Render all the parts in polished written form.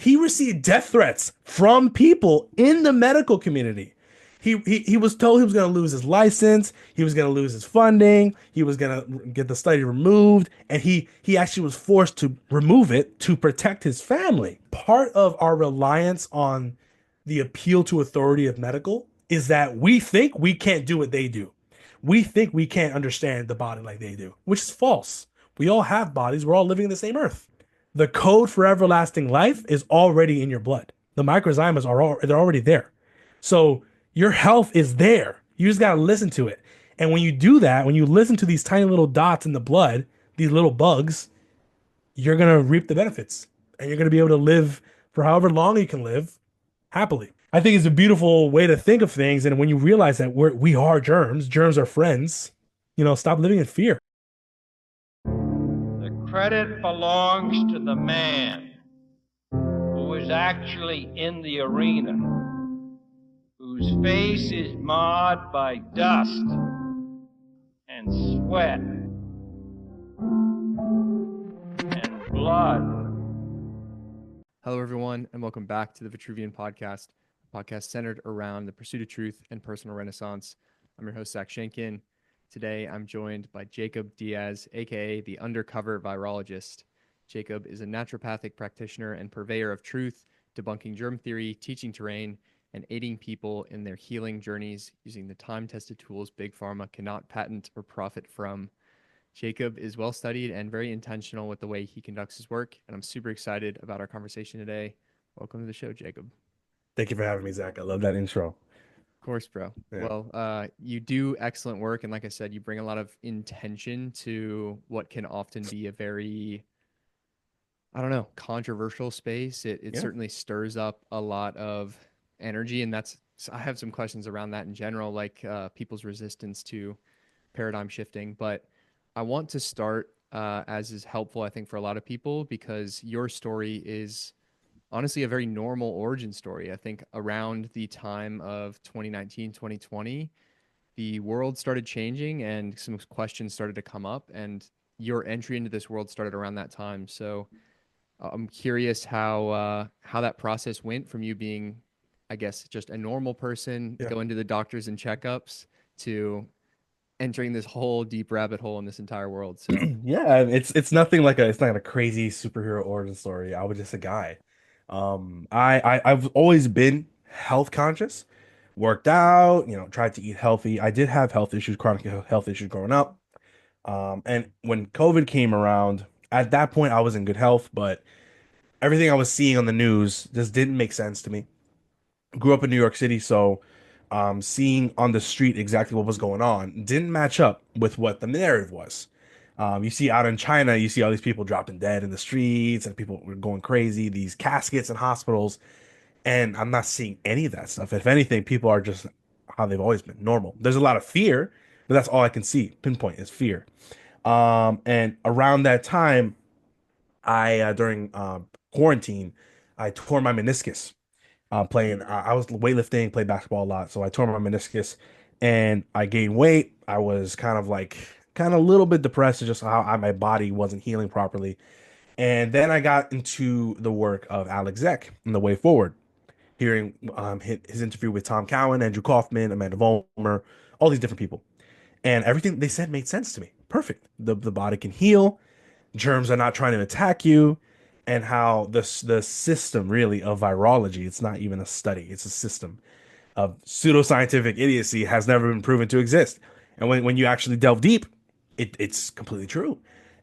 He received death threats from people in the medical community. He was told he was going to lose his license, he was going to lose his funding, he was going to get the study removed, and he actually was forced to remove it to protect his family. Part of our reliance on the appeal to authority of medical is that we think we can't do what they do. We think we can't understand the body like they do, which is false. We all have bodies. We're all living in the same earth. The code for everlasting life is already in your blood. The microzymas they're already there. So your health is there. You just got to listen to it. And when you do that, when you listen to these tiny little dots in the blood, these little bugs, you're going to reap the benefits and you're going to be able to live for however long you can live happily. I think it's a beautiful way to think of things. And when you realize that we are germs, germs are friends, stop living in fear. The credit belongs to the man who is actually in the arena, whose face is marred by dust and sweat and blood. Hello, everyone, and welcome back to the Vitruvian Podcast, a podcast centered around the pursuit of truth and personal renaissance. I'm your host, Zach Shankin. Today, I'm joined by Jacob Diaz, aka the Undercover Virologist. Jacob is a naturopathic practitioner and purveyor of truth, debunking germ theory, teaching terrain, and aiding people in their healing journeys using the time-tested tools BigPharma cannot patent or profit from. Jacob is well-studied and very intentional with the way he conducts his work, and I'm super excited about our conversation today. Welcome to the show, Jacob. Thank you for having me, Zach. I love that intro. Of course, bro. Yeah. Well, you do excellent work, and like I said, you bring a lot of intention to what can often be a very, controversial space. It certainly stirs up a lot of energy, and I have some questions around that in general, like people's resistance to paradigm shifting. But I want to start, as is helpful, I think, for a lot of people, because your story is honestly a very normal origin story. I think around the time of 2019, 2020, the world started changing and some questions started to come up, and your entry into this world started around that time. So I'm curious how that process went from you being, I guess, just a normal person, going to the doctors and checkups, to entering this whole deep rabbit hole in this entire world. So Yeah, it's not a crazy superhero origin story. I was just a guy. I've always been health conscious, worked out, tried to eat healthy. I did have health issues, chronic health issues growing up. And when COVID came around, at that point I was in good health, but everything I was seeing on the news just didn't make sense to me. Grew up in New York City, so seeing on the street exactly what was going on didn't match up with what the narrative was. You see out in China, you see all these people dropping dead in the streets and people were going crazy, these caskets in hospitals, and I'm not seeing any of that stuff. If anything, people are just how they've always been, normal. There's a lot of fear, but that's all I can see, pinpoint is fear. And around that time, I during quarantine, I tore my meniscus playing. I was weightlifting, played basketball a lot, so I tore my meniscus, and I gained weight. I was kind of a little bit depressed at just how my body wasn't healing properly. And then I got into the work of Alex Zek and the way forward, hearing his interview with Tom Cowan, Andrew Kaufman, Amanda Vollmer, all these different people, and everything they said made sense to me. Perfect. The body can heal. Germs are not trying to attack you, and how the system really of virology, it's not even a study, it's a system of pseudoscientific idiocy, has never been proven to exist. And when you actually delve deep, it's completely true.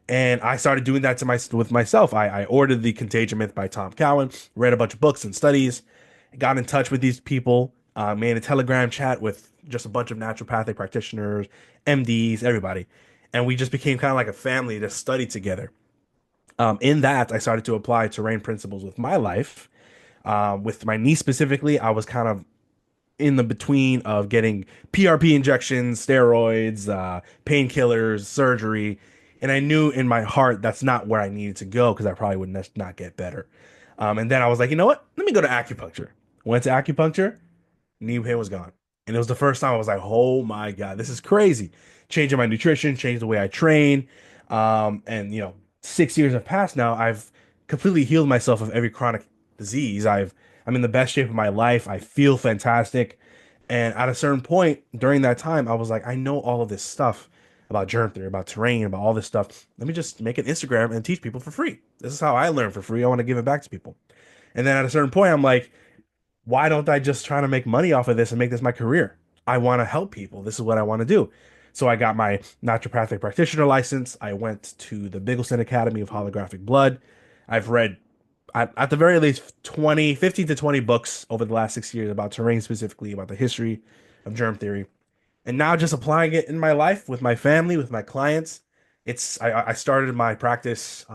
And I started doing that with myself. I ordered The Contagion Myth by Tom Cowan, read a bunch of books and studies, got in touch with these people, made a Telegram chat with just a bunch of naturopathic practitioners, MDs, everybody. And we just became kind of like a family to study together. In that, I started to apply terrain principles with my life. With my knee specifically, I was kind of in the between of getting PRP injections, steroids, painkillers, surgery. And I knew in my heart that's not where I needed to go because I probably would not get better. And then I was like, you know what? Let me go to acupuncture. Went to acupuncture, knee pain was gone. And it was the first time I was like, oh my God, this is crazy. Changing my nutrition, changed the way I train. And 6 years have passed now. I've completely healed myself of every chronic disease. I'm in the best shape of my life. I feel fantastic. And at a certain point during that time, I was like, I know all of this stuff about germ theory, about terrain, about all this stuff. Let me just make an Instagram and teach people for free. This is how I learn for free. I want to give it back to people. And then at a certain point, I'm like, why don't I just try to make money off of this and make this my career? I want to help people. This is what I want to do. So I got my naturopathic practitioner license. I went to the Bigleson Academy of Holographic Blood. I've read at the very least 20, 15 to 20 books over the last 6 years about terrain, specifically about the history of germ theory, and now just applying it in my life with my family, with my clients. I started my practice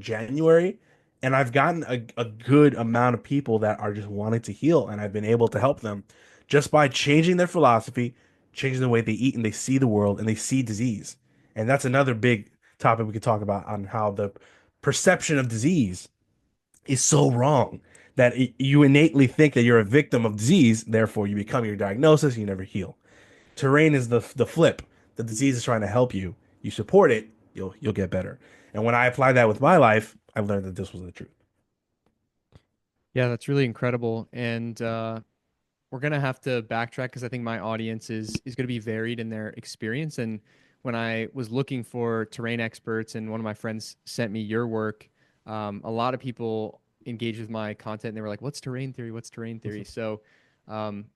January, and I've gotten a good amount of people that are just wanting to heal, and I've been able to help them just by changing their philosophy, changing the way they eat and they see the world and they see disease. And that's another big topic we could talk about on how the perception of disease is so wrong that you innately think that you're a victim of disease, therefore you become your diagnosis, you never heal. Terrain is the flip. The disease is trying to help you. You support it, you'll get better. And when I apply that with my life, I've learned that this was the truth. Yeah, that's really incredible. And we're gonna have to backtrack because I think my audience is gonna be varied in their experience. And when I was looking for terrain experts, and one of my friends sent me your work, a lot of people engaged with my content and they were like, "What's terrain theory? What's terrain theory?" So, um,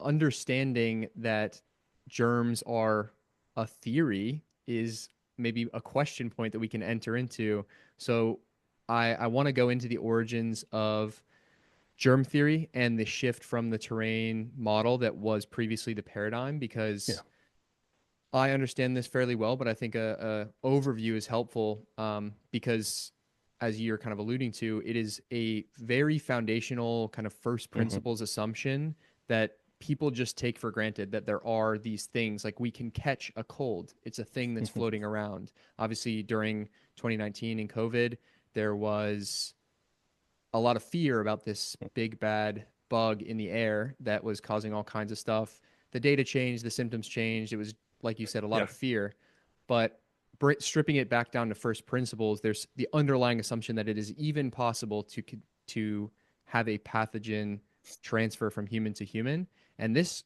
understanding that germs are a theory is maybe a question point that we can enter into. So, I want to go into the origins of germ theory and the shift from the terrain model that was previously the paradigm, Yeah. because I understand this fairly well, but I think a overview is helpful, because as you're kind of alluding to, it is a very foundational kind of first Hmm. principles assumption that people just take for granted, that there are these things like we can catch a cold. It's a thing that's floating around. Obviously, during 2019 and COVID, there was a lot of fear about this big bad bug in the air that was causing all kinds of stuff. The data changed, the symptoms changed. It was, like you said, a lot Yeah. of fear. But stripping it back down to first principles, there's the underlying assumption that it is even possible to have a pathogen transfer from human to human. And this,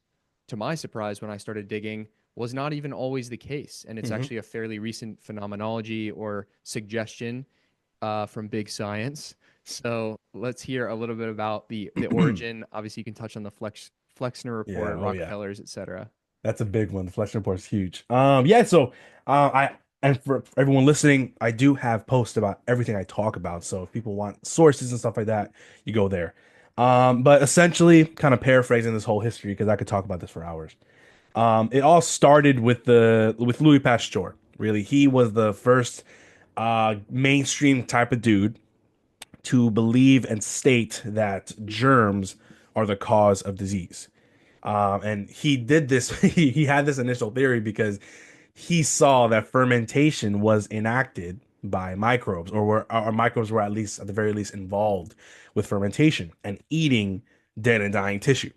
to my surprise, when I started digging, was not even always the case. And it's Hmm. actually a fairly recent phenomenology or suggestion from big science. So let's hear a little bit about the origin. Obviously, you can touch on the Flexner Yeah. Report, Oh yeah. Rockefellers, etc. That's a big one. The Flexner Report is huge. Yeah, so I and for everyone listening, I do have posts about everything I talk about. So if people want sources and stuff like that, you go there. But essentially, kind of paraphrasing this whole history because I could talk about this for hours. It all started with Louis Pasteur. Really, he was the first mainstream type of dude to believe and state that germs are the cause of disease. And he did this, he had this initial theory because he saw that fermentation was enacted by microbes, or microbes were at the very least involved with fermentation and eating dead and dying tissue.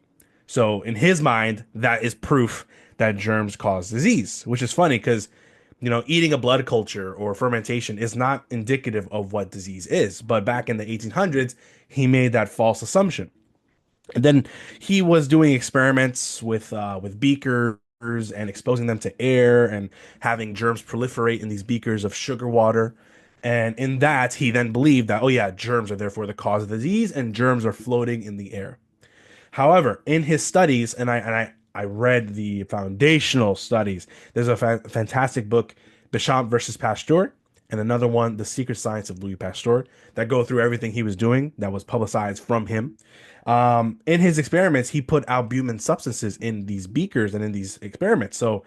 So in his mind, that is proof that germs cause disease, which is funny because eating a blood culture or fermentation is not indicative of what disease is. But back in the 1800s, he made that false assumption. And then he was doing experiments with beakers and exposing them to air and having germs proliferate in these beakers of sugar water. And in that, he then believed that, oh yeah, germs are therefore the cause of the disease and germs are floating in the air. However, in his studies, and I read the foundational studies. There's a fantastic book, Béchamp versus Pasteur, and another one, The Secret Science of Louis Pasteur, that go through everything he was doing that was publicized from him. In his experiments, he put albumin substances in these beakers and in these experiments. So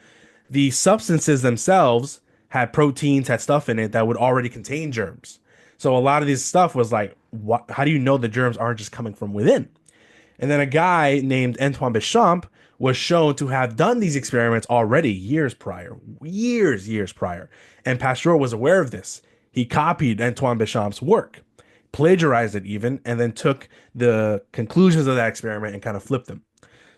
the substances themselves had proteins, had stuff in it that would already contain germs. So a lot of this stuff was like, what? How do you know the germs aren't just coming from within? And then a guy named Antoine Béchamp was shown to have done these experiments already years prior. And Pasteur was aware of this. He copied Antoine Béchamp's work, plagiarized it even, and then took the conclusions of that experiment and kind of flipped them.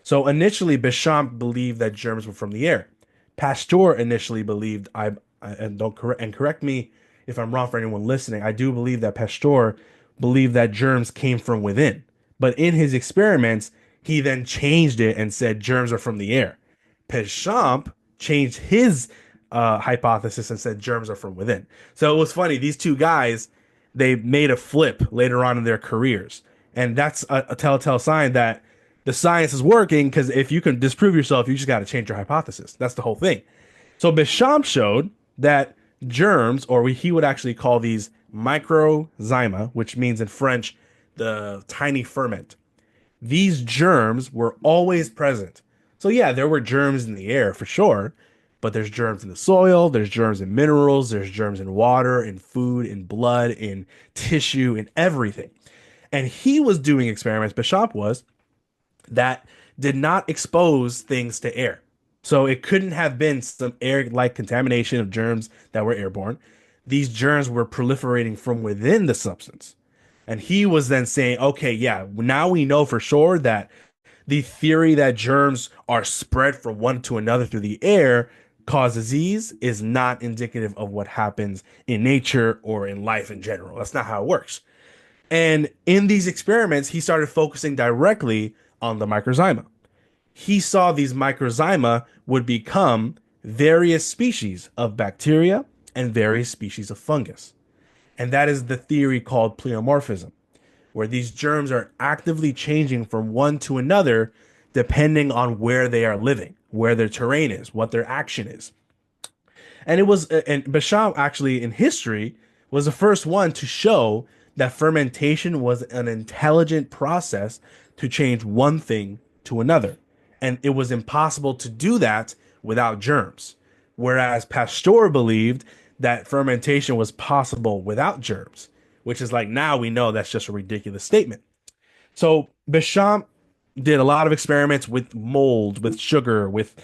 So initially, Béchamp believed that germs were from the air. Pasteur initially believed, and don't correct me if I'm wrong for anyone listening. I do believe that Pasteur believed that germs came from within. But in his experiments, he then changed it and said germs are from the air. Péchamp changed his hypothesis and said germs are from within. So it was funny. These two guys, they made a flip later on in their careers. And that's a telltale sign that the science is working because if you can disprove yourself, you just got to change your hypothesis. That's the whole thing. So Béchamp showed that germs, or he would actually call these microzyma, which means in French, the tiny ferment. These germs were always present. So yeah, there were germs in the air for sure, but there's germs in the soil, there's germs in minerals, there's germs in water, in food, in blood, in tissue, in everything. And he was doing experiments, Béchamp was, that did not expose things to air. So it couldn't have been some air-like contamination of germs that were airborne. These germs were proliferating from within the substance. And he was then saying, okay, yeah, now we know for sure that the theory that germs are spread from one to another through the air cause disease is not indicative of what happens in nature or in life in general. That's not how it works. And in these experiments, he started focusing directly on the microzyma. He saw these microzyma would become various species of bacteria and various species of fungus. And that is the theory called pleomorphism, where these germs are actively changing from one to another depending on where they are living, where their terrain is, what their action is. And it was, and Béchamp actually in history was the first one to show that fermentation was an intelligent process to change one thing to another. And it was impossible to do that without germs. Whereas Pasteur believed that fermentation was possible without germs, which is like now we know that's just a ridiculous statement. So Béchamp did a lot of experiments with mold, with sugar, with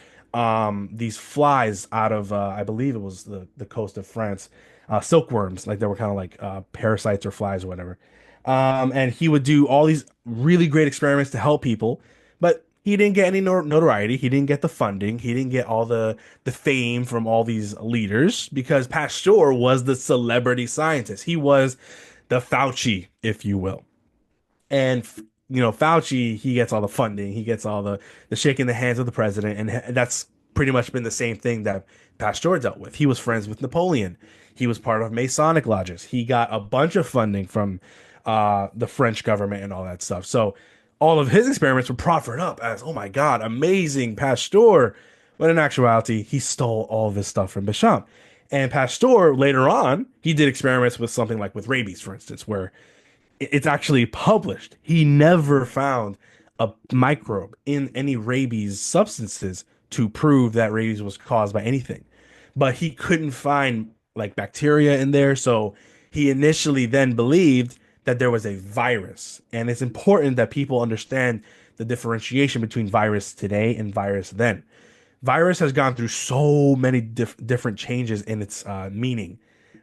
these flies out of I believe it was the coast of France, silkworms, like they were kind of like parasites or flies or whatever. And he would do all these really great experiments to help people, but he didn't get any notoriety. He didn't get the funding. He didn't get all the fame from all these leaders because Pasteur was the celebrity scientist. He was the Fauci, if you will. And Fauci, he gets all the funding, he gets all the shaking the hands of the president, and that's pretty much been the same thing that Pasteur dealt with. He was friends with Napoleon. He was part of Masonic lodges. He got a bunch of funding from the French government and all that stuff. So all of his experiments were proffered up as, oh my God, amazing Pasteur. But in actuality, he stole all of this stuff from Béchamp. And Pasteur later on, he did experiments with something like with rabies, for instance, where it's actually published. He never found a microbe in any rabies substances to prove that rabies was caused by anything. But he couldn't find like bacteria in there. So he initially then believed that there was a virus. And it's important that people understand the differentiation between virus today and virus then. Virus has gone through so many different changes in its meaning.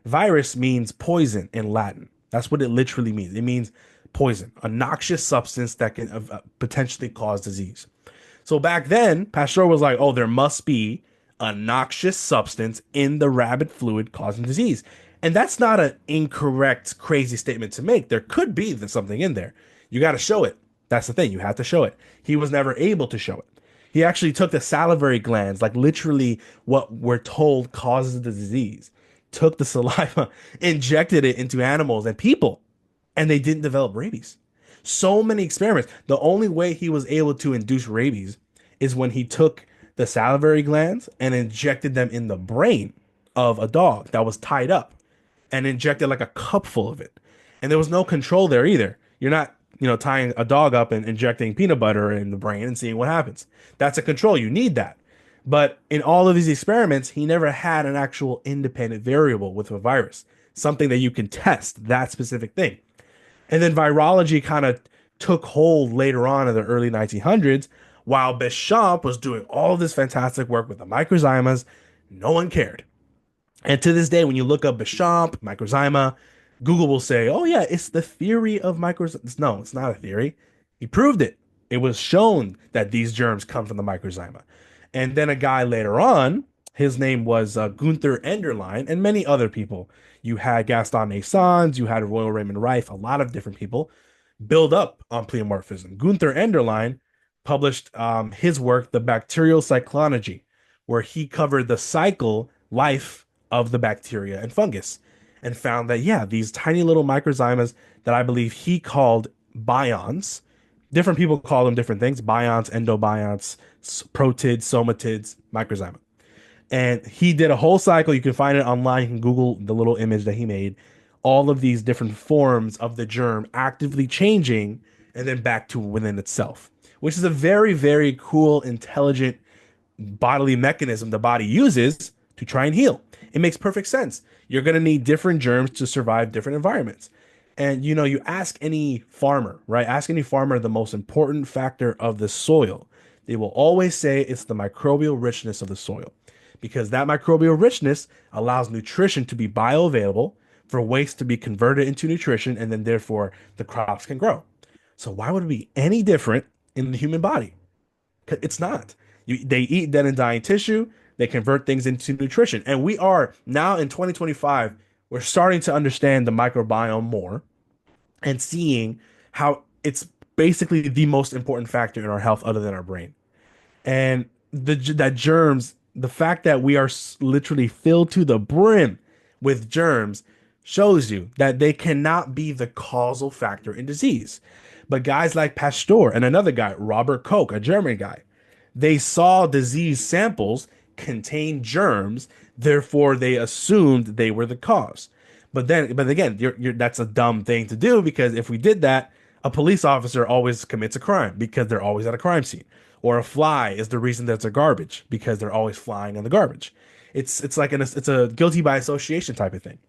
Virus means poison in Latin. That's what it literally means. It means poison, a noxious substance that can potentially cause disease. So back then, Pasteur was like, oh, there must be a noxious substance in the rabbit fluid causing disease. And that's not an incorrect, crazy statement to make. There could be something in there. You got to show it. That's the thing. You have to show it. He was never able to show it. He actually took the salivary glands, like literally what we're told causes the disease, took the saliva, injected it into animals and people, and they didn't develop rabies. So many experiments. The only way he was able to induce rabies is when he took the salivary glands and injected them in the brain of a dog that was tied up and injected like a cupful of it. And there was no control there either. You're not, tying a dog up and injecting peanut butter in the brain and seeing what happens. That's a control. You need that. But in all of these experiments, he never had an actual independent variable with a virus, something that you can test that specific thing. And then virology kind of took hold later on in the early 1900s, while Béchamp was doing all this fantastic work with the microzymas. No one cared. And to this day, when you look up Béchamp, microzyma, Google will say, oh yeah, it's the theory of microzyma. No, it's not a theory. He proved it. It was shown that these germs come from the microzyma. And then a guy later on, his name was Gunther Enderlein, and many other people. You had Gaston Naessens, you had Royal Raymond Rife, a lot of different people build up on pleomorphism. Gunther Enderlein published his work, The Bacterial Cyclonology, where he covered the cycle life of the bacteria and fungus and found that, yeah, these tiny little microzymas that I believe he called bions, different people call them different things, bions, endobionts, protids, somatids, microzyma. And he did a whole cycle. You can find it online. You can Google the little image that he made. All of these different forms of the germ actively changing and then back to within itself, which is a very, very cool, intelligent bodily mechanism the body uses to try and heal. It makes perfect sense. You're going to need different germs to survive different environments. And you ask any farmer, right? Ask any farmer the most important factor of the soil. They will always say it's the microbial richness of the soil because that microbial richness allows nutrition to be bioavailable for waste to be converted into nutrition, and then therefore the crops can grow. So why would it be any different in the human body? It's not. They eat dead and dying tissue. They convert things into nutrition. And we are now in 2025, we're starting to understand the microbiome more and seeing how it's basically the most important factor in our health other than our brain. And that germs, the fact that we are literally filled to the brim with germs shows you that they cannot be the causal factor in disease. But guys like Pasteur and another guy, Robert Koch, a German guy, they saw disease samples contain germs, therefore they assumed they were the cause. But again, that's a dumb thing to do because if we did that, a police officer always commits a crime because they're always at a crime scene. Or a fly is the reason there's a garbage because they're always flying in the garbage. It's like it's a guilty by association type of thing.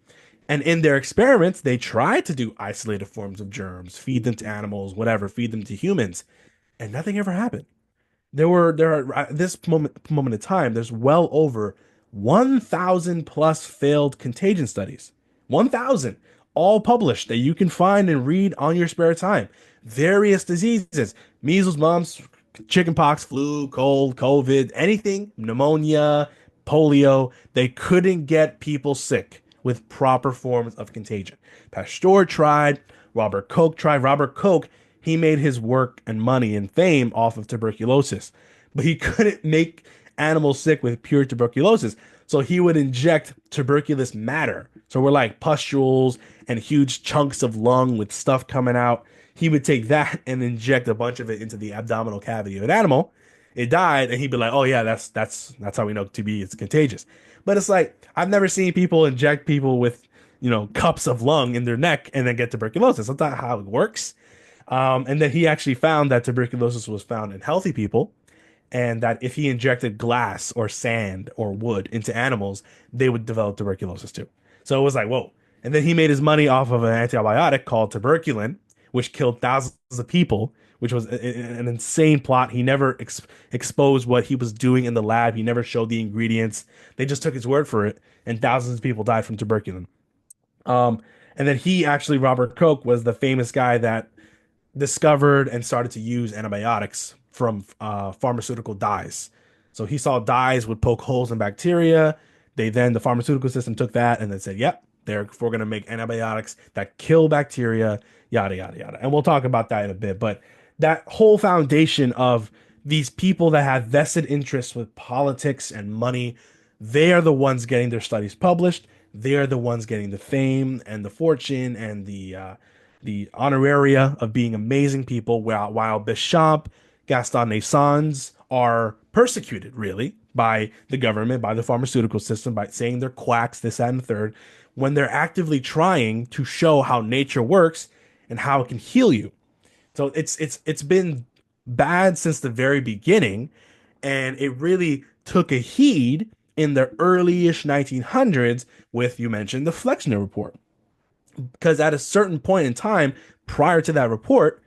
And in their experiments, they tried to do isolated forms of germs, feed them to animals, whatever, feed them to humans, and nothing ever happened. There are at this moment in time, there's well over 1,000 plus failed contagion studies. 1,000 all published that you can find and read on your spare time. Various diseases, measles, mumps, chickenpox, flu, cold, COVID, anything, pneumonia, polio. They couldn't get people sick with proper forms of contagion. Pasteur tried, Robert Koch tried. Robert Koch, he made his work and money and fame off of tuberculosis, but he couldn't make animals sick with pure tuberculosis. So he would inject tuberculous matter. So we're like pustules and huge chunks of lung with stuff coming out. He would take that and inject a bunch of it into the abdominal cavity of an animal. It died, and he'd be like, "Oh yeah, that's how we know TB is contagious." But it's like I've never seen people inject people with cups of lung in their neck and then get tuberculosis. That's not how it works. And then he actually found that tuberculosis was found in healthy people, and that if he injected glass or sand or wood into animals, they would develop tuberculosis too. So it was like, whoa. And then he made his money off of an antibiotic called tuberculin, which killed thousands of people, which was an insane plot. He never exposed what he was doing in the lab. He never showed the ingredients. They just took his word for it, and thousands of people died from tuberculin. Um, and then Robert Koch, was the famous guy that discovered and started to use antibiotics from pharmaceutical dyes. So he saw dyes would poke holes in bacteria. The pharmaceutical system took that and then said, yep, we're going to make antibiotics that kill bacteria, yada, yada, yada. And we'll talk about that in a bit. But that whole foundation of these people that have vested interests with politics and money, they are the ones getting their studies published. They are the ones getting the fame and the fortune and the honoraria of being amazing people, while Béchamp, Gaston Naessens are persecuted, really, by the government, by the pharmaceutical system, by saying they're quacks, this, that, and the third, when they're actively trying to show how nature works and how it can heal you. So it's been bad since the very beginning, and it really took a heed in the early-ish 1900s with, you mentioned, the Flexner Report. Because at a certain point in time, prior to that report,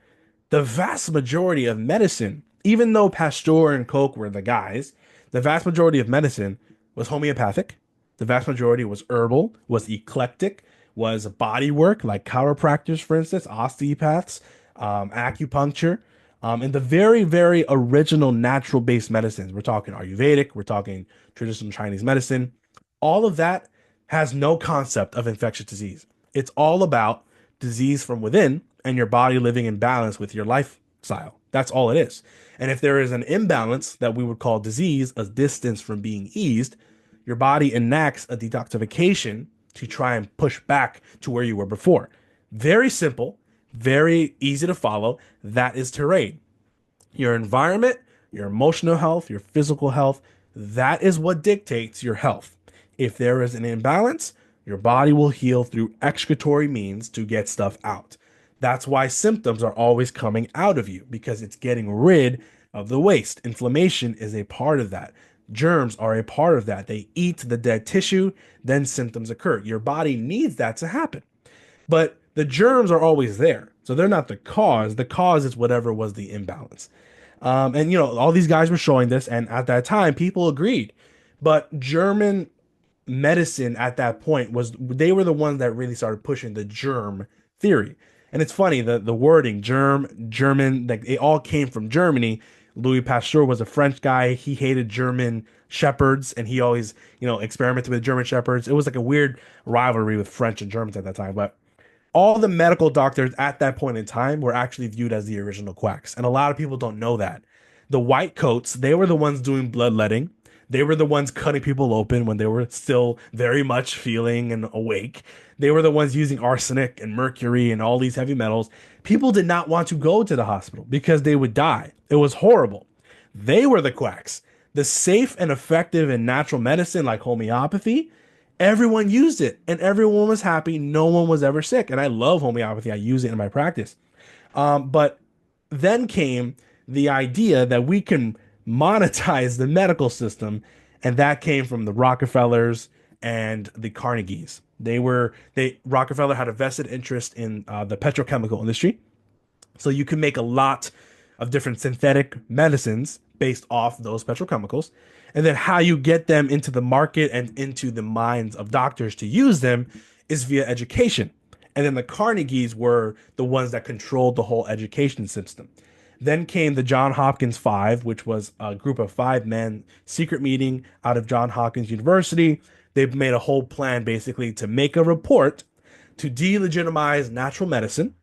the vast majority of medicine, even though Pasteur and Koch were the guys, the vast majority of medicine was homeopathic. The vast majority was herbal, was eclectic, was body work, like chiropractors, for instance, osteopaths, acupuncture, and the very, very original natural-based medicines. We're talking Ayurvedic, we're talking traditional Chinese medicine. All of that has no concept of infectious disease. It's all about disease from within and your body living in balance with your lifestyle. That's all it is. And if there is an imbalance that we would call disease, a distance from being eased, your body enacts a detoxification to try and push back to where you were before. Very simple, very easy to follow. That is terrain. Your environment, your emotional health, your physical health, that is what dictates your health. If there is an imbalance, your body will heal through excretory means to get stuff out. That's why symptoms are always coming out of you because it's getting rid of the waste. Inflammation is a part of that. Germs are a part of that. They eat the dead tissue, then symptoms occur. Your body needs that to happen. But the germs are always there. So they're not the cause. The cause is whatever was the imbalance. And all these guys were showing this, and at that time, people agreed. But German medicine at that point was they were the ones that really started pushing the germ theory. And it's funny, the wording germ, German, like it all came from Germany. Louis Pasteur was a French guy. He hated German shepherds and he always, experimented with German shepherds. It was like a weird rivalry with French and Germans at that time. But all the medical doctors at that point in time were actually viewed as the original quacks. And a lot of people don't know that. The white coats, they were the ones doing bloodletting. They were the ones cutting people open when they were still very much feeling and awake. They were the ones using arsenic and mercury and all these heavy metals. People did not want to go to the hospital because they would die. It was horrible. They were the quacks. The safe and effective and natural medicine like homeopathy, everyone used it and everyone was happy. No one was ever sick. And I love homeopathy. I use it in my practice. But then came the idea that we can monetize the medical system, and that came from the Rockefellers and the Carnegies. Rockefeller had a vested interest in the petrochemical industry, so you can make a lot of different synthetic medicines based off those petrochemicals. And then how you get them into the market and into the minds of doctors to use them is via education. And then the Carnegies were the ones that controlled the whole education system. Then came the John Hopkins Five, which was a group of 5 men secret meeting out of John Hopkins University. They made a whole plan basically to make a report to delegitimize natural medicine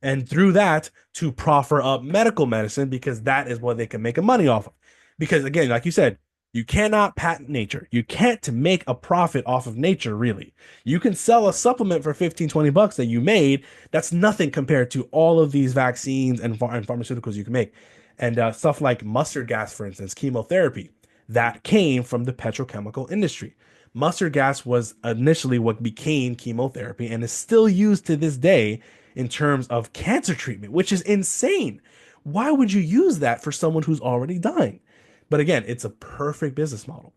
and through that to proffer up medical medicine because that is what they can make a money off of. Because again, like you said, you cannot patent nature. You can't make a profit off of nature, really. You can sell a supplement for 15, $20 that you made. That's nothing compared to all of these vaccines and pharmaceuticals you can make. And stuff like mustard gas, for instance, chemotherapy, that came from the petrochemical industry. Mustard gas was initially what became chemotherapy and is still used to this day in terms of cancer treatment, which is insane. Why would you use that for someone who's already dying? But again, it's a perfect business model.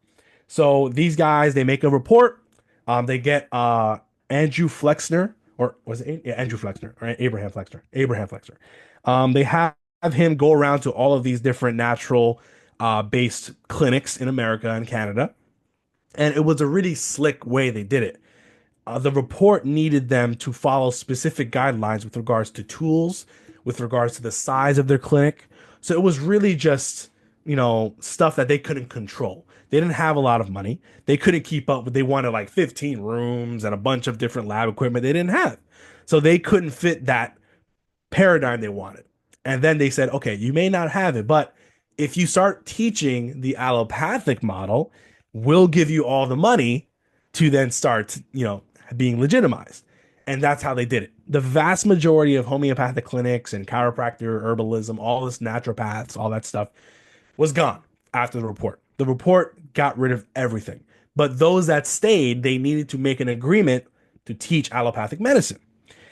So these guys, they make a report. They get Andrew Flexner, or was it Andrew Flexner or Abraham Flexner? Abraham Flexner. They have him go around to all of these different natural based clinics in America and Canada. And it was a really slick way they did it. The report needed them to follow specific guidelines with regards to tools, with regards to the size of their clinic. So it was really just stuff that they couldn't control. They didn't have a lot of money. They couldn't keep up with, they wanted like 15 rooms and a bunch of different lab equipment they didn't have. So they couldn't fit that paradigm they wanted. And then they said, okay, you may not have it, but if you start teaching the allopathic model, we'll give you all the money to then start, being legitimized. And that's how they did it. The vast majority of homeopathic clinics and chiropractor, herbalism, all this naturopaths, all that stuff was gone after the report. The report got rid of everything. But those that stayed, they needed to make an agreement to teach allopathic medicine.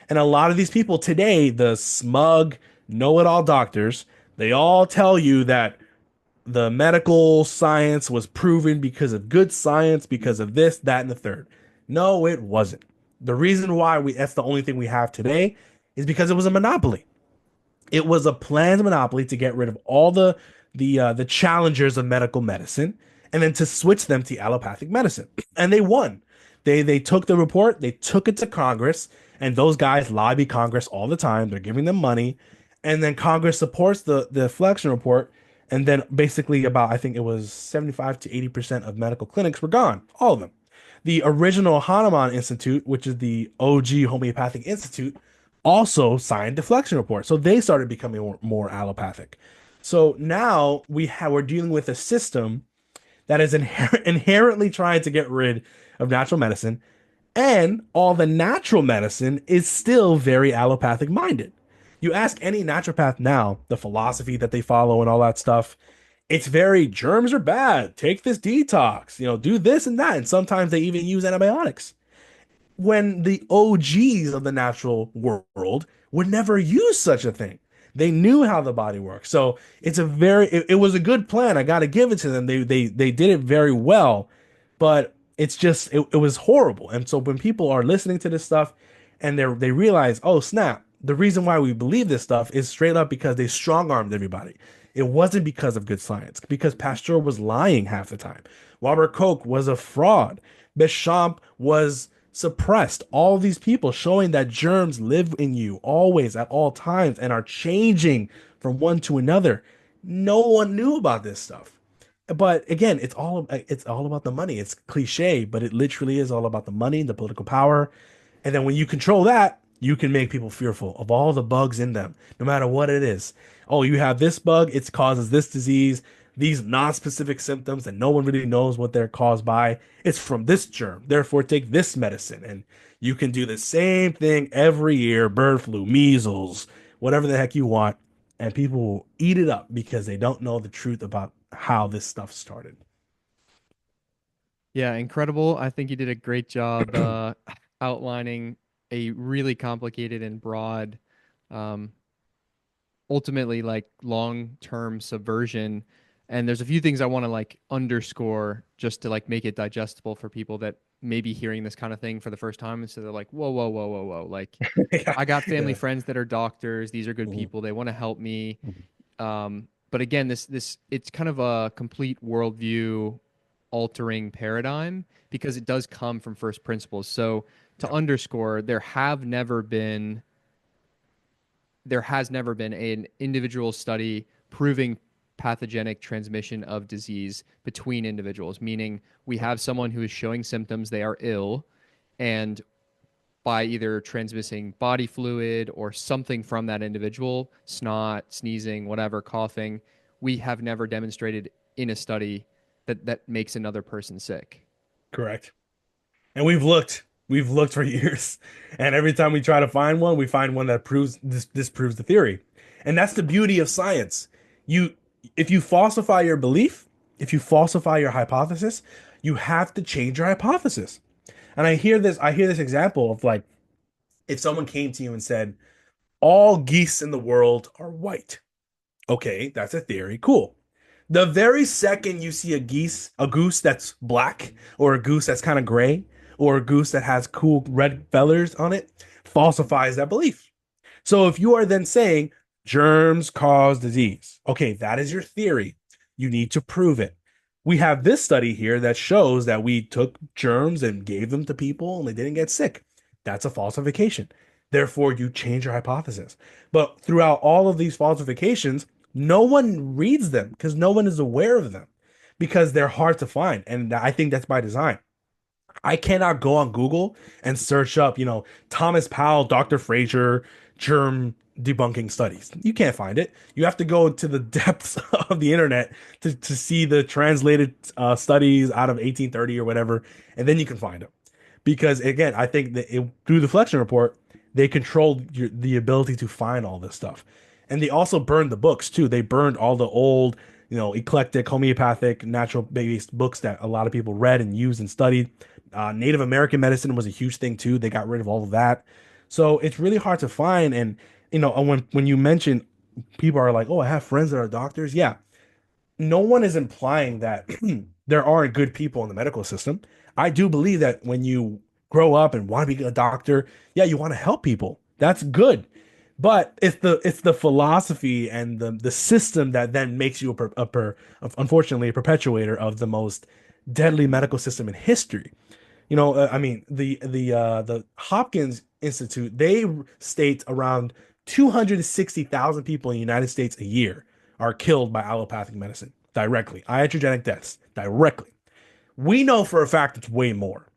And a lot of these people today, the smug, know-it-all doctors, they all tell you that the medical science was proven because of good science, because of this, that, and the third. No, it wasn't. The reason why that's the only thing we have today is because it was a monopoly. It was a planned monopoly to get rid of all the challengers of medical medicine and then to switch them to allopathic medicine. And they won. They took the report, they took it to Congress, and those guys lobby Congress all the time. They're giving them money. And then Congress supports the Flexner Report. And then basically about, I think it was 75 to 80% of medical clinics were gone. All of them. The original Hahnemann Institute, which is the OG Homeopathic Institute, also signed the Flexner Report. So they started becoming more allopathic. So now we're dealing with a system that is inherently trying to get rid of natural medicine, and all the natural medicine is still very allopathic minded. You ask any naturopath now, the philosophy that they follow and all that stuff, it's very germs are bad. Take this detox, do this and that. And sometimes they even use antibiotics when the OGs of the natural world would never use such a thing. They knew how the body works. So it was a good plan. I got to give it to them. They did it very well, but it was horrible. And so when people are listening to this stuff and they realize, oh snap, the reason why we believe this stuff is straight up because they strong armed everybody. It wasn't because of good science, because Pasteur was lying half the time. Robert Koch was a fraud. Béchamp was suppressed. All these people showing that germs live in you always at all times and are changing from one to another. No one knew about this stuff. But again, it's all about the money. It's cliche, but it literally is all about the money, the political power. And then when you control that, you can make people fearful of all the bugs in them, no matter what it is. Oh, you have this bug, it causes this disease, these non-specific symptoms that no one really knows what they're caused by. It's from this germ. Therefore, take this medicine. And you can do the same thing every year, bird flu, measles, whatever the heck you want. And people will eat it up because they don't know the truth about how this stuff started. Yeah, incredible. I think you did a great job outlining a really complicated and broad, um, ultimately like long-term subversion. And there's a few things I want to like underscore just to like make it digestible for people that may be hearing this kind of thing for the first time. And so they're like, whoa, whoa, whoa, whoa, whoa. Like, Yeah. I got family Yeah. friends that are doctors. These are good Mhm. people. They want to help me. Mhm. But again, it's kind of a complete worldview altering paradigm because it does come from first principles. So to Yep. underscore, there has never been an individual study proving pathogenic transmission of disease between individuals, meaning we have someone who is showing symptoms, they are ill, and by either transmitting body fluid or something from that individual, snot, sneezing, whatever, coughing, we have never demonstrated in a study that makes another person sick. Correct. And we've looked for years. And every time we try to find one, we find one that proves this disproves the theory. And that's the beauty of science. You if you falsify your belief, if you falsify your hypothesis, you have to change your hypothesis. And I hear this example of like if someone came to you and said, all geese in the world are white. Okay, that's a theory. Cool. The very second you see a goose that's black, or a goose that's kind of gray, or a goose that has cool red feathers on it, falsifies that belief. So if you are then saying germs cause disease, okay, that is your theory. You need to prove it. We have this study here that shows that we took germs and gave them to people and they didn't get sick. That's a falsification. Therefore, you change your hypothesis. But throughout all of these falsifications, no one reads them because no one is aware of them because they're hard to find. And I think that's by design. I cannot go on Google and search up, Thomas Powell, Dr. Fraser, germ debunking studies. You can't find it. You have to go to the depths of the internet to see the translated studies out of 1830 or whatever, and then you can find them. Because again, I think that through the Flexner Report, they controlled the ability to find all this stuff. And they also burned the books too. They burned all the old, eclectic, homeopathic, natural based books that a lot of people read and used and studied. Native American medicine was a huge thing too. They got rid of all of that. So it's really hard to find. And when you mention people are like, oh, I have friends that are doctors. Yeah, no one is implying that there aren't good people in the medical system. I do believe that when you grow up and want to be a doctor, yeah, you want to help people. That's good. But it's the philosophy and the system that then makes you unfortunately a perpetuator of the most deadly medical system in history. I mean, the Hopkins Institute, they state around 260,000 people in the United States a year are killed by allopathic medicine directly, iatrogenic deaths directly. We know for a fact it's way more.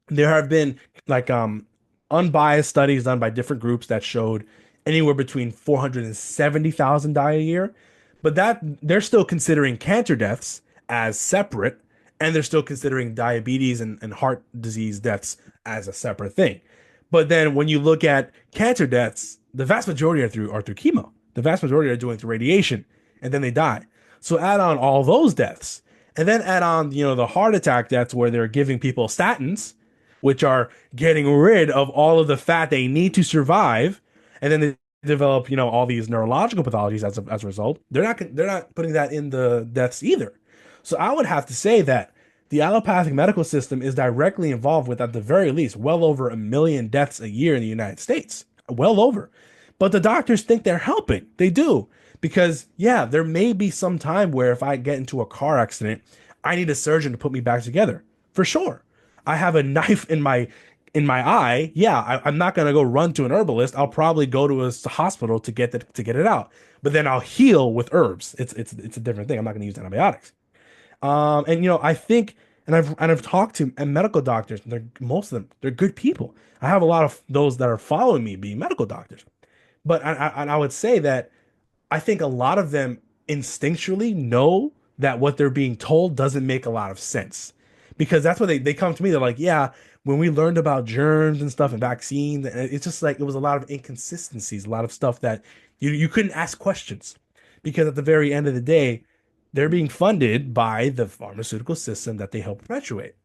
There have been like unbiased studies done by different groups that showed anywhere between 470,000 die a year, but that they're still considering cancer deaths as separate, and they're still considering diabetes and heart disease deaths as a separate thing. But then when you look at cancer deaths, the vast majority are through chemo. The vast majority are doing through radiation, and then they die. So add on all those deaths, and then add on, the heart attack deaths where they're giving people statins, which are getting rid of all of the fat they need to survive, and then they develop, all these neurological pathologies as a result. They're not putting that in the deaths either. So I would have to say that the allopathic medical system is directly involved with, at the very least, well over 1 million deaths a year in the United States. Well over. But the doctors think they're helping. They do. Because, yeah, there may be some time where if I get into a car accident, I need a surgeon to put me back together. For sure. I have a knife in my eye. Yeah, I'm not gonna go run to an herbalist. I'll probably go to a hospital to get it out. But then I'll heal with herbs. It's a different thing. I'm not gonna use antibiotics. And I think, and I've talked to medical doctors. Most of them, they're good people. I have a lot of those that are following me being medical doctors. But and I would say that I think a lot of them instinctually know that what they're being told doesn't make a lot of sense. Because that's what they come to me. They're like, yeah, when we learned about germs and stuff and vaccines, and it's just like it was a lot of inconsistencies, a lot of stuff that you couldn't ask questions. Because at the very end of the day, they're being funded by the pharmaceutical system that they help perpetuate.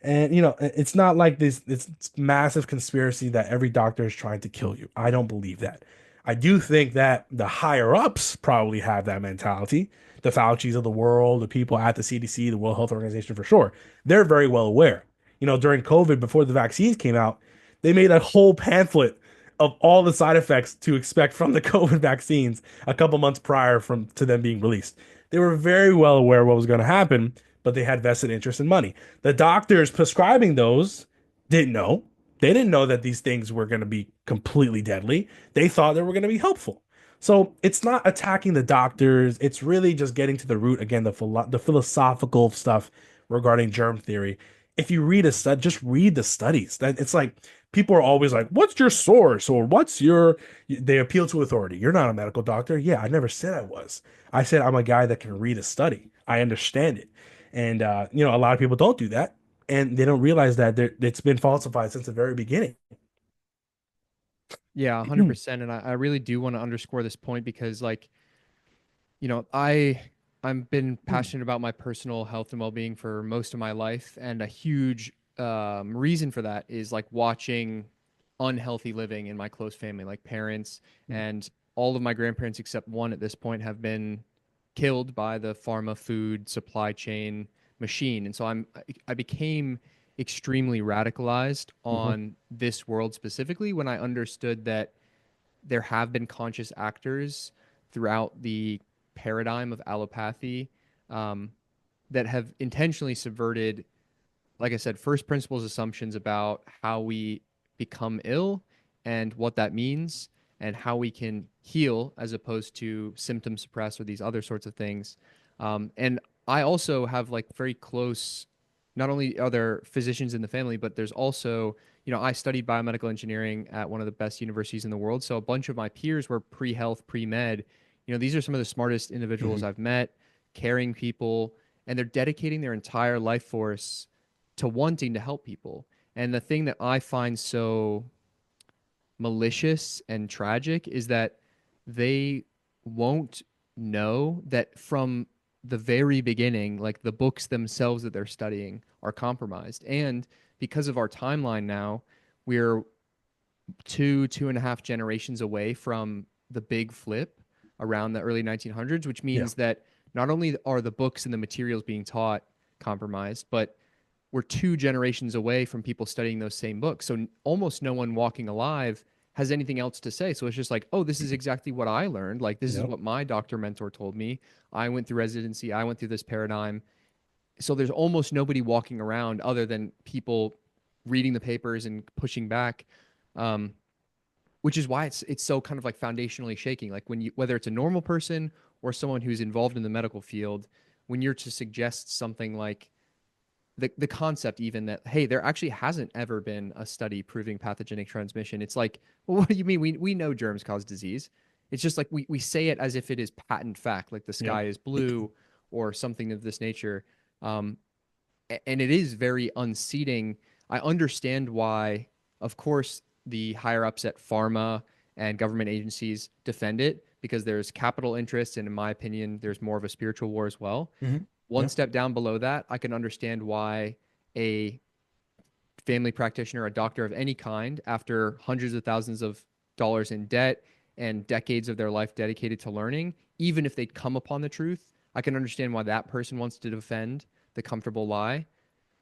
And it's not like this it's massive conspiracy that every doctor is trying to kill you. I don't believe that. I do think that the higher ups probably have that mentality. The Fauci's of the world, the people at the CDC, the World Health Organization for sure. They're very well aware. During COVID, before the vaccines came out, they made a whole pamphlet of all the side effects to expect from the COVID vaccines a couple months prior from to them being released. They were very well aware what was going to happen, but they had vested interest in money. The doctors prescribing those didn't know. They didn't know that these things were going to be completely deadly. They thought they were going to be helpful. So it's not attacking the doctors. It's really just getting to the root again, the philosophical stuff regarding germ theory. If you read a study, just read the studies. That it's like people are always like, "What's your source?" or "What's your?" They appeal to authority. You're not a medical doctor. Yeah, I never said I was. I said I'm a guy that can read a study. I understand it, and a lot of people don't do that, and they don't realize that it's been falsified since the very beginning. Yeah, 100%. And I really do want to underscore this point because, like, I've been passionate about my personal health and well-being for most of my life, and a huge reason for that is like watching unhealthy living in my close family, like parents and all of my grandparents except one at this point have been killed by the pharma food supply chain machine. And so I became extremely radicalized Hmm. on this world specifically when I understood that there have been conscious actors throughout the paradigm of allopathy um, that have intentionally subverted, like I said, first principles assumptions about how we become ill and what that means and how we can heal as opposed to symptom suppress or these other sorts of things. And I also have like very close, not only are there physicians in the family, but there's also, I studied biomedical engineering at one of the best universities in the world. So a bunch of my peers were pre-health, pre-med. These are some of the smartest individuals Hmm. I've met, caring people, and they're dedicating their entire life force to wanting to help people. And the thing that I find so malicious and tragic is that they won't know that from the very beginning, like the books themselves that they're studying are compromised. And because of our timeline now, we're 2.5 generations away from the big flip around the early 1900s, which Yeah. means that not only are the books and the materials being taught compromised, but we're 2 generations away from people studying those same books. So almost no one walking alive has anything else to say. So it's just like, oh, this is exactly what I learned. Like, this is Yep. what my doctor mentor told me. I went through residency, I went through this paradigm. So there's almost nobody walking around other than people reading the papers and pushing back. Um, which is why it's so kind of like foundationally shaking. Like when you whether it's a normal person or someone who's involved in the medical field, when you're to suggest something like the concept even that, hey, there actually hasn't ever been a study proving pathogenic transmission. It's like, well, what do you mean? We know germs cause disease. It's just like we say it as if it is patent fact, like the Yep. sky is blue or something of this nature. Um, and it is very unseating. I understand why, of course, the higher ups at pharma and government agencies defend it because there's capital interest, and in my opinion, there's more of a spiritual war as well. Hmm. One Yep. step down below that, I can understand why a family practitioner, a doctor of any kind, after hundreds of thousands of dollars in debt and decades of their life dedicated to learning, even if they'd come upon the truth, I can understand why that person wants to defend the comfortable lie.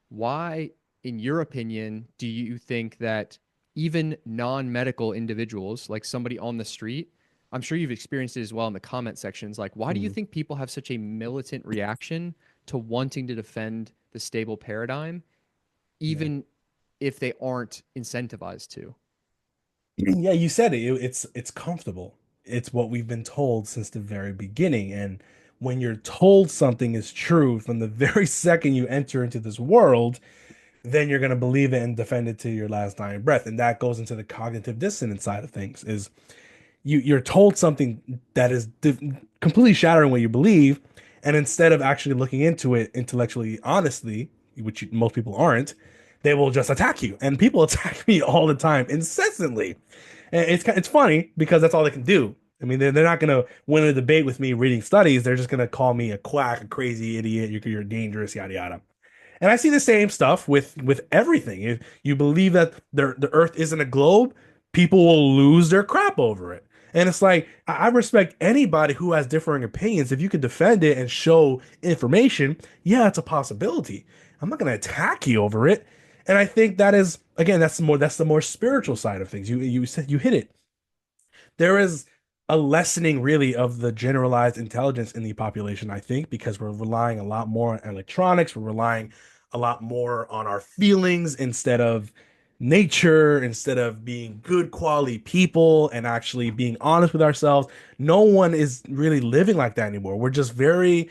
Why, in your opinion, do you think that even non medical individuals, like somebody on the street, I'm sure you've experienced it as well in the comment sections, like, why do you Mm. think people have such a militant reaction to wanting to defend the stable paradigm, Yeah. even if they aren't incentivized to? Yeah, you said it. It's comfortable. It's what we've been told since the very beginning. And when you're told something is true from the very second you enter into this world, then you're going to believe it and defend it to your last dying breath. And that goes into the cognitive dissonance side of things. Is you're told something that is completely shattering what you believe, and instead of actually looking into it intellectually honestly, which most people aren't, they will just attack you. And people attack me all the time incessantly, and it's funny because that's all they can do. I mean, they're not going to win a debate with me reading studies. They're just going to call me a quack, a crazy idiot. You're dangerous, yada yada. And I see the same stuff with everything. If you believe that the Earth isn't a globe, people will lose their crap over it. And it's like I respect anybody who has differing opinions. If you can defend it and show information, yeah, it's a possibility. I'm not going to attack you over it. And I think that is again, that's the more spiritual side of things. You said you hit it. There is a lessening really of the generalized intelligence in the population, I think, because we're relying a lot more on electronics, we're relying a lot more on our feelings instead of nature, instead of being good quality people and actually being honest with ourselves. No one is really living like that anymore. We're just very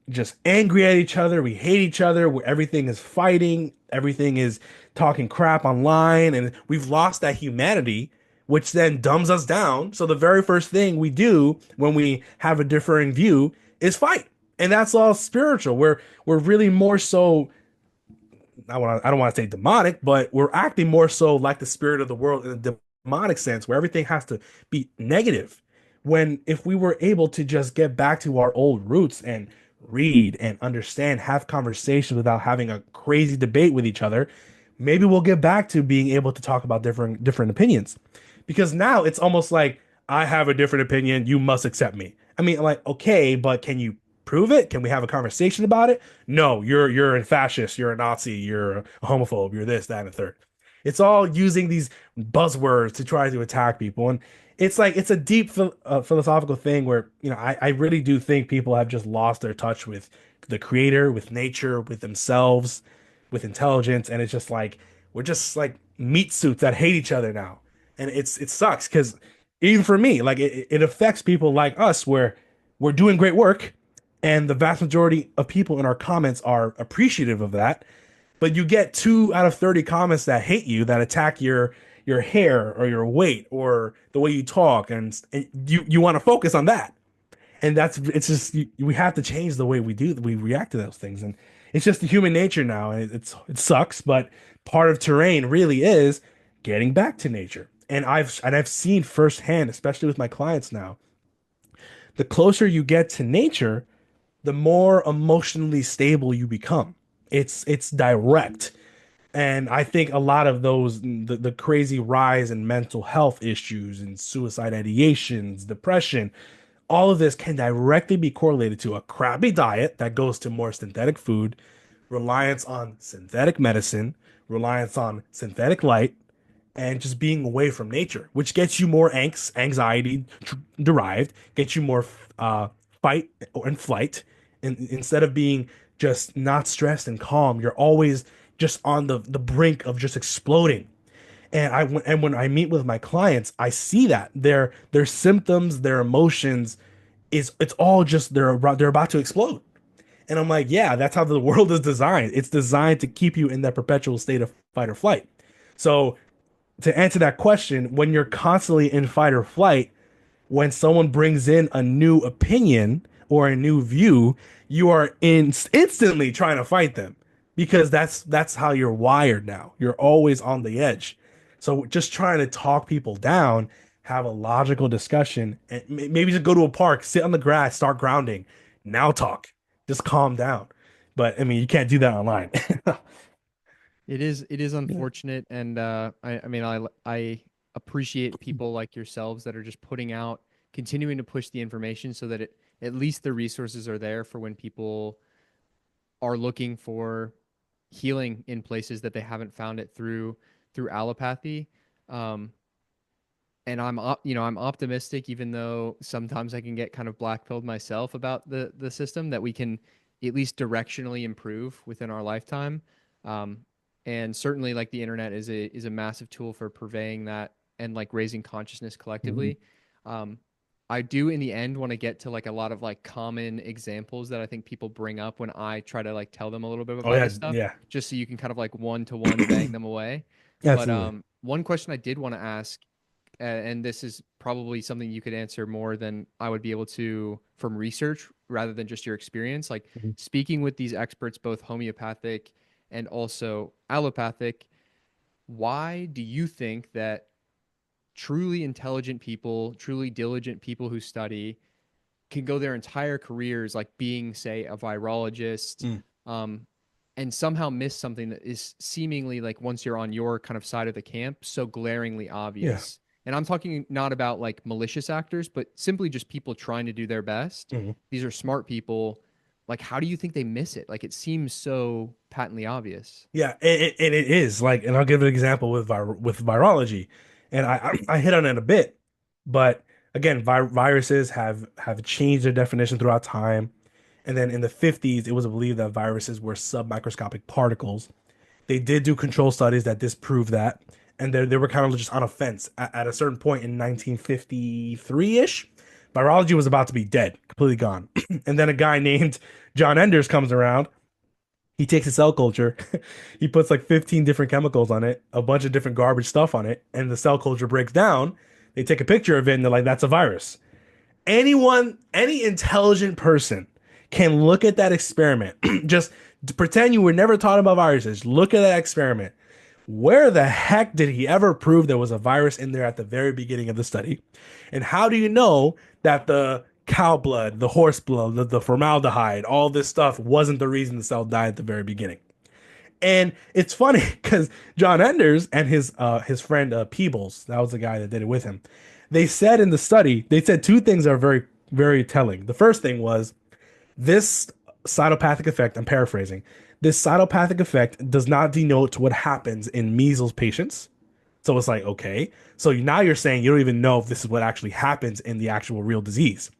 just angry at each other. We hate each other. Where everything is fighting, everything is talking crap online, and we've lost that humanity, which then dumbs us down. So the very first thing we do when we have a differing view is fight, and that's all spiritual. We're really more so I don't want to say demonic, but we're acting more so like the spirit of the world in a demonic sense, where everything has to be negative. When if we were able to just get back to our old roots and read and understand, have conversations without having a crazy debate with each other, maybe we'll get back to being able to talk about different opinions. Because now it's almost like I have a different opinion, you must accept me. I mean, like, okay, but can you prove it? Can we have a conversation about it? No, you're a fascist, you're a Nazi, you're a homophobe, you're this, that, and the third. It's all using these buzzwords to try to attack people, and it's like it's a deep philosophical thing where I really do think people have just lost their touch with the creator, with nature, with themselves, with intelligence, and it's just like we're just like meat suits that hate each other now, and it sucks because even for me, like it affects people like us where we're doing great work and the vast majority of people in our comments are appreciative of that, but you get 2 out of 30 comments that hate you, that attack your hair or your weight or the way you talk, and you want to focus on that. And it's just we have to change the way we react to those things, and it's just the human nature now, and it sucks, but part of terrain really is getting back to nature. And I've seen firsthand, especially with my clients now, the closer you get to nature, the more emotionally stable you become. It's direct. And I think a lot of the crazy rise in mental health issues and suicide ideations, depression, all of this can directly be correlated to a crappy diet that goes to more synthetic food, reliance on synthetic medicine, reliance on synthetic light, and just being away from nature, which gets you more anxiety derived, gets you more fight and flight. And instead of being just not stressed and calm, you're always just on the brink of just exploding. And when I meet with my clients, I see that their symptoms, their emotions it's all just they're about to explode. And I'm like, yeah, that's how the world is designed. It's designed to keep you in that perpetual state of fight or flight. So to answer that question, when you're constantly in fight or flight, when someone brings in a new opinion or a new view, you are instantly trying to fight them because that's how you're wired now. You're always on the edge. So just trying to talk people down, have a logical discussion, and maybe just go to a park, sit on the grass, start grounding. Now talk. Just calm down. But I mean, you can't do that online. It is Yeah. unfortunate, and I mean, I appreciate people like yourselves that are just putting out, continuing to push the information so that at least the resources are there for when people are looking for healing in places that they haven't found it through allopathy. Um, and I'm optimistic, even though sometimes I can get kind of blackpilled myself about the system, that we can at least directionally improve within our lifetime. Um, and certainly, like, the internet is a massive tool for purveying that and like raising consciousness Mhm. collectively. Um, I do in the end want to get to like a lot of like common examples that I think people bring up when I try to like tell them a little bit Oh about yeah, this stuff, yeah. just so you can kind of like one to one bang them away. But Absolutely. one question I did want to ask, and this is probably something you could answer more than I would be able to from research rather than just your experience. Like, Mhm. speaking with these experts, both homeopathic and also allopathic, why do you think that truly intelligent people, truly diligent people who study can go their entire careers like being, say, a virologist, Mm. um, and somehow miss something that is seemingly like, once you're on your kind of side of the camp, so glaringly Yeah. obvious. And I'm talking not about like malicious actors, but simply just people trying to do their best. Mhm. These are smart people. Like, how do you think they miss it? Like, it seems so patently obvious. Yeah, it is like, and I'll give an example with virology, and I hit on it a bit, but again, viruses have changed their definition throughout time, and then in the 50s, it was believed that viruses were submicroscopic particles. They did do control studies that disproved that, and they were kind of just on a fence at a certain point in 1953-ish. Virology was about to be dead, completely gone, and then a guy named John Enders comes around. He takes a cell culture, he puts like 15 different chemicals on it, a bunch of different garbage stuff on it, and the cell culture breaks down. They take a picture of it and they're like, that's a virus. Any intelligent person can look at that experiment. Just pretend you were never taught about viruses. Look at that experiment. Where the heck did he ever prove there was a virus in there at the very beginning of the study? And how do you know that the cow blood, the horse blood, the formaldehyde, all this stuff wasn't the reason the cell died at the very beginning? And it's funny because John Enders and his friend Peebles, that was the guy that did it with him. They said in the study, they said two things that are very telling. The first thing was this cytopathic effect. I'm paraphrasing. This cytopathic effect does not denote what happens in measles patients. So it's like, okay, so now you're saying you don't even know if this is what actually happens in the actual real disease.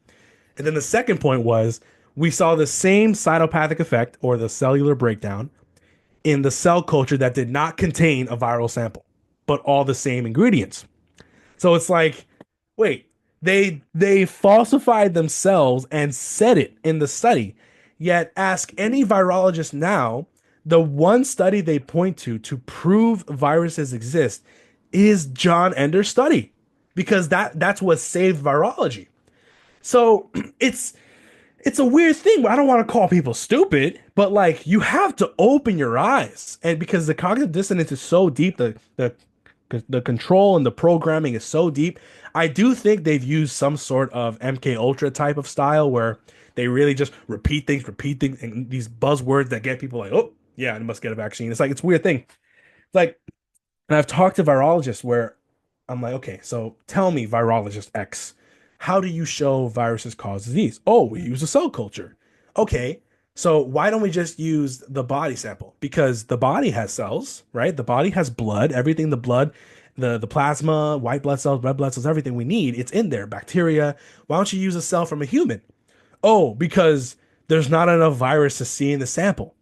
And then the second point was we saw the same cytopathic effect or the cellular breakdown in the cell culture that did not contain a viral sample, but all the same ingredients. So it's like, wait, they falsified themselves and said it in the study. Yet ask any virologist now, the one study they point to prove viruses exist is John Ender's study because that's what saved virology. So it's it's a weird thing. I don't want to call people stupid, but like you have to open your eyes, and because the cognitive dissonance is so deep, the control and the programming is so deep. I do think they've used some sort of MK Ultra type of style where they really just repeat things, and these buzzwords that get people like, oh yeah, I must get a vaccine. It's like it's a weird thing. It's like, and I've talked to virologists where I'm like, okay, so tell me, virologist X, how do you show viruses cause disease? Oh, we use a cell culture. Okay, so why don't we just use the body sample? Because the body has cells, right? The body has blood, everything the blood, the plasma, white blood cells, red blood cells, everything we need, it's in there, bacteria. Why don't you use a cell from a human? Oh, because there's not enough virus to see in the sample.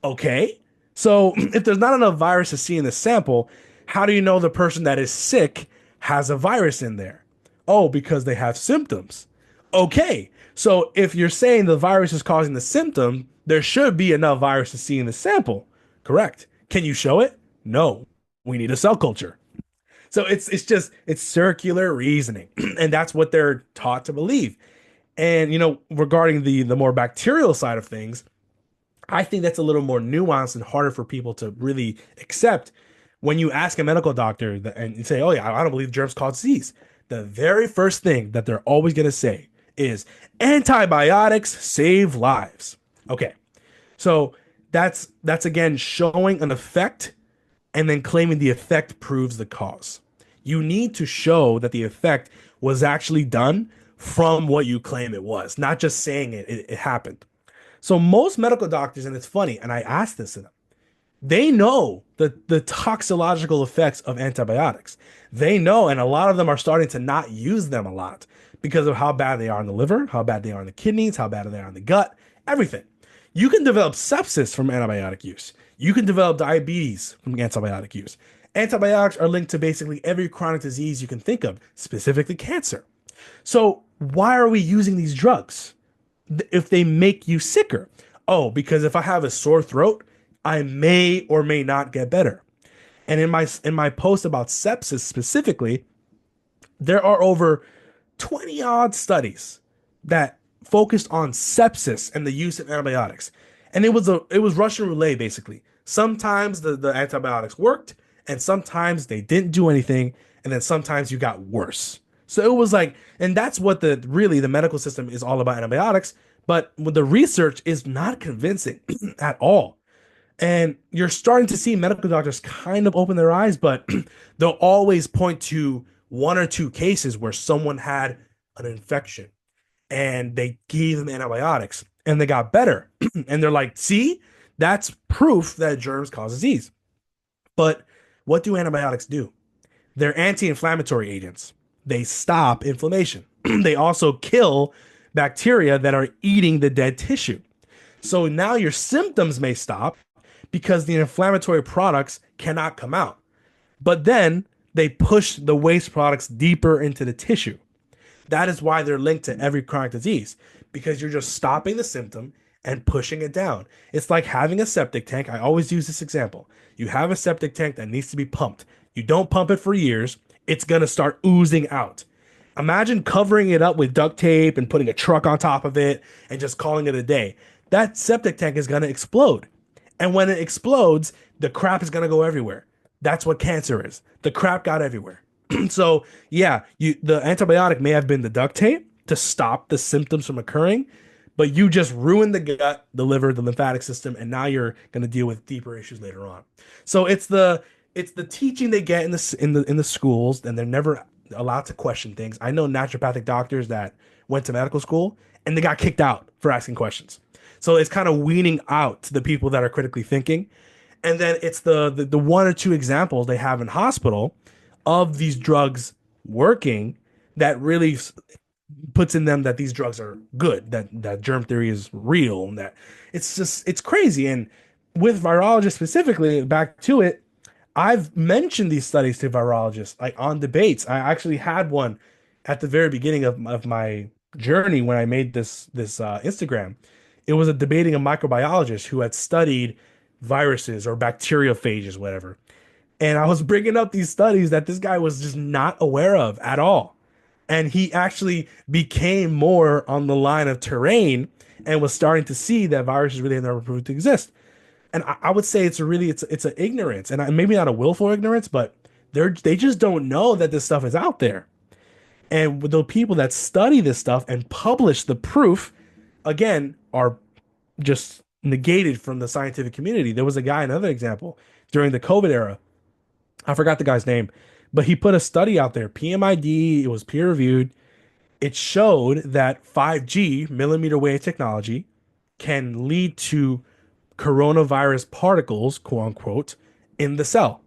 Okay. So if there's not enough virus to see in the sample, how do you know the person that is sick has a virus in there? Oh, because they have symptoms. Okay, so if you're saying the virus is causing the symptom, there should be enough virus to see in the sample. Correct. Can you show it? No. We need a cell culture. So it's just it's circular reasoning, and that's what they're taught to believe. And regarding the more bacterial side of things, I think that's a little more nuanced and harder for people to really accept. When you ask a medical doctor and you say, "Oh yeah, I don't believe germs cause disease," the very first thing that they're always going to say is antibiotics save lives. Okay, so that's again showing an effect and then claiming the effect proves the cause. You need to show that the effect was actually done from what you claim it was, not just saying it happened. So most medical doctors, and it's funny, and I asked this to them, they know the toxicological effects of antibiotics. They know, and a lot of them are starting to not use them a lot because of how bad they are in the liver, how bad they are in the kidneys, how bad they are in the gut, everything. You can develop sepsis from antibiotic use. You can develop diabetes from antibiotic use. Antibiotics are linked to basically every chronic disease you can think of, specifically cancer. So why are we using these drugs if they make you sicker? Oh, because if I have a sore throat, I may or may not get better. And in my post about sepsis specifically, there are over 20 odd studies that focused on sepsis and the use of antibiotics. And it was Russian roulette basically. Sometimes the antibiotics worked and sometimes they didn't do anything and then sometimes you got worse. So it was like, and that's what the medical system is all about, antibiotics, but the research is not convincing at all. And you're starting to see medical doctors kind of open their eyes, but they'll always point to one or two cases where someone had an infection and they gave them antibiotics and they got better. And they're like, see, that's proof that germs cause disease. But what do antibiotics do? They're anti-inflammatory agents. They stop inflammation. They also kill bacteria that are eating the dead tissue. So now your symptoms may stop because the inflammatory products cannot come out. But then they push the waste products deeper into the tissue. That is why they're linked to every chronic disease, because you're just stopping the symptom and pushing it down. It's like having a septic tank. I always use this example. You have a septic tank that needs to be pumped. You don't pump it for years, it's going to start oozing out. Imagine covering it up with duct tape and putting a truck on top of it and just calling it a day. That septic tank is going to explode. And when it explodes, the crap is going to go everywhere. That's what cancer is. The crap got everywhere. So, yeah, the antibiotic may have been the duct tape to stop the symptoms from occurring, but you just ruined the gut, the liver, the lymphatic system, and now you're going to deal with deeper issues later on. So it's the teaching they get in the schools, and they're never allowed to question things. I know naturopathic doctors that went to medical school and they got kicked out for asking questions. So it's kind of weaning out the people that are critically thinking. And then it's the one or two examples they have in hospital of these drugs working that really puts in them that these drugs are good, that germ theory is real, and that it's crazy. And with virologists specifically, back to it, I've mentioned these studies to virologists, like on debates. I actually had one at the very beginning of my journey when I made this Instagram. It was a debating a microbiologist who had studied viruses or bacteriophages, whatever. And I was bringing up these studies that this guy was just not aware of at all. And he actually became more on the line of terrain and was starting to see that viruses really have never proved to exist. And I would say it's an ignorance, and maybe not a willful ignorance, but they just don't know that this stuff is out there. And with the people that study this stuff and publish the proof, again, are just negated from the scientific community. There was a guy, another example, during the COVID era. I forgot the guy's name, but he put a study out there, PMID, it was peer reviewed. It showed that 5G, millimeter wave technology, can lead to coronavirus particles, quote unquote, in the cell.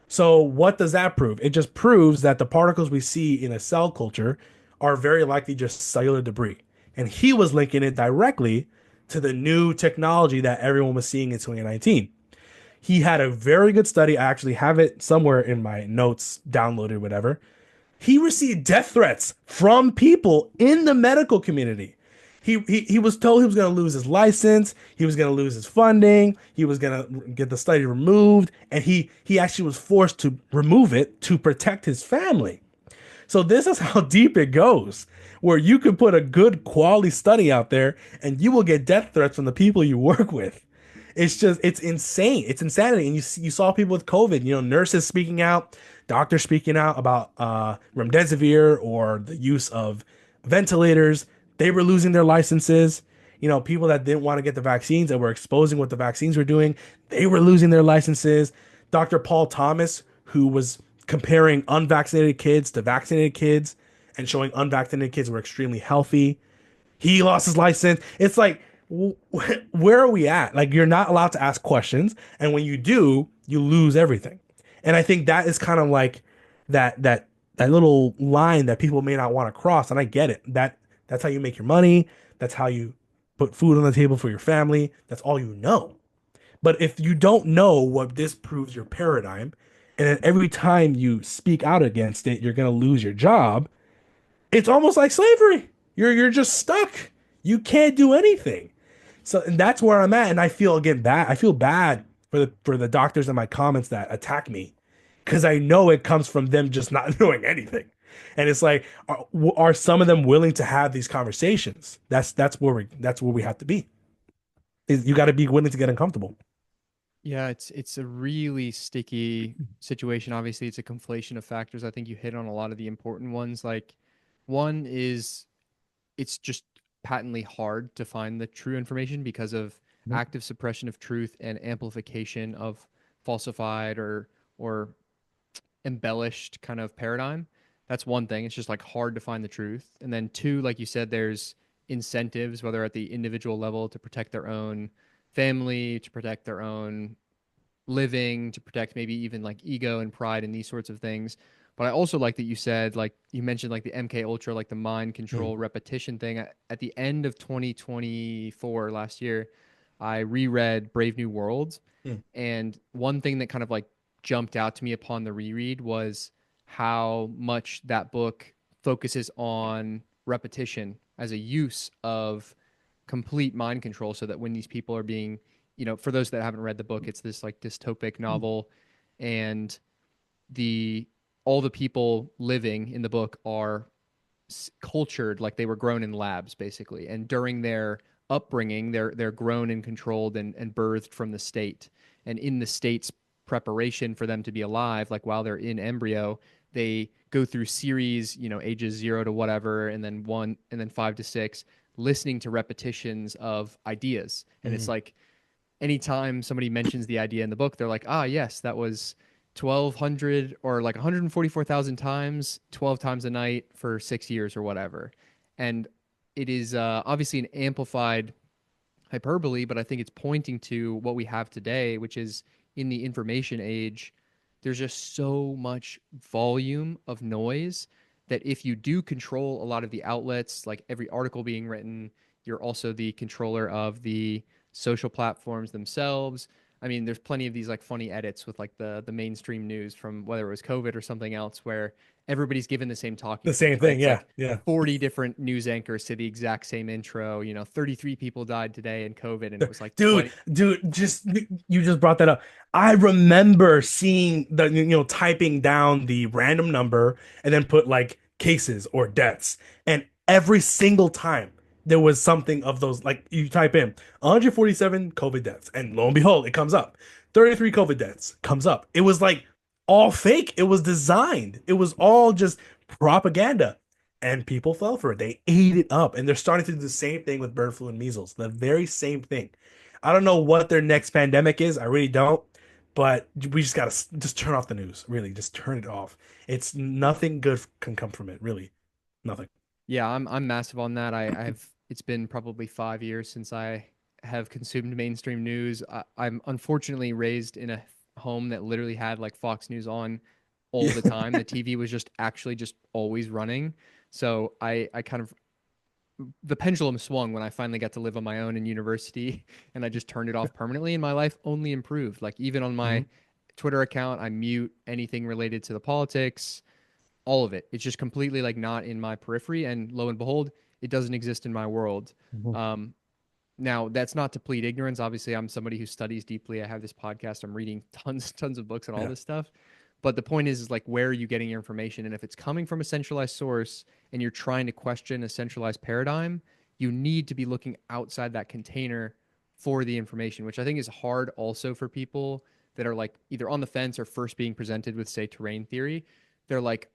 So what does that prove? It just proves that the particles we see in a cell culture are very likely just cellular debris. And he was linking it directly to the new technology that everyone was seeing in 2019. He had a very good study. I actually have it somewhere in my notes, downloaded, whatever. He received death threats from people in the medical community. He was told he was going to lose his license, he was going to lose his funding, he was going to get the study removed, and he actually was forced to remove it to protect his family. So this is how deep it goes, where you could put a good quality study out there and you will get death threats from the people you work with. It's insane. It's insanity. And you saw people with COVID, nurses speaking out, doctors speaking out about remdesivir or the use of ventilators. They were losing their licenses. People that didn't want to get the vaccines that were exposing what the vaccines were doing, they were losing their licenses. Dr. Paul Thomas, who was comparing unvaccinated kids to vaccinated kids and showing unvaccinated kids were extremely healthy, he lost his license. It's like, where are we at? Like, you're not allowed to ask questions, and when you do, you lose everything. And I think that is kind of like that little line that people may not want to cross. And I get it. That's how you make your money. That's how you put food on the table for your family. That's all you know. But if you don't know what disproves your paradigm, and then every time you speak out against it, you're gonna lose your job. It's almost like slavery. You're just stuck. You can't do anything. So and that's where I'm at, and I feel again bad. I feel bad for the doctors in my comments that attack me, because I know it comes from them just not knowing anything. And it's like, are some of them willing to have these conversations? That's where we have to be. You got to be willing to get uncomfortable. Yeah, it's a really sticky situation. Obviously, it's a conflation of factors. I think you hit on a lot of the important ones. Like, one is it's just patently hard to find the true information because of active suppression of truth and amplification of falsified or embellished kind of paradigm. That's one thing. It's just like hard to find the truth. And then two, like you said, there's incentives, whether at the individual level to protect their own family, to protect their own living, to protect maybe even like ego and pride and these sorts of things. But I also like that you said, like you mentioned, like the MK Ultra, like the mind Mm, control repetition thing. At the end of 2024 last year, I reread Brave New World, mm, and one thing that kind of like jumped out to me upon the reread was how much that book focuses on repetition as a use of complete mind control, so that when these people are being, for those that haven't read the book, it's this like dystopic novel, and the all the people living in the book are cultured like they were grown in labs basically, and during their upbringing they're grown and controlled and birthed from the state, and in the state's preparation for them to be alive, like while they're in embryo, they go through series, ages 0 to whatever, and then 1 and then 5 to 6, listening to repetitions of ideas. And it's mm. like anytime somebody mentions the idea in the book, they're like, ah, yes, that was 1,200 or like 144,000 times, 12 times a night for 6 years or whatever. And it is obviously an amplified hyperbole, but I think it's pointing to what we have today, which is in the information age, there's just so much volume of noise that if you do control a lot of the outlets, like every article being written, you're also the controller of the social platforms themselves. I mean, there's plenty of these like funny edits with like the mainstream news from whether it was COVID or something else, where everybody's given the same talking The same points, right? thing. It's Yeah. like Yeah. 40 different news anchors to the exact same intro. 33 people died today in COVID, and it was like Dude, 20. just you just brought that up. I remember seeing typing down the random number and then put like cases or deaths. And every single time there was something of those, like you type in 147 COVID deaths, and lo and behold, it comes up. 33 COVID deaths comes up. It was like all fake. It was designed. It was all just propaganda. And people fell for it. They ate it up. And they're starting to do the same thing with bird flu and measles. The very same thing. I don't know what their next pandemic is. I really don't. But we just gotta just turn off the news. Really, just turn it off. It's nothing good can come from it. Really, nothing. Yeah, I'm massive on that. I've It's been probably 5 years since I have consumed mainstream news. I'm unfortunately raised in a home that literally had like Fox News on all Yeah. the time. The TV was just actually just always running. So I kind of the pendulum swung when I finally got to live on my own in university, and I just turned it off permanently, and my life only improved. Like even on Mhm. my Twitter account, I mute anything related to the politics. all of it. It's just completely like not in my periphery, and lo and behold, it doesn't exist in my world. Mhm. Um, Now, that's not to plead ignorance. Obviously, I'm somebody who studies deeply. I have this podcast. I'm reading tons of books on all Yeah. this stuff. But the point is like, where are you getting your information? And if it's coming from a centralized source and you're trying to question a centralized paradigm, you need to be looking outside that container for the information, which I think is hard also for people that are like either on the fence or first being presented with, say, terrain theory. They're like,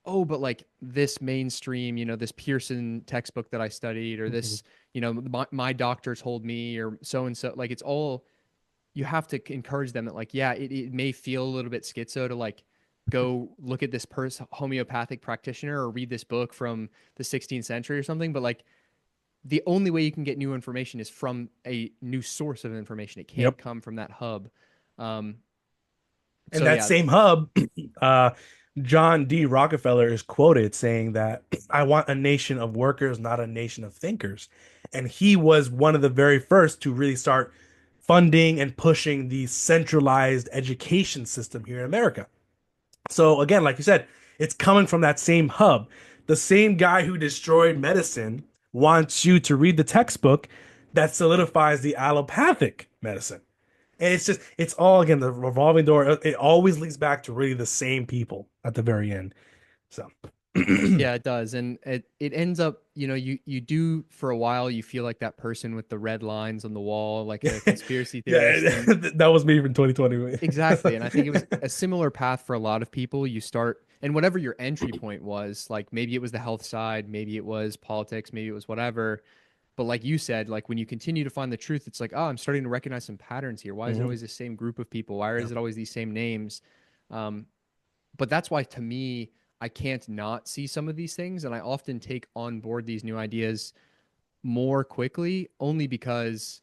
oh, but like this mainstream, this Pearson textbook that I studied, or Mhm. this, my doctor told me, or so and so. Like it's all, you have to encourage them that, like, yeah, it may feel a little bit schizo to like go look at this person, homeopathic practitioner, or read this book from the 16th century or something. But like the only way you can get new information is from a new source of information. It can't Yep. come from that hub. Um, And so that yeah, same hub, uh, John D. Rockefeller is quoted saying that I want a nation of workers, not a nation of thinkers. And he was one of the very first to really start funding and pushing the centralized education system here in America. So again, like you said, it's coming from that same hub. The same guy who destroyed medicine wants you to read the textbook that solidifies the allopathic medicine. And it's all again the revolving door. It always leads back to really the same people at the very end. So, yeah, it does. And it ends up, you do for a while, you feel like that person with the red lines on the wall, like a conspiracy theorist. yeah, And that was me from 2020. exactly. And I think it was a similar path for a lot of people. You start, and whatever your entry point was, like maybe it was the health side, maybe it was politics, maybe it was whatever. But like you said, like when you continue to find the truth, it's like, oh, I'm starting to recognize some patterns here. Why is it Hmm. always the same group of people? Why Yeah. is it always these same names? Um, but that's why to me, I can't not see some of these things. And I often take on board these new ideas more quickly, only because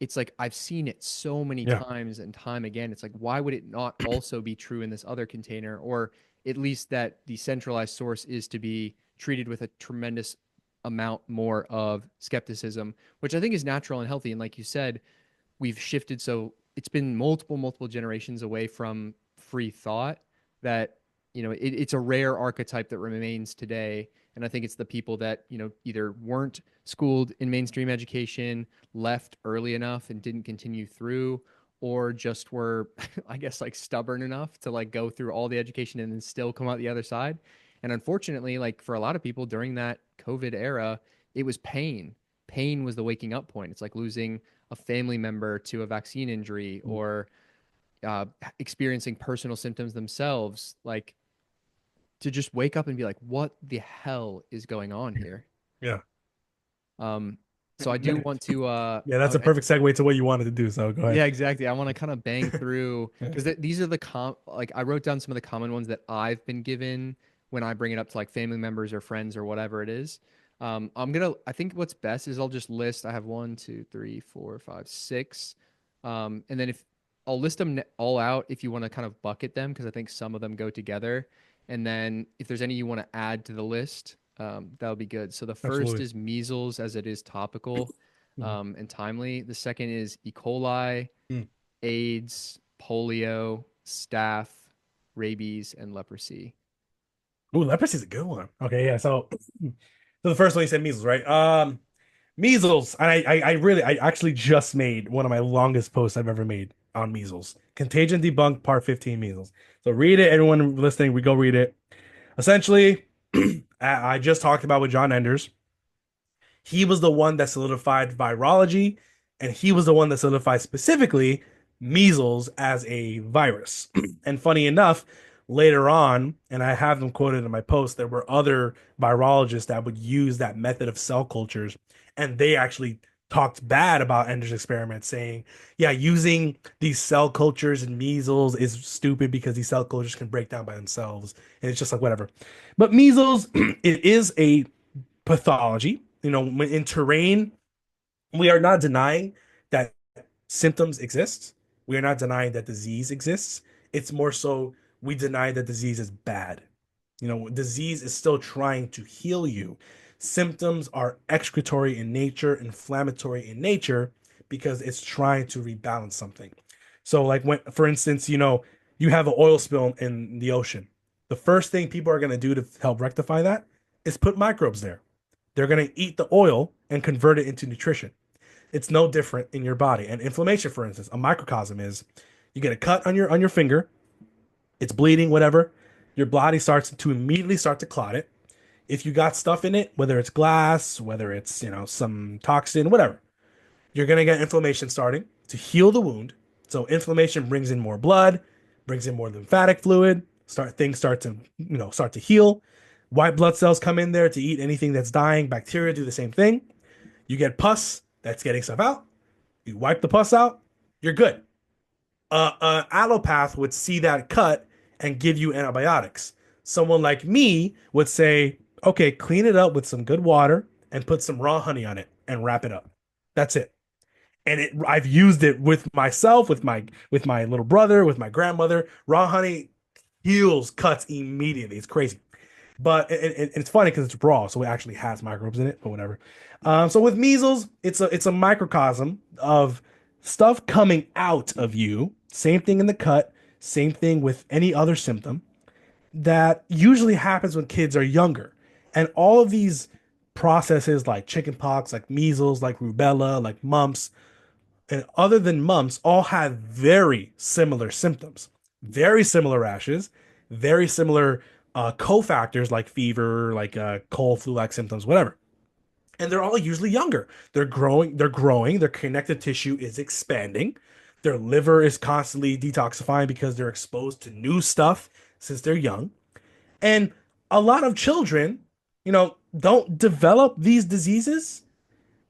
it's like I've seen it so many Yeah. times and time again. It's like, why would it not also be true in this other container? Or at least that the centralized source is to be treated with a tremendous amount more of skepticism, which I think is natural and healthy. And like you said, we've shifted. So it's been multiple generations away from free thought that, it's a rare archetype that remains today. And I think it's the people that, either weren't schooled in mainstream education, left early enough and didn't continue through, or just were, I guess, like stubborn enough to like go through all the education and then still come out the other side. And unfortunately, like for a lot of people during that COVID era, it was pain. Pain was the waking up point. It's like losing a family member to a vaccine injury, or experiencing personal symptoms themselves, like to just wake up and be like, what the hell is going on here? Yeah. Um, so I do want to, Yeah, that's a perfect segue to what you wanted to do. So go ahead. yeah, exactly. I want to kind of bang through because these are the like I wrote down some of the common ones that I've been given when I bring it up to like family members or friends or whatever it is. I think what's best is I'll just list. I have one, two, three, four, five, six, and then if I'll list them all out if you want to kind of bucket them because I think some of them go together, and then if there's any you want to add to the list, that'll be good. So the first Absolutely. is measles, as it is topical Mhm. and timely. The second is E. coli, Mm. AIDS, polio, staph, rabies, and leprosy. Ooh, leprosy is a good one. Okay, yeah. So the first one you said measles, right? Measles. And I actually just made one of my longest posts I've ever made on measles. Contagion Debunked Part 15 Measles. So read it, everyone listening, we go read it. Essentially, I just talked about with John Enders. He was the one that solidified virology, and he was the one that solidified specifically measles as a virus. And funny enough, later on, and I have them quoted in my post, there were other virologists that would use that method of cell cultures, and they actually talked bad about Ender's experiment, saying, yeah, using these cell cultures in measles is stupid because these cell cultures can break down by themselves. And it's just like, whatever. But measles, it is a pathology. In terrain, we are not denying that symptoms exist. We are not denying that disease exists. It's more so we deny that disease is bad. Disease is still trying to heal you. Symptoms are excretory in nature, inflammatory in nature, because it's trying to rebalance something. So, like when, for instance, you have an oil spill in the ocean. The first thing people are going to do to help rectify that is put microbes there. They're going to eat the oil and convert it into nutrition. It's no different in your body. And inflammation, for instance, a microcosm is you get a cut on your finger, it's bleeding, whatever. Your body starts to immediately start to clot it. If you got stuff in it, whether it's glass, whether it's, some toxin, whatever, you're going to get inflammation starting to heal the wound. So inflammation brings in more blood, brings in more lymphatic fluid, start to, start to heal. White blood cells come in there to eat anything that's dying. Bacteria do the same thing. You get pus that's getting stuff out. You wipe the pus out, you're good. Allopath would see that cut and give you antibiotics. Someone like me would say, okay, clean it up with some good water and put some raw honey on it and wrap it up. That's it. And I've used it with myself, with my little brother, with my grandmother. Raw honey heals cuts immediately. It's crazy. But it's funny because it's raw, so it actually has microbes in it, but whatever. So with measles, it's a microcosm of stuff coming out of you. Same thing in the cut, same thing with any other symptom that usually happens when kids are younger. And all of these processes like chickenpox, like measles, like rubella, like mumps, and other than mumps, all have very similar symptoms, very similar rashes, very similar cofactors like fever, like cold, flu-like symptoms, whatever. And they're all usually younger. They're growing, their connective tissue is expanding. Their liver is constantly detoxifying because they're exposed to new stuff since they're young. And a lot of children, don't develop these diseases,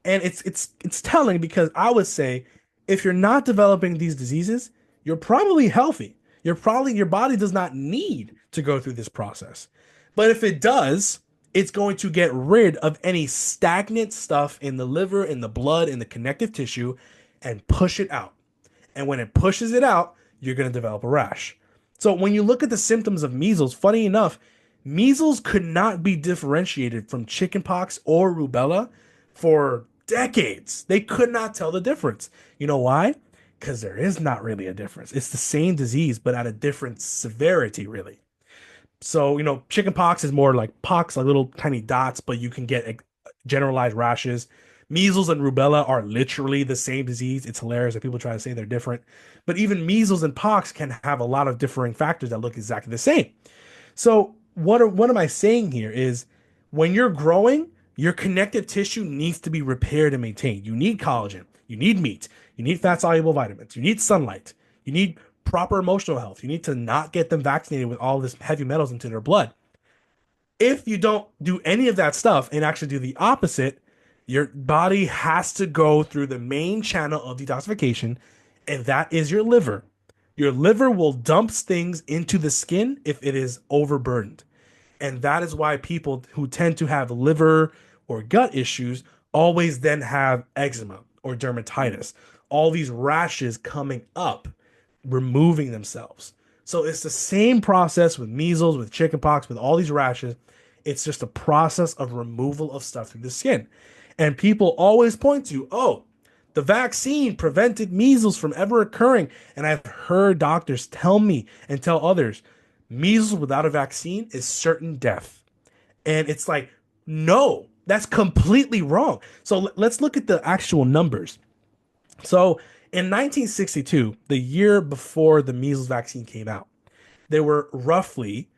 and it's telling because I would say if you're not developing these diseases, you're probably healthy. Your body does not need to go through this process. But if it does, it's going to get rid of any stagnant stuff in the liver, in the blood, in the connective tissue, and push it out. And when it pushes it out, you're going to develop a rash. So when you look at the symptoms of measles, funny enough, measles could not be differentiated from chickenpox or rubella for decades. They could not tell the difference. You know why? Because there is not really a difference. It's the same disease, but at a different severity, really. So, chickenpox is more like pox, like little tiny dots, but you can get generalized rashes. Measles and rubella are literally the same disease. It's hilarious that people try to say they're different. But even measles and pox can have a lot of differing factors that look exactly the same. So what am I saying here is when you're growing, your connective tissue needs to be repaired and maintained. You need collagen, you need meat, you need fat soluble vitamins, you need sunlight, you need proper emotional health. You need to not get them vaccinated with all this heavy metals into their blood. If you don't do any of that stuff and actually do the opposite, your body has to go through the main channel of detoxification, and that is your liver. Your liver will dump things into the skin if it is overburdened. And that is why people who tend to have liver or gut issues always then have eczema or dermatitis, all these rashes coming up, removing themselves. So it's the same process with measles, with chickenpox, with all these rashes. It's just a process of removal of stuff through the skin. And people always point to, oh, the vaccine prevented measles from ever occurring. And I've heard doctors tell me and tell others, measles without a vaccine is certain death. And it's like, no, that's completely wrong. So let's look at the actual numbers. So in 1962, the year before the measles vaccine came out, there were roughly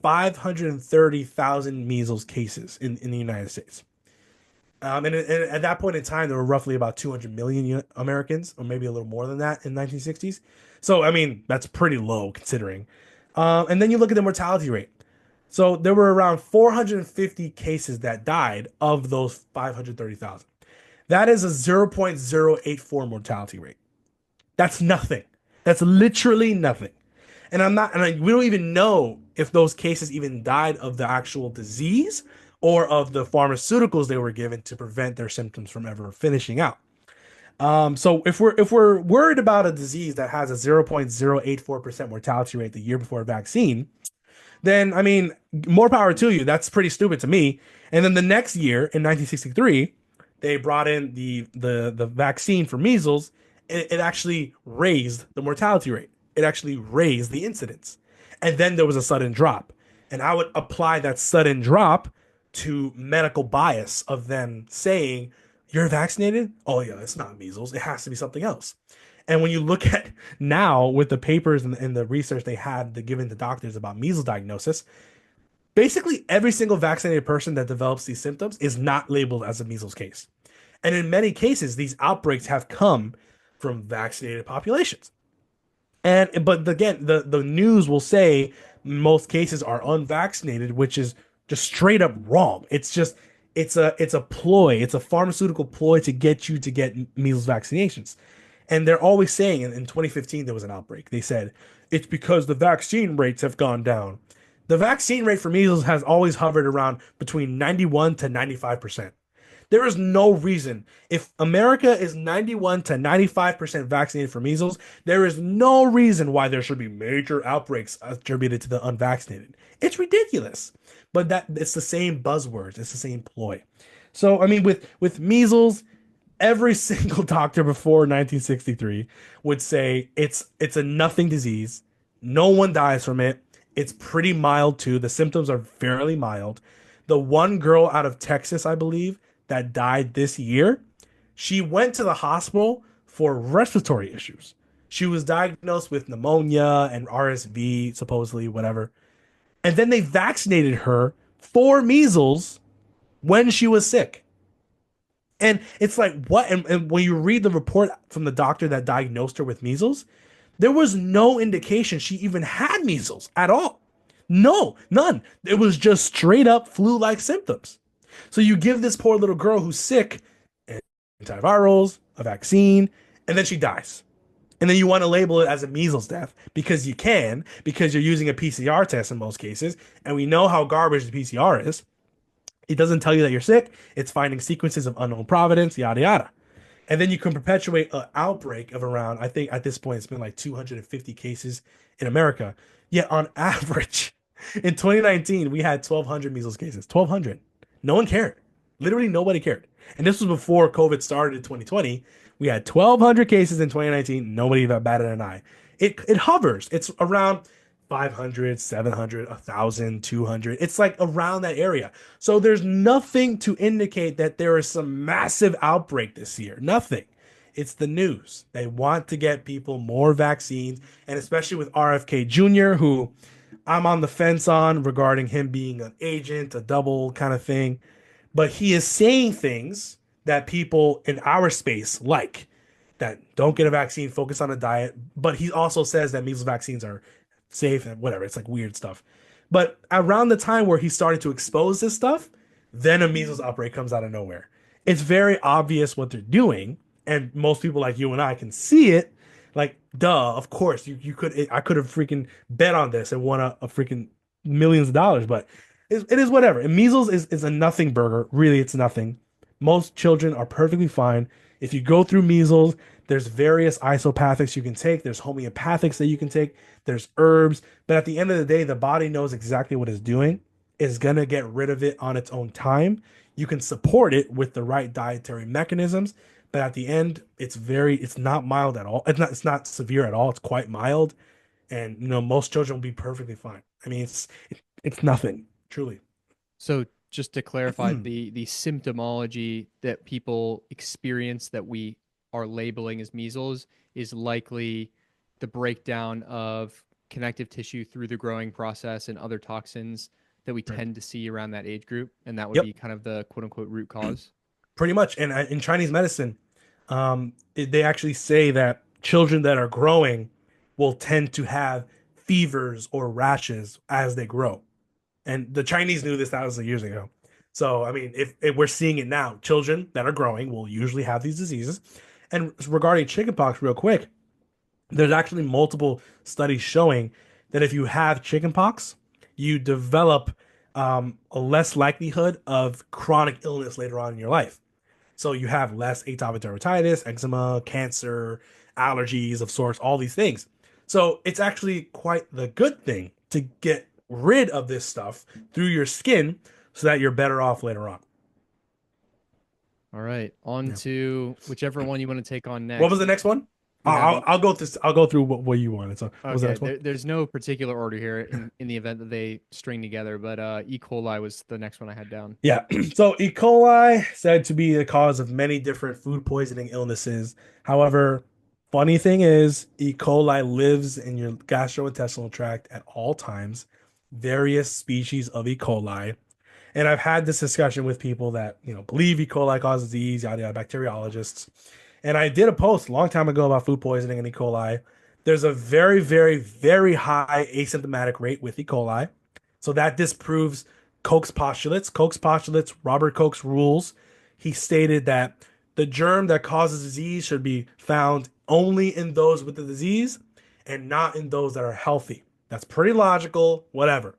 530,000 measles cases in the United States. And at that point in time, there were roughly about 200 million Americans, or maybe a little more than that in 1960s. So, I mean, that's pretty low considering. And then you look at the mortality rate. So there were around 450 cases that died of those 530,000. That is a 0.084 mortality rate. That's nothing. That's literally nothing. We don't even know if those cases even died of the actual disease or of the pharmaceuticals they were given to prevent their symptoms from ever finishing out. So if we're worried about a disease that has a 0.084% mortality rate the year before a vaccine, then I mean, more power to you. That's pretty stupid to me. And then the next year in 1963, they brought in the vaccine for measles. It actually raised the mortality rate. It actually raised the incidence. And then there was a sudden drop. And I would apply that sudden drop to medical bias of them saying, "You're vaccinated? Oh, yeah, it's not measles. It has to be something else." And when you look at now with the papers and the research they had to given to doctors about measles diagnosis, basically every single vaccinated person that develops these symptoms is not labeled as a measles case. And in many cases, these outbreaks have come from vaccinated populations. And but again, the news will say most cases are unvaccinated, which is just straight up wrong. It's a ploy. It's a pharmaceutical ploy to get you to get measles vaccinations. And they're always saying in 2015 there was an outbreak. They said it's because the vaccine rates have gone down. The vaccine rate for measles has always hovered around between 91 to 95%. There is no reason. If America is 91 to 95% vaccinated for measles, there is no reason why there should be major outbreaks attributed to the unvaccinated. It's ridiculous. But that it's the same buzzwords, it's the same ploy. So I mean with measles, every single doctor before 1963 would say it's a nothing disease. No one dies from it. It's pretty mild too. The symptoms are fairly mild. The one girl out of Texas, I believe, that died this year, she went to the hospital for respiratory issues. She was diagnosed with pneumonia and RSV, supposedly, whatever. And then they vaccinated her for measles when she was sick. And it's like, what? And when you read the report from the doctor that diagnosed her with measles, there was no indication she even had measles at all. No, none. It was just straight up flu like symptoms. So you give this poor little girl who's sick antivirals, a vaccine, and then she dies. And then you want to label it as a measles death because you can, because you're using a PCR test in most cases. And we know how garbage the PCR is. It doesn't tell you that you're sick. It's finding sequences of unknown provenance, yada yada. And then you can perpetuate an outbreak of around, I think at this point, it's been like 250 cases in America. Yet on average, in 2019, we had 1,200 measles cases. 1,200. No one cared. Literally nobody cared. And this was before COVID started in 2020. We had 1,200 cases in 2019. Nobody even batted an eye. It hovers. It's around 500, 700, 1,000, 200. It's like around that area. So there's nothing to indicate that there is some massive outbreak this year. Nothing. It's the news. They want to get people more vaccines, and especially with RFK Jr., who I'm on the fence on regarding him being an agent, a double kind of thing. But he is saying things that people in our space like that don't get a vaccine, focus on a diet. But he also says that measles vaccines are safe and whatever. It's like weird stuff. But around the time where he started to expose this stuff, then a measles outbreak comes out of nowhere. It's very obvious what they're doing, and most people like you and I can see it. Like, duh, of course, you could I could have freaking bet on this and won a freaking millions of dollars, but it is whatever. And measles is a nothing burger. Really, it's nothing. Most children are perfectly fine. If you go through measles, there's various isopathics you can take. There's homeopathics that you can take. There's herbs. But at the end of the day, the body knows exactly what it's doing. It's going to get rid of it on its own time. You can support it with the right dietary mechanisms. But at the end, it's not mild at all. It's not severe at all. It's quite mild. And, most children will be perfectly fine. I mean, it's nothing, truly. So just to clarify, the symptomology that people experience that we are labeling as measles is likely the breakdown of connective tissue through the growing process and other toxins that we tend to see around that age group, and that would Yep. be kind of the quote unquote root cause. Pretty much. And in Chinese medicine, they actually say that children that are growing will tend to have fevers or rashes as they grow. And the Chinese knew this thousands of years ago. So, I mean, if we're seeing it now, children that are growing will usually have these diseases. And regarding chickenpox, real quick, there's actually multiple studies showing that if you have chickenpox, you develop a less likelihood of chronic illness later on in your life. So you have less atopic dermatitis, eczema, cancer, allergies of sorts, all these things. So it's actually quite the good thing to get rid of this stuff through your skin so that you're better off later on. All right, on Yeah. to whichever one you want to take on next. What was the next one? you have E. I'll go through what you wanted. So what was the Okay, next one? there's no particular order here in the event that they string together, but E. coli was the next one I had down. Yeah. So E. coli said to be the cause of many different food poisoning illnesses. However, funny thing is, E. coli lives in your gastrointestinal tract at all times. Various species of E. coli. And I've had this discussion with people that, believe E. coli causes disease, yada yada, bacteriologists. And I did a post a long time ago about food poisoning and E. coli. There's a very, very, very high asymptomatic rate with E. coli. So that disproves Koch's postulates. Koch's postulates, Robert Koch's rules. He stated that the germ that causes disease should be found only in those with the disease and not in those that are healthy. That's pretty logical, whatever.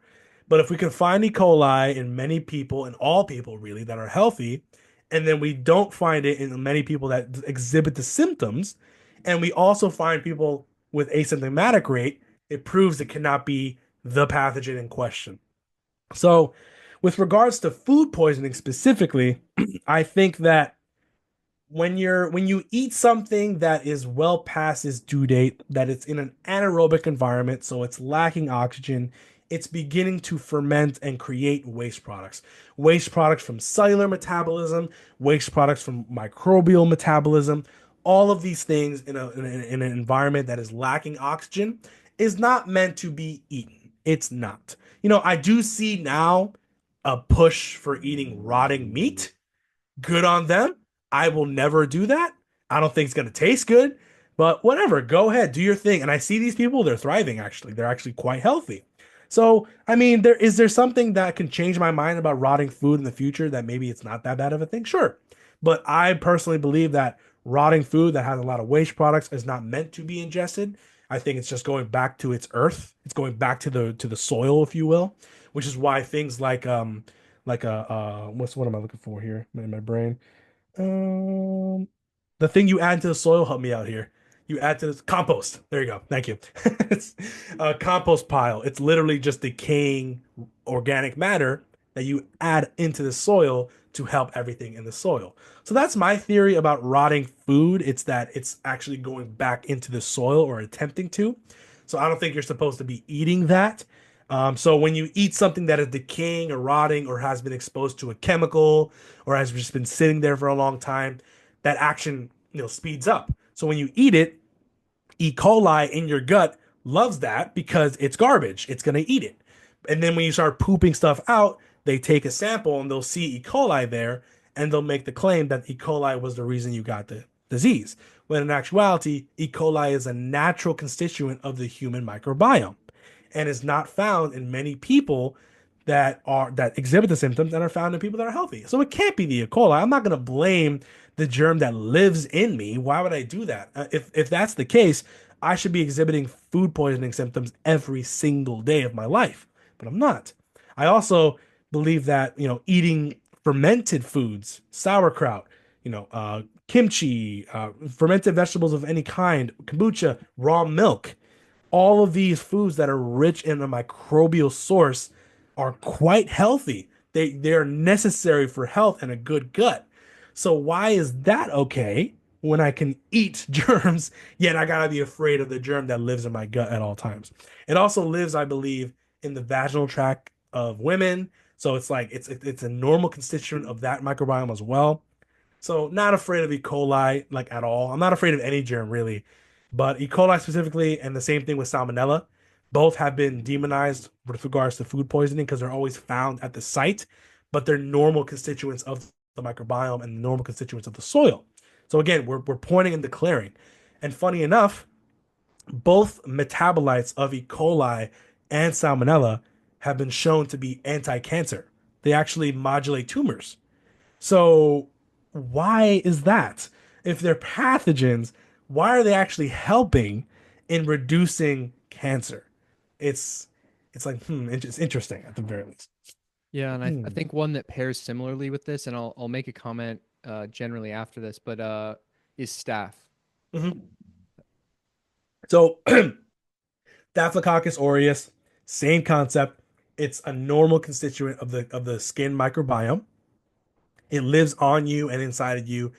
But if we can find E. coli in many people, in all people really, that are healthy, and then we don't find it in many people that exhibit the symptoms, and we also find people with asymptomatic rate, it proves it cannot be the pathogen in question. So, with regards to food poisoning specifically, I think that when you eat something that is well past its due date, that it's in an anaerobic environment, so it's lacking oxygen, it's beginning to ferment and create waste products. Waste products from cellular metabolism, waste products from microbial metabolism. All of these things in an environment that is lacking oxygen is not meant to be eaten. It's not. I do see now a push for eating rotting meat. Good on them. I will never do that. I don't think it's going to taste good, but whatever. Go ahead, do your thing. And I see these people, they're thriving actually. They're actually quite healthy. So, I mean, there something that can change my mind about rotting food in the future that maybe it's not that bad of a thing? Sure. But I personally believe that rotting food that has a lot of waste products is not meant to be ingested. I think it's just going back to its earth. It's going back to the soil, if you will, which is why things like a what am I looking for here in my brain? Um, the thing you add to the soil, help me out here. You add to the compost. There you go. Thank you. It's a compost pile. It's literally just decaying organic matter that you add into the soil to help everything in the soil. So that's my theory about rotting food. It's that it's actually going back into the soil or attempting to. So I don't think you're supposed to be eating that. So when you eat something that is decaying or rotting or has been exposed to a chemical or has just been sitting there for a long time, that action speeds up. So when you eat it, E. coli in your gut loves that because it's garbage. It's gonna eat it. And then when you start pooping stuff out, they take a sample and they'll see E. coli there, and they'll make the claim that E. coli was the reason you got the disease. When in actuality, E. coli is a natural constituent of the human microbiome and is not found in many people that exhibit the symptoms and are found in people that are healthy. So it can't be the E. coli. I'm not going to blame the germ that lives in me. Why would I do that? If that's the case, I should be exhibiting food poisoning symptoms every single day of my life, but I'm not. I also believe that eating fermented foods, sauerkraut, kimchi, fermented vegetables of any kind, kombucha, raw milk, all of these foods that are rich in a microbial source are quite healthy. They're necessary for health and a good gut. So why is that okay when I can eat germs, yet I gotta be afraid of the germ that lives in my gut at all times? It also lives, I believe, in the vaginal tract of women. So it's like it's a normal constituent of that microbiome as well. So not afraid of E. coli like at all. I'm not afraid of any germ really, but E. coli specifically, and the same thing with Salmonella, both have been demonized with regards to food poisoning because they're always found at the site, but they're normal constituents of the microbiome and normal constituents of the soil. So again, we're pointing and declaring. And funny enough, both metabolites of E. coli and Salmonella have been shown to be anti-cancer. They actually modulate tumors. So why is that? If they're pathogens, why are they actually helping in reducing cancer? It's it's like it's interesting at the very least. Yeah, and I Hmm. think one that pairs similarly with this, and I'll make a comment generally after this, but is staph. Mhm. So Staphylococcus aureus, same concept. It's a normal constituent of the skin microbiome. It lives on you and inside of you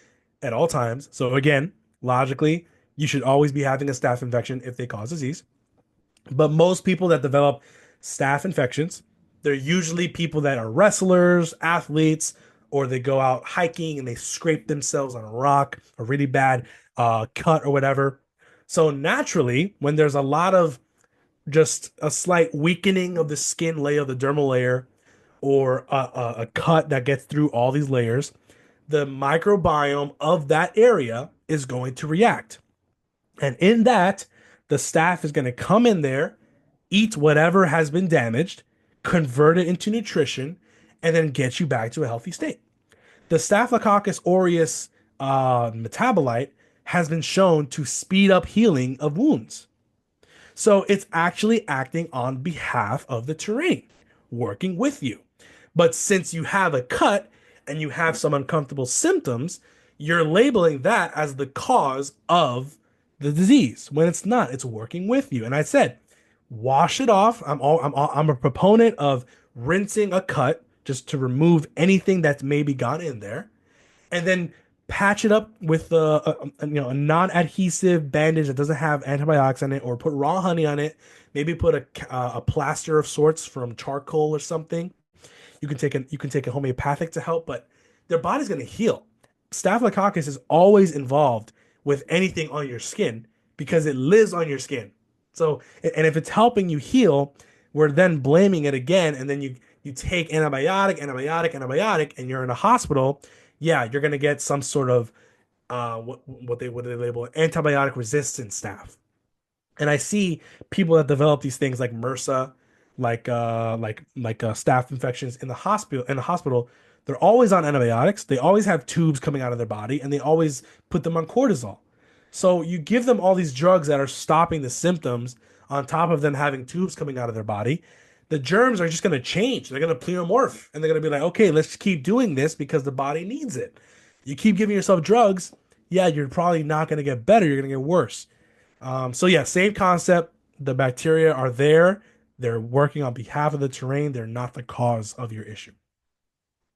at all times. So again, logically, You should always be having a staph infection if they cause disease. But most people that develop staph infections, they're usually people that are wrestlers, athletes, or they go out hiking and they scrape themselves on a rock, a really bad cut or whatever. So naturally, when there's a lot of just a slight weakening of the skin layer, the dermal layer, or a cut that gets through all these layers, the microbiome of that area is going to react. And in that, the staph is going to come in there, eat whatever has been damaged, convert it into nutrition, and then get you back to a healthy state. The Staphylococcus aureus metabolite has been shown to speed up healing of wounds. So it's actually acting on behalf of the terrain, working with you. But since you have a cut and you have some uncomfortable symptoms, you're labeling that as the cause of the disease when it's not. It's working with you. And I said, wash it off. I'm a proponent of rinsing a cut just to remove anything that's maybe gone in there, and then patch it up with a non-adhesive bandage that doesn't have antibiotics on it, or put raw honey on it. Maybe put a plaster of sorts from charcoal or something. You can take a homeopathic to help, but their body's going to heal. Staphylococcus is always involved with anything on your skin because it lives on your skin. So, and if it's helping you heal, we're then blaming it again, and then you take antibiotic, and you're in a hospital. Yeah, you're gonna get some sort of what they label antibiotic resistant staph. And I see people that develop these things like MRSA, like staph infections in the hospital. They're always on antibiotics. They always have tubes coming out of their body, and they always put them on cortisol. So you give them all these drugs that are stopping the symptoms, on top of them having tubes coming out of their body. The germs are just going to change. They're going to pleomorph, and they're going to be like, okay, let's keep doing this because the body needs it. You keep giving yourself drugs, yeah, you're probably not going to get better. You're going to get worse. So yeah, same concept. The bacteria are there. They're working on behalf of the terrain. They're not the cause of your issue.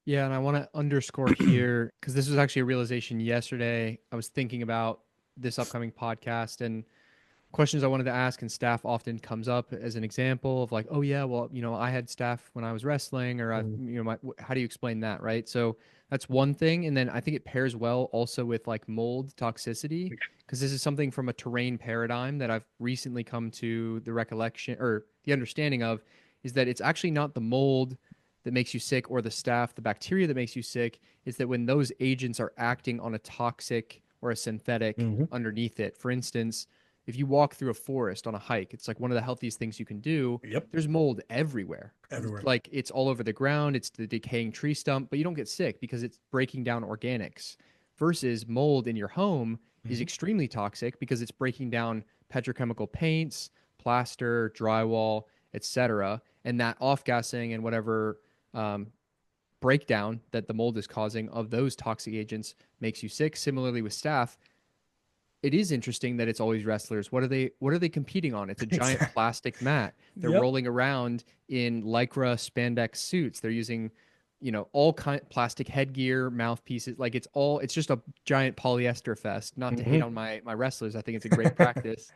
Yeah, and I want to underscore here because this was actually a realization yesterday. I was thinking about this upcoming podcast and questions I wanted to ask, and staph often comes up as an example of like, oh yeah, well, I had staph when I was wrestling, or how do you explain that, right? So that's one thing, and then I think it pairs well also with like mold toxicity, because this is something from a terrain paradigm that I've recently come to the recollection or the understanding of, is that it's actually not the mold that makes you sick or the staph, the bacteria that makes you sick. Is that when those agents are acting on a toxic or a synthetic Mm-hmm. underneath it. For instance, if you walk through a forest on a hike, it's like one of the healthiest things you can do. Yep. There's mold everywhere. Everywhere. Like it's all over the ground, it's the decaying tree stump, but you don't get sick because it's breaking down organics. Versus mold in your home is Mm-hmm. extremely toxic because it's breaking down petrochemical paints, plaster, drywall, etc. And that off-gassing and whatever um, breakdown that the mold is causing of those toxic agents makes you sick. Similarly with staph, it is interesting that it's always wrestlers. What are they competing on? It's a giant Exactly. plastic mat. They're Yep. rolling around in lycra spandex suits. They're using, all kind plastic headgear, mouthpieces. Like it's just a giant polyester fest. Not to hate Mm-hmm. on my wrestlers. I think it's a great practice.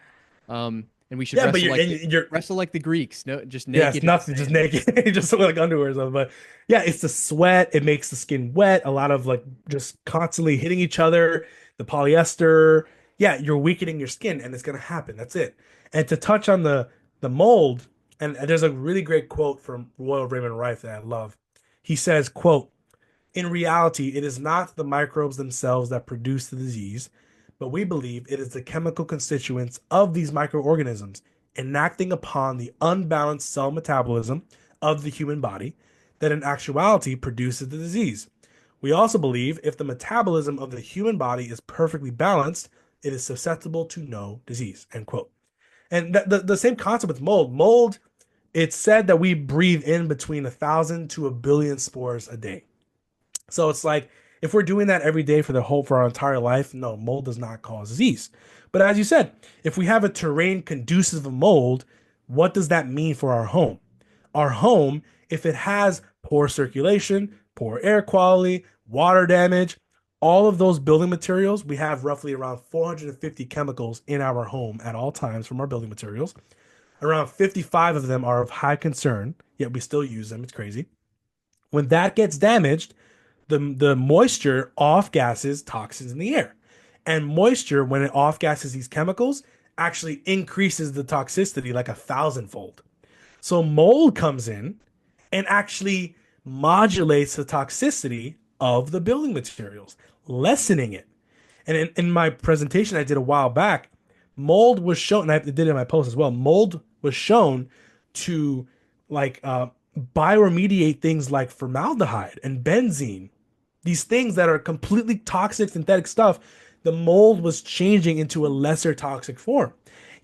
And we should Yeah, but wrestle you're like and you're wrestle like the Greeks. No, just yeah, it's naked in the nothing, just sand. naked, just like underwear or something. But yeah, it's the sweat. It makes the skin wet. A lot of like just constantly hitting each other. The polyester. Yeah, you're weakening your skin, and it's gonna happen. That's it. And to touch on the mold, and there's a really great quote from Royal Raymond Rife that I love. He says, "quote In reality, it is not the microbes themselves that produce the disease, but we believe it is the chemical constituents of these microorganisms enacting upon the unbalanced cell metabolism of the human body that in actuality produces the disease. We also believe if the metabolism of the human body is perfectly balanced, it is susceptible to no disease." End quote. And the same concept with mold. Mold, it's said that we breathe in between 1,000 to 1 billion spores a day. So it's like if we're doing that every day for our entire life, no, mold does not cause disease. But as you said, if we have a terrain conducive to mold, what does that mean for our home? Our home, if it has poor circulation, poor air quality, water damage, All of those building materials, we have roughly around 450 chemicals in our home at all times from our building materials. Around 55 of them are of high concern, yet we still use them. It's crazy. When that gets damaged, the moisture off gases toxins in the air. And moisture, when it off gases these chemicals, actually increases the toxicity like a thousandfold. So mold comes in and actually modulates the toxicity of the building materials, lessening it. And in my presentation I did a while back, mold was shown, and I did it in my post as well. Mold was shown to like bioremediate things like formaldehyde and benzene, these things that are completely toxic synthetic stuff. The mold was changing into a lesser toxic form.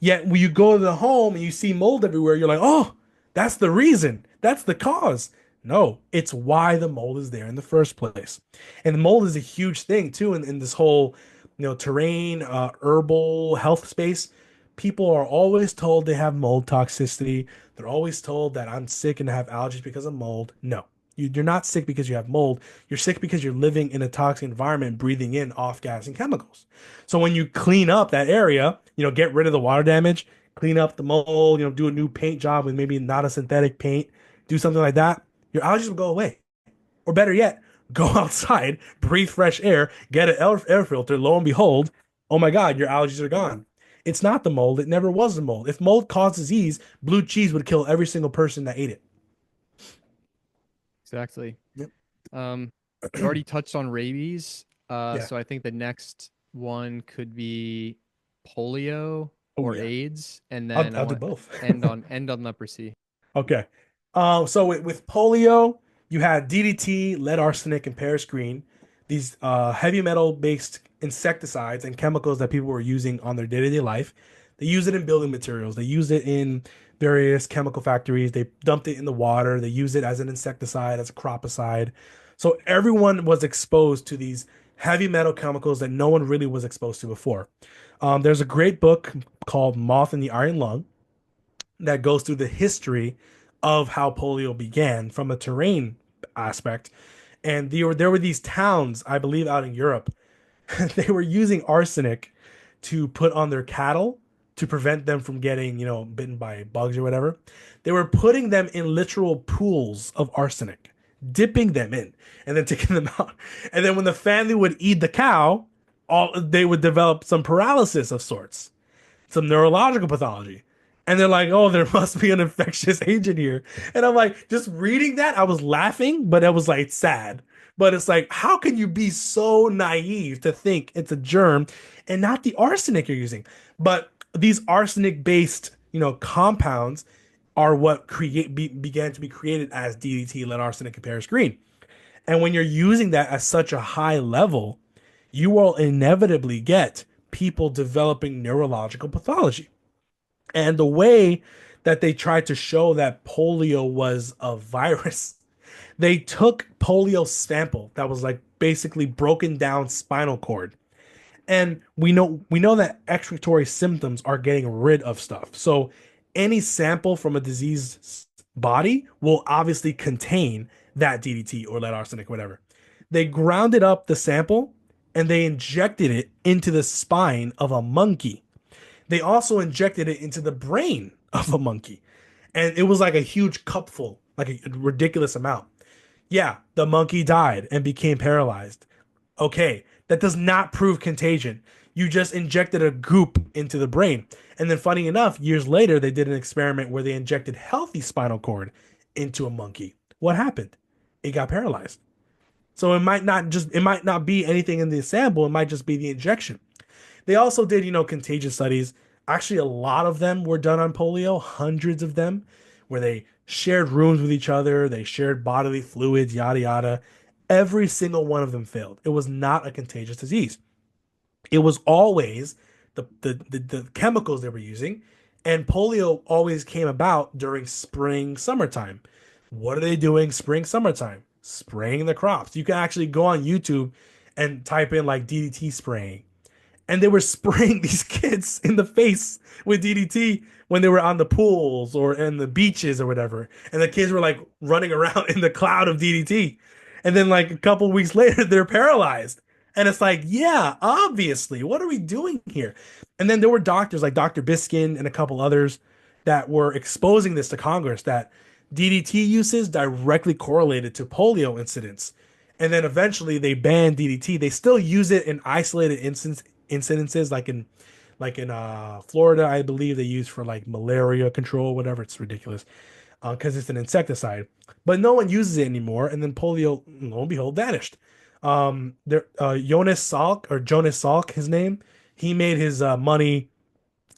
Yet when you go to the home and you see mold everywhere, you're like, oh, that's the reason. That's the cause. No, it's why the mold is there in the first place. And the mold is a huge thing too in this whole, terrain, herbal health space. People are always told they have mold toxicity. They're always told that I'm sick and have allergies because of mold. No, you're not sick because you have mold. You're sick because you're living in a toxic environment, breathing in off-gassing chemicals. So when you clean up that area, get rid of the water damage, clean up the mold, do a new paint job with maybe not a synthetic paint, do something like that, your allergies will go away. Or better yet, go outside, breathe fresh air, get an air filter. Lo and behold, oh my God, your allergies are gone. It's not the mold. It never was the mold. If mold caused disease, blue cheese would kill every single person that ate it. Exactly. Yep. You already touched on rabies. Yeah. So I think the next one could be polio or Yeah. AIDS, and then I'll do both. end on leprosy. Okay. So with polio, you had DDT, lead arsenic, and Paris green. These heavy metal based insecticides and chemicals that people were using on their day-to-day life. They use it in building materials. They use it in various chemical factories. They dumped it in the water. They use it as an insecticide, as a cropicide. So everyone was exposed to these heavy metal chemicals that no one really was exposed to before. There's a great book called Moth and the Iron Lung that goes through the history of how polio began from a terrain aspect. And there were these towns, I believe, out in Europe. They were using arsenic to put on their cattle to prevent them from getting, bitten by bugs or whatever. They were putting them in literal pools of arsenic, dipping them in, and then taking them out. And then when the family would eat the cow, they would develop some paralysis of sorts, some neurological pathology. And they're like, oh, there must be an infectious agent here. And I'm like, just reading that, I was laughing, but it was like sad. But it's like, how can you be so naive to think it's a germ and not the arsenic you're using? But these arsenic-based, compounds are what began to be created as DDT, lead arsenic, and Paris green. And when you're using that at such a high level, you will inevitably get people developing neurological pathology. And the way that they tried to show that polio was a virus, they took polio sample that was like basically broken down spinal cord. And we know that excretory symptoms are getting rid of stuff. So any sample from a diseased body will obviously contain that DDT or lead arsenic, whatever. They grounded up the sample and they injected it into the spine of a monkey. They also injected it into the brain of a monkey. And it was like a huge cupful, like a ridiculous amount. Yeah, the monkey died and became paralyzed. Okay, that does not prove contagion. You just injected a goop into the brain. And then funny enough, years later, they did an experiment where they injected healthy spinal cord into a monkey. What happened? It got paralyzed. So it might not be anything in the sample, it might just be the injection. They also did, contagion studies. Actually, a lot of them were done on polio, hundreds of them, where they shared rooms with each other, they shared bodily fluids, yada, yada. Every single one of them failed. It was not a contagious disease. It was always the chemicals they were using, and polio always came about during spring, summertime. What are they doing spring, summertime? Spraying the crops. You can actually go on YouTube and type in like DDT spraying, and they were spraying these kids in the face with DDT when they were on the pools or in the beaches or whatever. And the kids were like running around in the cloud of DDT. And then like a couple weeks later, they're paralyzed. And it's like, yeah, obviously, what are we doing here? And then there were doctors like Dr. Biskin and a couple others that were exposing this to Congress that DDT uses directly correlated to polio incidents. And then eventually they banned DDT. They still use it in isolated incidences, like in Florida, I believe they use for like malaria control, whatever. It's ridiculous because it's an insecticide. But no one uses it anymore, and then polio, lo and behold, vanished. Jonas Salk, his name, he made his money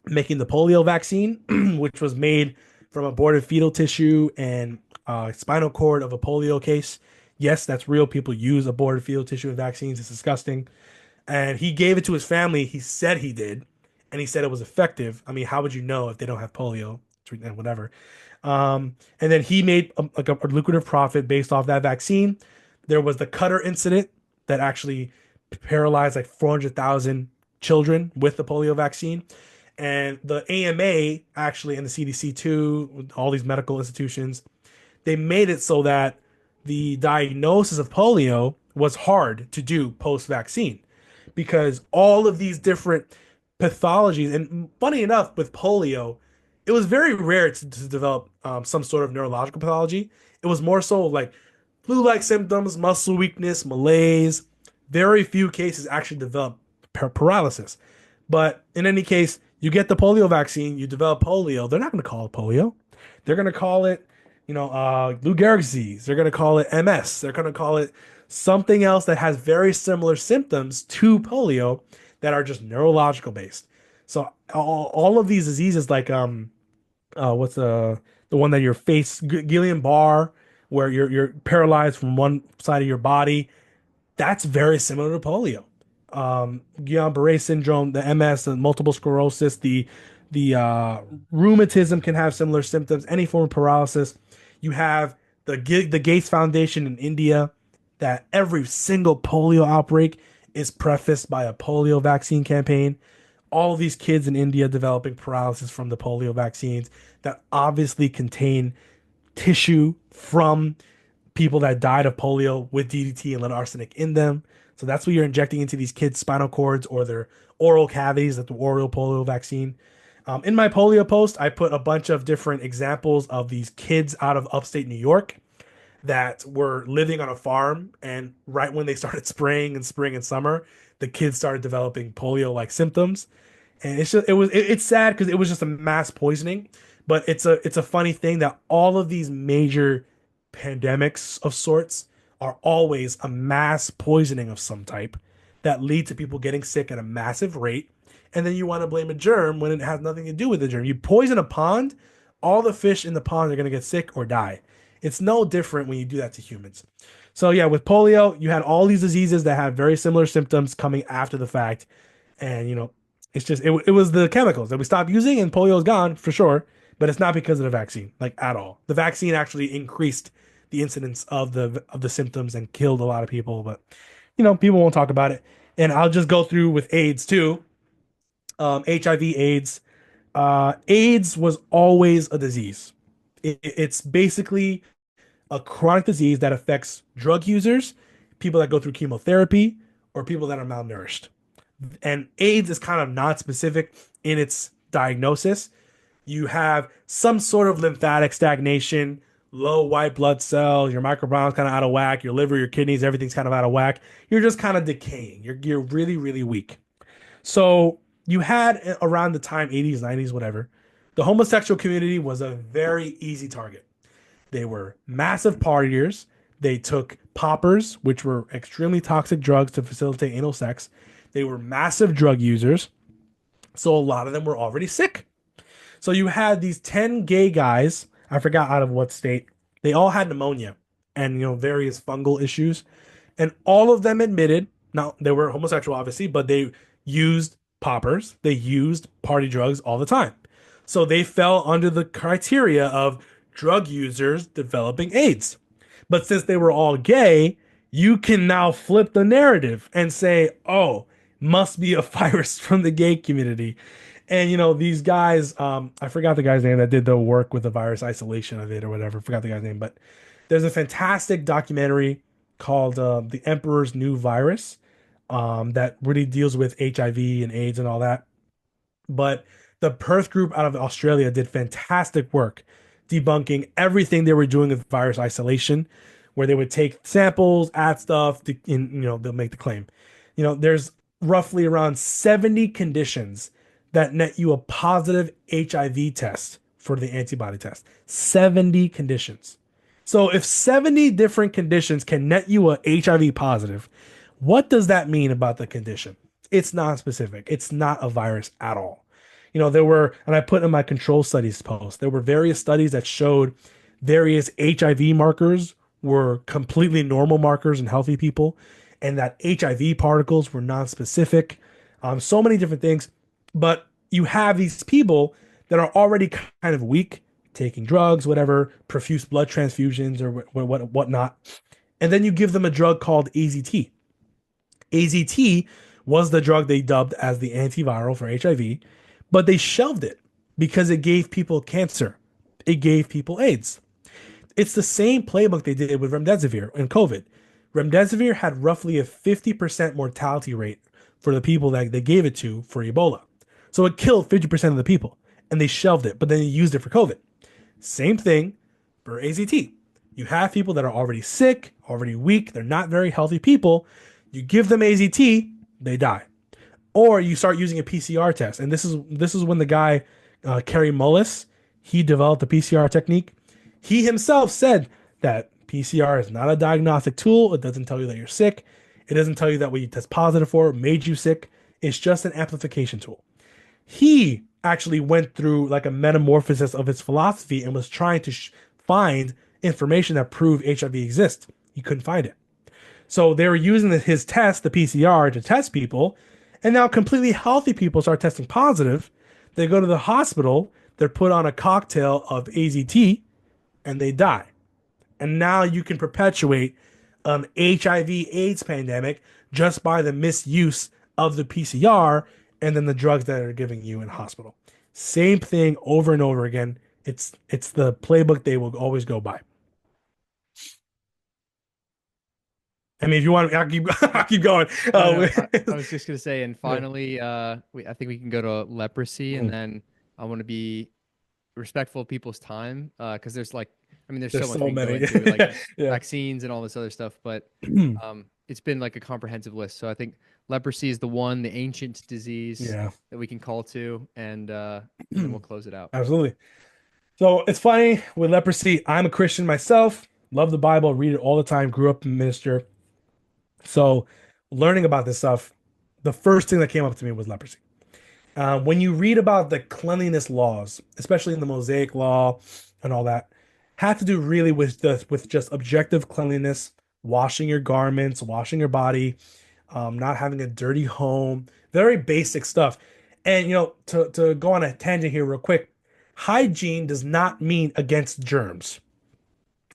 making the polio vaccine, which was made from aborted fetal tissue and spinal cord of a polio case. Yes, that's real. People use aborted fetal tissue in vaccines. It's disgusting. And he gave it to his family. He said he did, and he said it was effective. I mean, how would you know if they don't have polio and whatever? And then he made a lucrative profit based off that vaccine. There was the Cutter incident that actually paralyzed like 400,000 children with the polio vaccine. And the AMA actually and the CDC too, all these medical institutions, they made it so that the diagnosis of polio was hard to do post vaccine because all of these different pathologies, and funny enough, with polio, it was very rare to develop some sort of neurological pathology. It was more so like flu-like symptoms, muscle weakness, malaise. Very few cases actually develop paralysis. But in any case, you get the polio vaccine, you develop polio. They're not going to call it polio. They're going to call it, Lou Gehrig's disease. They're going to call it MS. They're going to call it something else that has very similar symptoms to polio that are just neurological based. So all of these diseases, like what's the one that your face Guillain-Barré, where you're paralyzed from one side of your body, that's very similar to polio. Guillain-Barré syndrome, the MS, the multiple sclerosis, the rheumatism can have similar symptoms. Any form of paralysis. You have the Gates Foundation in India, that every single polio outbreak is prefaced by a polio vaccine campaign. All of these kids in India developing paralysis from the polio vaccines that obviously contain tissue from people that died of polio with DDT and lead arsenic in them. So that's what you're injecting into these kids' spinal cords or their oral cavities, at the oral polio vaccine. In my polio post, I put a bunch of different examples of these kids out of upstate New York that were living on a farm. And right when they started spraying in spring and summer, the kids started developing polio-like symptoms. And it's sad because it was just a mass poisoning. But it's a funny thing that all of these major pandemics of sorts are always a mass poisoning of some type that lead to people getting sick at a massive rate. And then you want to blame a germ when it has nothing to do with the germ. You poison a pond, all the fish in the pond are going to get sick or die. It's no different when you do that to humans. So yeah, with polio, you had all these diseases that have very similar symptoms coming after the fact. And it's just it was the chemicals that we stopped using and polio is gone for sure, but it's not because of the vaccine, like at all. The vaccine actually increased the incidence of the symptoms and killed a lot of people, but people won't talk about it. And I'll just go through with AIDS too. HIV, AIDS. AIDS was always a disease. It's basically a chronic disease that affects drug users, people that go through chemotherapy, or people that are malnourished. And AIDS is kind of not specific in its diagnosis. You have some sort of lymphatic stagnation, low white blood cells, your microbiome's kind of out of whack, your liver, your kidneys, everything's kind of out of whack. You're just kind of decaying. You're really, really weak. So you had around the time 80s, 90s, whatever, the homosexual community was a very easy target. They were massive partiers. They took poppers, which were extremely toxic drugs to facilitate anal sex. They were massive drug users. So a lot of them were already sick. So you had these 10 gay guys, I forgot out of what state. They all had pneumonia and various fungal issues. And all of them admitted, now they were homosexual obviously, but they used poppers. They used party drugs all the time. So they fell under the criteria of drug users developing AIDS. But since they were all gay, you can now flip the narrative and say, oh, must be a virus from the gay community. And these guys, I forgot the guy's name that did the work with the virus isolation of it or whatever. I forgot the guy's name, but there's a fantastic documentary called The Emperor's New Virus that really deals with HIV and AIDS and all that. But the Perth group out of Australia did fantastic work debunking everything they were doing with virus isolation, where they would take samples, add stuff, and they'll make the claim. There's roughly around 70 conditions that net you a positive HIV test for the antibody test. 70 conditions. So if 70 different conditions can net you a HIV positive, what does that mean about the condition? It's non-specific. It's not a virus at all. There were, and I put in my control studies post, there were various studies that showed various HIV markers were completely normal markers in healthy people, and that HIV particles were non-specific. So many different things. But you have these people that are already kind of weak, taking drugs, whatever, profuse blood transfusions or whatnot. And then you give them a drug called AZT. AZT was the drug they dubbed as the antiviral for HIV, but they shelved it because it gave people cancer. It gave people AIDS. It's the same playbook they did with remdesivir and COVID. Remdesivir had roughly a 50% mortality rate for the people that they gave it to for Ebola. So it killed 50% of the people, and they shelved it, but then they used it for COVID. Same thing for AZT. You have people that are already sick, already weak, they're not very healthy people. You give them AZT, they die. Or you start using a PCR test. And this is when the guy, Kerry Mullis, he developed the PCR technique. He himself said that PCR is not a diagnostic tool. It doesn't tell you that you're sick. It doesn't tell you that what you test positive for made you sick. It's just an amplification tool. He actually went through like a metamorphosis of his philosophy and was trying to find information that proved HIV exists. He couldn't find it. So they were using his test, the PCR, to test people. And now completely healthy people start testing positive. They go to the hospital. They're put on a cocktail of AZT and they die. And now you can perpetuate an HIV/AIDS pandemic just by the misuse of the PCR and then the drugs that are giving you in hospital. Same thing over and over again. It's the playbook they will always go by. I mean, if you want, I'll keep going. I was just gonna say, and finally, I think we can go to leprosy, and then I want to be respectful of people's time, because there's so much we can go into, like vaccines and all this other stuff. But it's been like a comprehensive list. So I think leprosy is the one, the ancient disease that we can call to, and then we'll close it out. Absolutely. So it's funny with leprosy. I'm a Christian myself. Love the Bible. Read it all the time. Grew up in minister. So learning about this stuff, the first thing that came up to me was leprosy. When you read about the cleanliness laws, especially in the Mosaic Law and all that, had to do really with just objective cleanliness, washing your garments, washing your body, not having a dirty home, very basic stuff. And to go on a tangent here real quick, hygiene does not mean against germs.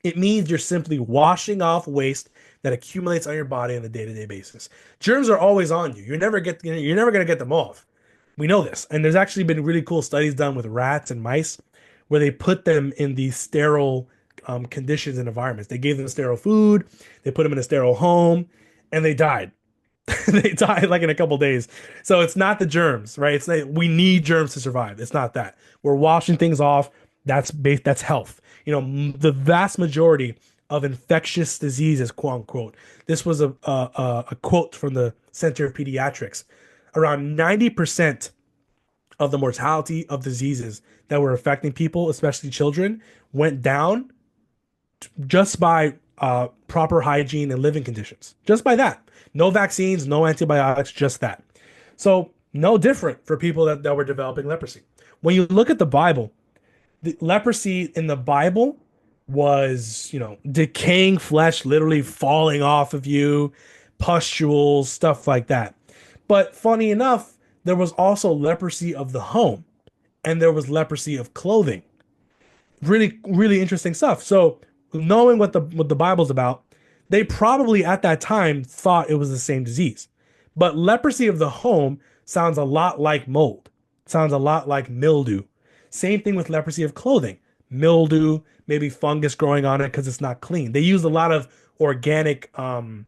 It means you're simply washing off waste that accumulates on your body on a day-to-day basis. Germs are always on you. You're never going to get them off. We know this. And there's actually been really cool studies done with rats and mice where they put them in these sterile conditions and environments. They gave them sterile food, they put them in a sterile home, and they died. They died like in a couple days. So it's not the germs, right? It's like we need germs to survive. It's not that. We're washing things off. That's health. The vast majority of infectious diseases, quote unquote. This was a quote from the Center of Pediatrics. Around 90% of the mortality of diseases that were affecting people, especially children, went down just by proper hygiene and living conditions. Just by that. No vaccines, no antibiotics, just that. So no different for people that were developing leprosy. When you look at the Bible, the leprosy in the Bible was, decaying flesh literally falling off of you, pustules, stuff like that. But funny enough, there was also leprosy of the home and there was leprosy of clothing. Really, really interesting stuff. So knowing what the Bible's about, they probably at that time thought it was the same disease. But leprosy of the home sounds a lot like mold. Sounds a lot like mildew. Same thing with leprosy of clothing. Mildew, maybe fungus growing on it because it's not clean. They used a lot of organic, cotton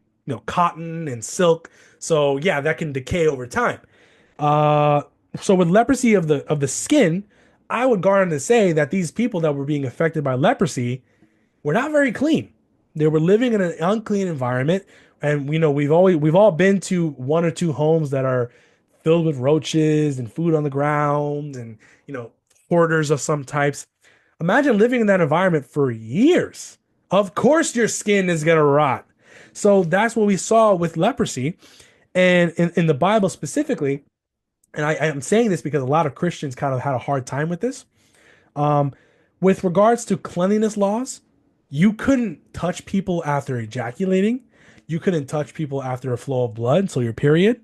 and silk. So yeah, that can decay over time. Uh, so with leprosy of the skin, I would go on to say that these people that were being affected by leprosy were not very clean. They were living in an unclean environment, and we know we've all been to one or two homes that are filled with roaches and food on the ground, and you know hoarders of some types. Imagine living in that environment for years. Of course, your skin is gonna rot. So that's what we saw with leprosy, and in the Bible specifically. And I am saying this because a lot of Christians kind of had a hard time with this. Um, with regards to cleanliness laws, you couldn't touch people after ejaculating. You couldn't touch people after a flow of blood, so your period.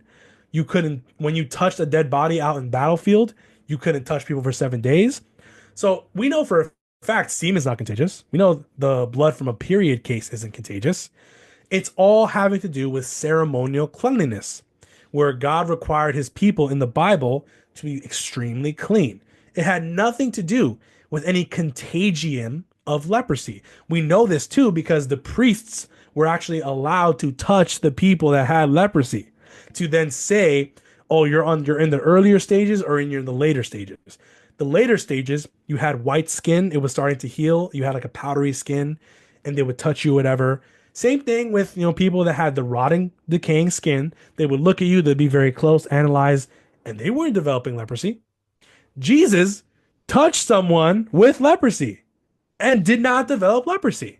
You couldn't, when you touched a dead body out in battlefield, you couldn't touch people for 7 days. So we know for a fact semen is not contagious. We know the blood from a period case isn't contagious. It's all having to do with ceremonial cleanliness, where God required his people in the Bible to be extremely clean. It had nothing to do with any contagion of leprosy. We know this too because the priests were actually allowed to touch the people that had leprosy to then say, "Oh, you're in the earlier stages or in the later stages." The later stages, you had white skin, it was starting to heal, you had like a powdery skin, and they would touch you, whatever. Same thing with people that had the rotting, decaying skin. They would look at you, they'd be very close, analyze, and they weren't developing leprosy. Jesus touched someone with leprosy and did not develop leprosy.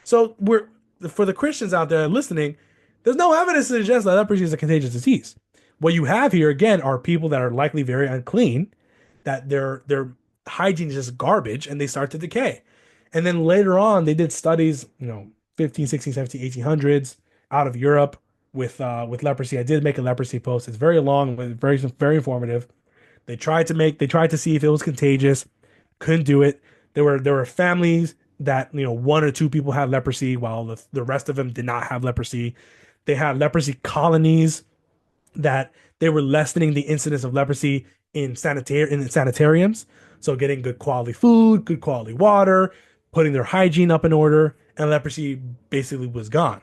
So we're for the Christians out there listening, there's no evidence to suggest that leprosy is a contagious disease. What you have here again are people that are likely very unclean, that their hygiene is just garbage and they start to decay. And then later on, they did studies, 15, 16, 17, 1800s out of Europe with leprosy. I did make a leprosy post. It's very long, but very informative. They tried to see if it was contagious, couldn't do it. There were families that one or two people had leprosy while the rest of them did not have leprosy. They had leprosy colonies that they were lessening the incidence of leprosy in sanitariums. So getting good quality food, good quality water, putting their hygiene up in order, and leprosy basically was gone.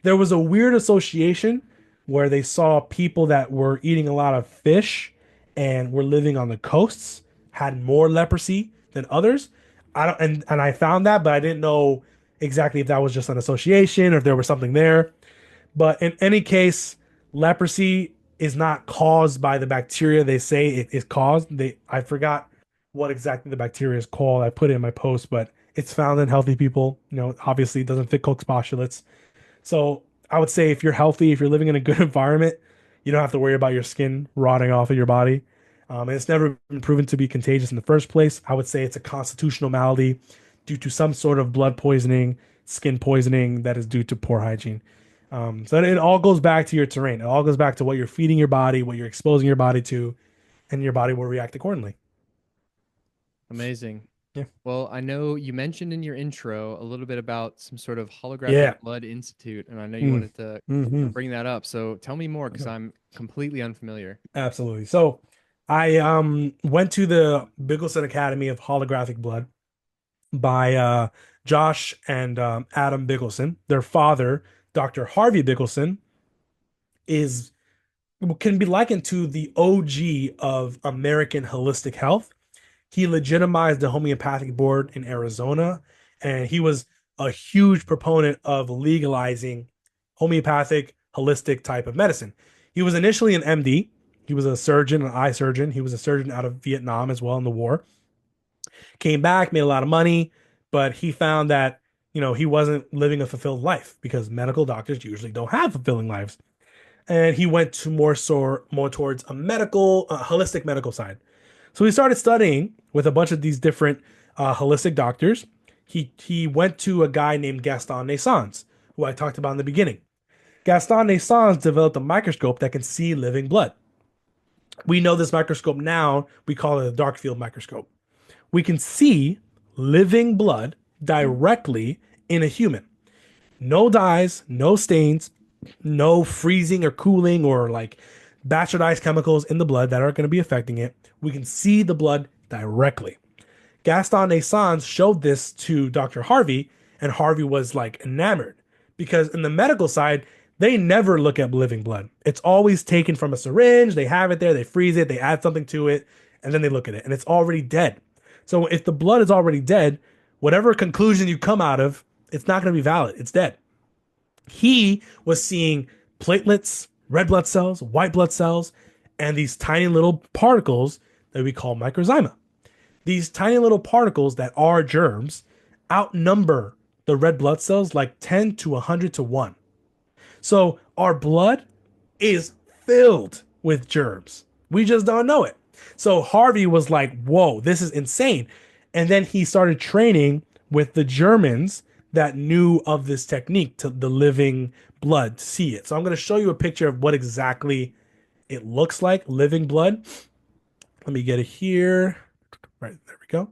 There was a weird association where they saw people that were eating a lot of fish and were living on the coasts had more leprosy than others. I don't and I found that, but I didn't know exactly if that was just an association or if there was something there. But in any case, leprosy is not caused by the bacteria they say it is caused. I forgot what exactly the bacteria is called. I put it in my post, but it's found in healthy people. Obviously it doesn't fit Koch's postulates. So I would say if you're healthy, if you're living in a good environment, you don't have to worry about your skin rotting off of your body. And it's never been proven to be contagious in the first place. I would say it's a constitutional malady due to some sort of blood poisoning, skin poisoning that is due to poor hygiene. So it all goes back to your terrain. It all goes back to what you're feeding your body, what you're exposing your body to, and your body will react accordingly. Amazing. Yeah. Well, I know you mentioned in your intro a little bit about some sort of holographic Yeah. blood institute, and I know you wanted to Mm-hmm. bring that up. So tell me more because I'm completely unfamiliar. Absolutely. So I went to the Bigleson Academy of Holographic Blood by Josh and Adam Bigleson. Their father, Dr. Harvey Bigleson, is can be likened to the OG of American holistic health. He legitimized the homeopathic board in Arizona, and he was a huge proponent of legalizing homeopathic, holistic type of medicine. He was initially an MD. He was a surgeon, an eye surgeon. He was a surgeon out of Vietnam as well in the war. Came back, made a lot of money, but he found that he wasn't living a fulfilled life because medical doctors usually don't have fulfilling lives. And he went to more towards a medical, holistic medical side. So he started studying with a bunch of these different holistic doctors. He went to a guy named Gaston Naissance, who I talked about in the beginning. Gaston Naissance developed a microscope that can see living blood. We know this microscope now, we call it a dark field microscope. We can see living blood directly in a human. No dyes, no stains, no freezing or cooling or like bastardized chemicals in the blood that are going to be affecting it. We can see the blood directly. Gaston Naissance showed this to Dr. Harvey, and Harvey was like enamored because in the medical side, They never look at living blood. It's always taken from a syringe. They have it there, they freeze it, they add something to it, and then they look at it, and it's already dead. So if the blood is already dead, whatever conclusion you come out of, it's not going to be valid. It's dead. He was seeing platelets, red blood cells, white blood cells, and these tiny little particles that we call microzyma. These tiny little particles that are germs outnumber the red blood cells like 10 to 100 to 1. So our blood is filled with germs. We just don't know it. So Harvey was like, whoa, this is insane. And then he started training with the Germans that knew of this technique to the living blood to see it. So I'm going to show you a picture of what exactly it looks like, living blood. Let me get it here. Right, there we go.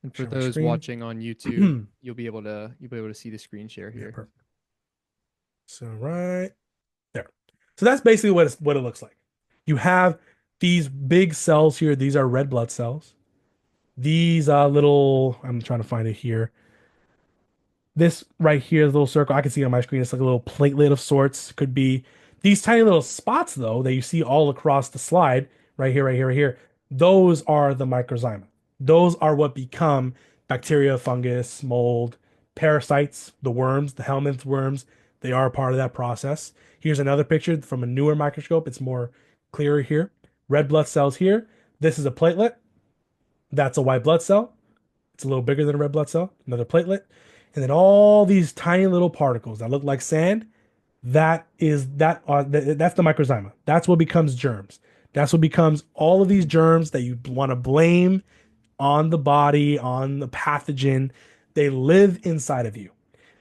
And for Share my those screen. watching on YouTube, you'll be able to see the screen share Yeah, here. perfect. So right there. So that's basically what it looks like. You have these big cells here. These are red blood cells. These little, I'm trying to find it here. This right here, the little circle, I can see on my screen. It's like a little platelet of sorts. Could be these tiny little spots, though, that you see all across the slide, right here, right here, right here. Those are the microzyma. Those are what become bacteria, fungus, mold, parasites, the worms, the Helminth worms. They are a part of that process. Here's another picture from a newer microscope. It's more clearer here. Red blood cells here. This is a platelet. That's a white blood cell. It's a little bigger than a red blood cell. Another platelet. And then all these tiny little particles that look like sand, that's the microzyma. That's what becomes germs. That's what becomes all of these germs that you want to blame on the body, on the pathogen. They live inside of you.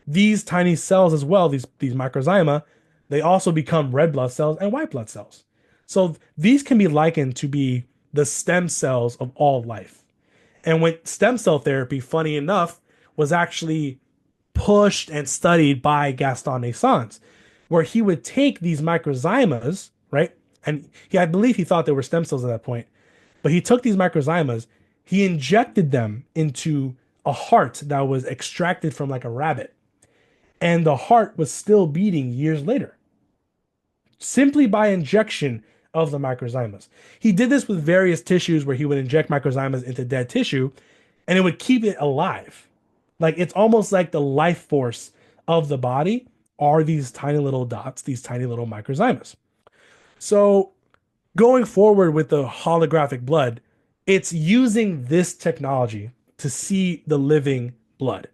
These tiny cells as well, these microzyma, they also become red blood cells and white blood cells. So these can be likened to be the stem cells of all life. And when stem cell therapy, funny enough, was actually pushed and studied by Gaston Naissance, where he would take these microzymas, right? And I believe he thought they were stem cells at that point, but he took these microzymas, he injected them into a heart that was extracted from like a rabbit, and the heart was still beating years later, simply by injection of the microzymas. He did this with various tissues where he would inject microzymas into dead tissue and it would keep it alive. Like it's almost like the life force of the body are these tiny little dots, these tiny little microzymas. So going forward with the holographic blood, it's using this technology to see the living blood.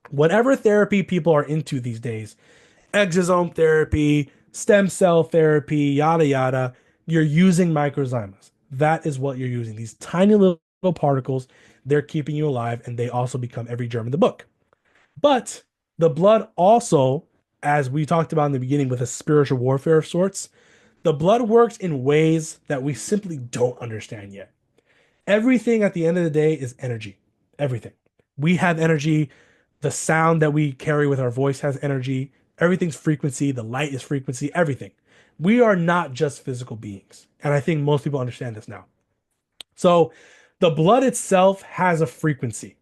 Whatever therapy people are into these days, exosome therapy, stem cell therapy, yada yada, you're using microzymas. That is what you're using. These tiny little particles, they're keeping you alive, and they also become every germ in the book. But the blood also, as we talked about in the beginning with a spiritual warfare of sorts, the blood works in ways that we simply don't understand yet. Everything at the end of the day is energy. Everything. We have energy. The sound that we carry with our voice has energy. Everything's frequency. The light is frequency. Everything. We are not just physical beings. And I think most people understand this now. So the blood itself has a frequency.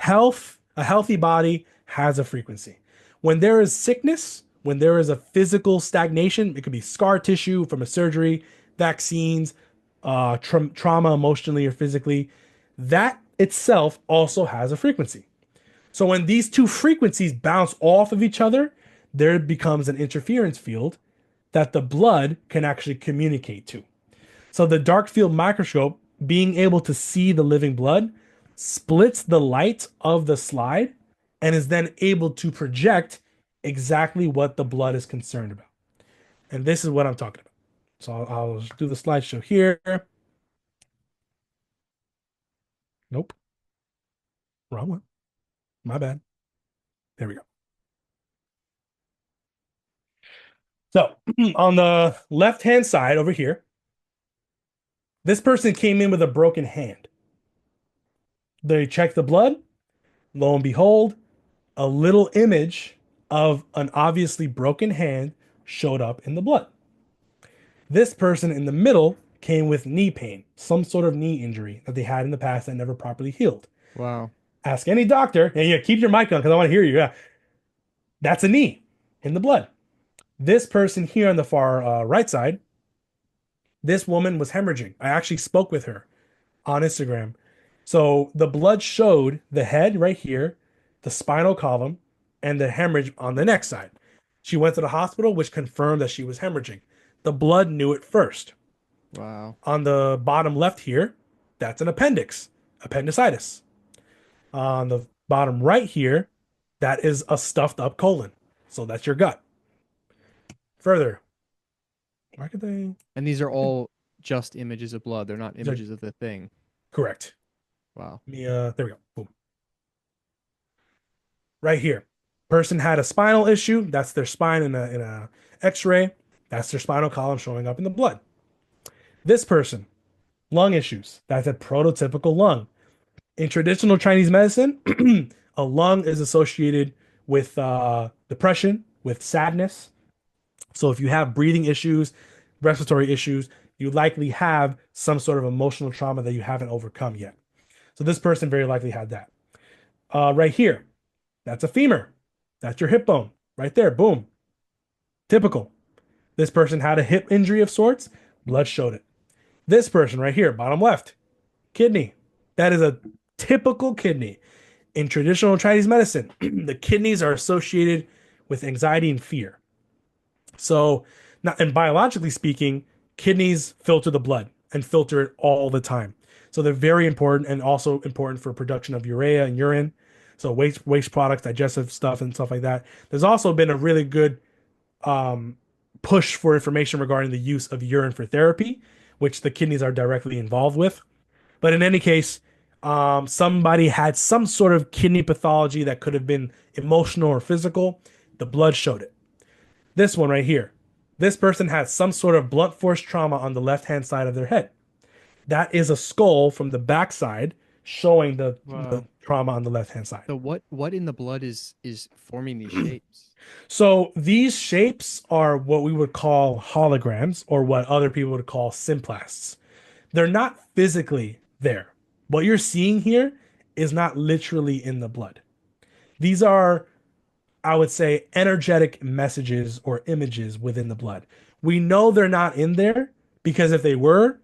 A healthy body has a frequency. When there is sickness, when there is a physical stagnation, it could be scar tissue from a surgery, vaccines, trauma emotionally or physically, that itself also has a frequency. So when these two frequencies bounce off of each other, there becomes an interference field that the blood can actually communicate to. So the dark field microscope, being able to see the living blood, splits the light of the slide and is then able to project exactly what the blood is concerned about. And this is what I'm talking about. So I'll do the slideshow here. Nope. Wrong one. My bad. There we go. So on the left-hand side over here, this person came in with a broken hand. They checked the blood. Lo and behold, a little image of an obviously broken hand showed up in the blood. This person in the middle came with knee pain, some sort of knee injury that they had in the past that never properly healed. Wow. Ask any doctor, and yeah, keep your mic on because I want to hear you. Yeah, that's a knee in the blood. This person here on the far right side, this woman was hemorrhaging. I actually spoke with her on Instagram. So the blood showed the head right here, the spinal column, and the hemorrhage on the next side. She went to the hospital, which confirmed that she was hemorrhaging. The blood knew it first. Wow. On the bottom left here, that's an appendix, appendicitis. On the bottom right here, that is a stuffed up colon. So that's your gut. Further, why could they? And these are all just images of blood. They're not These are images of the thing. correct. Wow. There we go. Boom. Right here. Person had a spinal issue. That's their spine in a X-ray. That's their spinal column showing up in the blood. This person, lung issues. That's a prototypical lung. In traditional Chinese medicine, a lung is associated with depression, with sadness. So if you have breathing issues, respiratory issues, you likely have some sort of emotional trauma that you haven't overcome yet. So this person very likely had that. Right here, that's a femur. That's your hip bone right there. Boom. Typical. This person had a hip injury of sorts. Blood showed it. This person right here, bottom left, kidney. That is a typical kidney. In traditional Chinese medicine, the kidneys are associated with anxiety and fear. So, not, and biologically speaking, kidneys filter the blood and filter it all the time. So they're very important and also important for production of urea and urine. So waste products, digestive stuff, and stuff like that. There's also been a really good um, push for information regarding the use of urine for therapy, which the kidneys are directly involved with. But in any case, somebody had some sort of kidney pathology that could have been emotional or physical. The blood showed it. This one right here. This person had some sort of blunt force trauma on the left hand side of their head. That is a skull from the backside showing the Wow. trauma on the left hand side. So what in the blood is forming these shapes? So these shapes are what we would call holograms or what other people would call symplasts. They're not physically there. What you're seeing here is not literally in the blood. These are, I would say, energetic messages or images within the blood. We know they're not in there because if they were,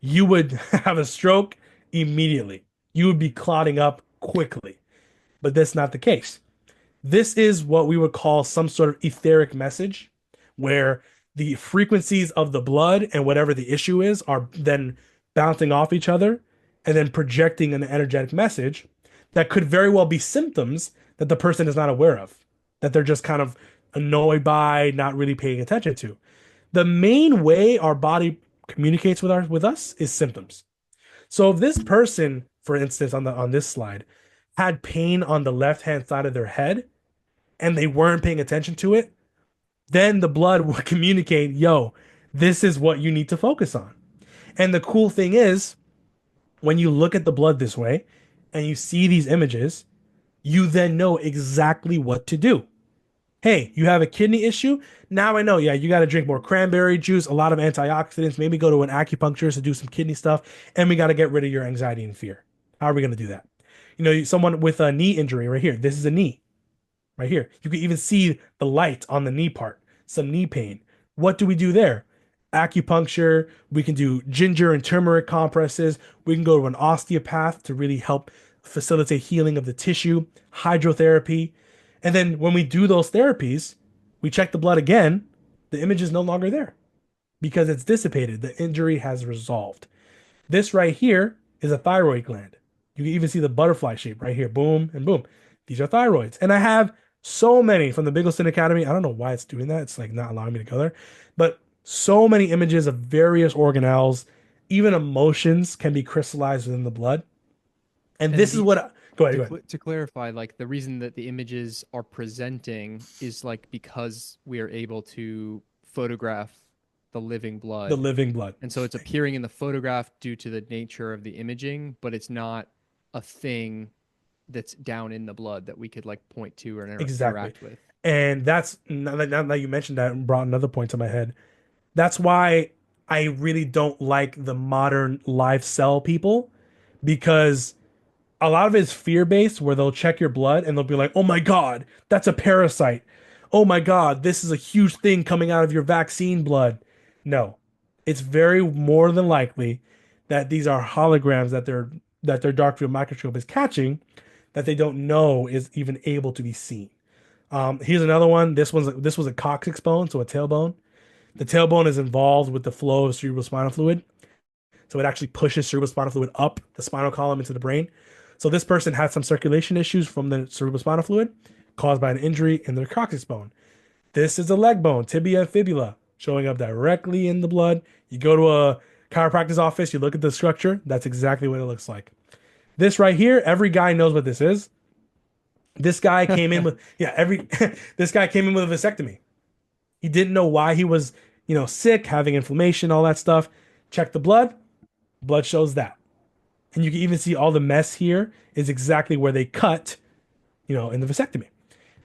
you would have a stroke immediately. You would be clotting up quickly. But that's not the case. This is what we would call some sort of etheric message where the frequencies of the blood and whatever the issue is are then bouncing off each other and then projecting an energetic message that could very well be symptoms that the person is not aware of, that they're just kind of annoyed by, not really paying attention to. The main way our body communicates with us is symptoms. So if this person, for instance, on this slide, had pain on the left hand side of their head and they weren't paying attention to it, then the blood will communicate, yo, this is what you need to focus on. And the cool thing is, when you look at the blood this way and you see these images, you then know exactly what to do. Hey, you have a kidney issue? Now I know, yeah, you got to drink more cranberry juice, a lot of antioxidants, maybe go to an acupuncturist to do some kidney stuff, and we got to get rid of your anxiety and fear. How are we going to do that? Someone with a knee injury right here, this is a knee right here. You can even see the light on the knee part, some knee pain. What do we do there? Acupuncture. We can do ginger and turmeric compresses. We can go to an osteopath to really help facilitate healing of the tissue, hydrotherapy. And then when we do those therapies, we check the blood again. The image is no longer there because it's dissipated. The injury has resolved. This right here is a thyroid gland. You can even see the butterfly shape right here. Boom and boom. These are thyroids. And I have so many from the Bigleson Academy. I don't know why it's doing that. It's like not allowing me to go there. But so many images of various organelles, even emotions can be crystallized within the blood. And And this is the what go ahead, go ahead. to clarify, like the reason that the images are presenting is like because we are able to photograph the living The blood. living blood. And so it's appearing in the photograph due to the nature of the imaging, but it's not a thing that's down in the blood that we could like point to or Exactly. interact with. And that's now that you mentioned that brought another point to my head. That's why I really don't like the modern live cell people because a lot of it is fear based where they'll check your blood and they'll be like, oh my God, that's a parasite. oh my God, this is a huge thing coming out of your vaccine blood. No, it's very more than likely that these are holograms that their dark field microscope is catching that they don't know is even able to be seen. Here's another one. This was a coccyx bone, so a tailbone. The tailbone is involved with the flow of cerebrospinal fluid, so it actually pushes cerebrospinal fluid up the spinal column into the brain. So this person had some circulation issues from the cerebrospinal fluid caused by an injury in their coccyx bone. This is a leg bone, tibia and fibula, showing up directly in the blood. You go to a chiropractor's office, you look at the structure, that's exactly what it looks like. This right here, every guy knows what this is. This guy came in with yeah, every this guy came in with a vasectomy. He didn't know why he was, sick, having inflammation, all that stuff. Check the blood, blood shows that. And you can even see all the mess here is exactly where they cut, in the vasectomy.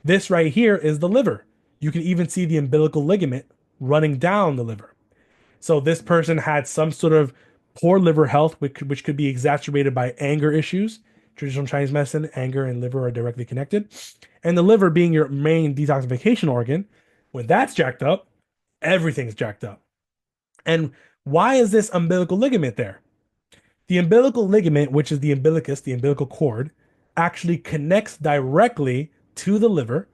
This right here is the liver. You can even see the umbilical ligament running down the liver. So this person had some sort of poor liver health, which could be exacerbated by anger issues. Traditional Chinese medicine, anger and liver are directly connected. And the liver being your main detoxification organ, when that's jacked up, everything's jacked up. And why is this umbilical ligament there? The umbilical ligament, which is the umbilicus, the umbilical cord, actually connects directly to the liver,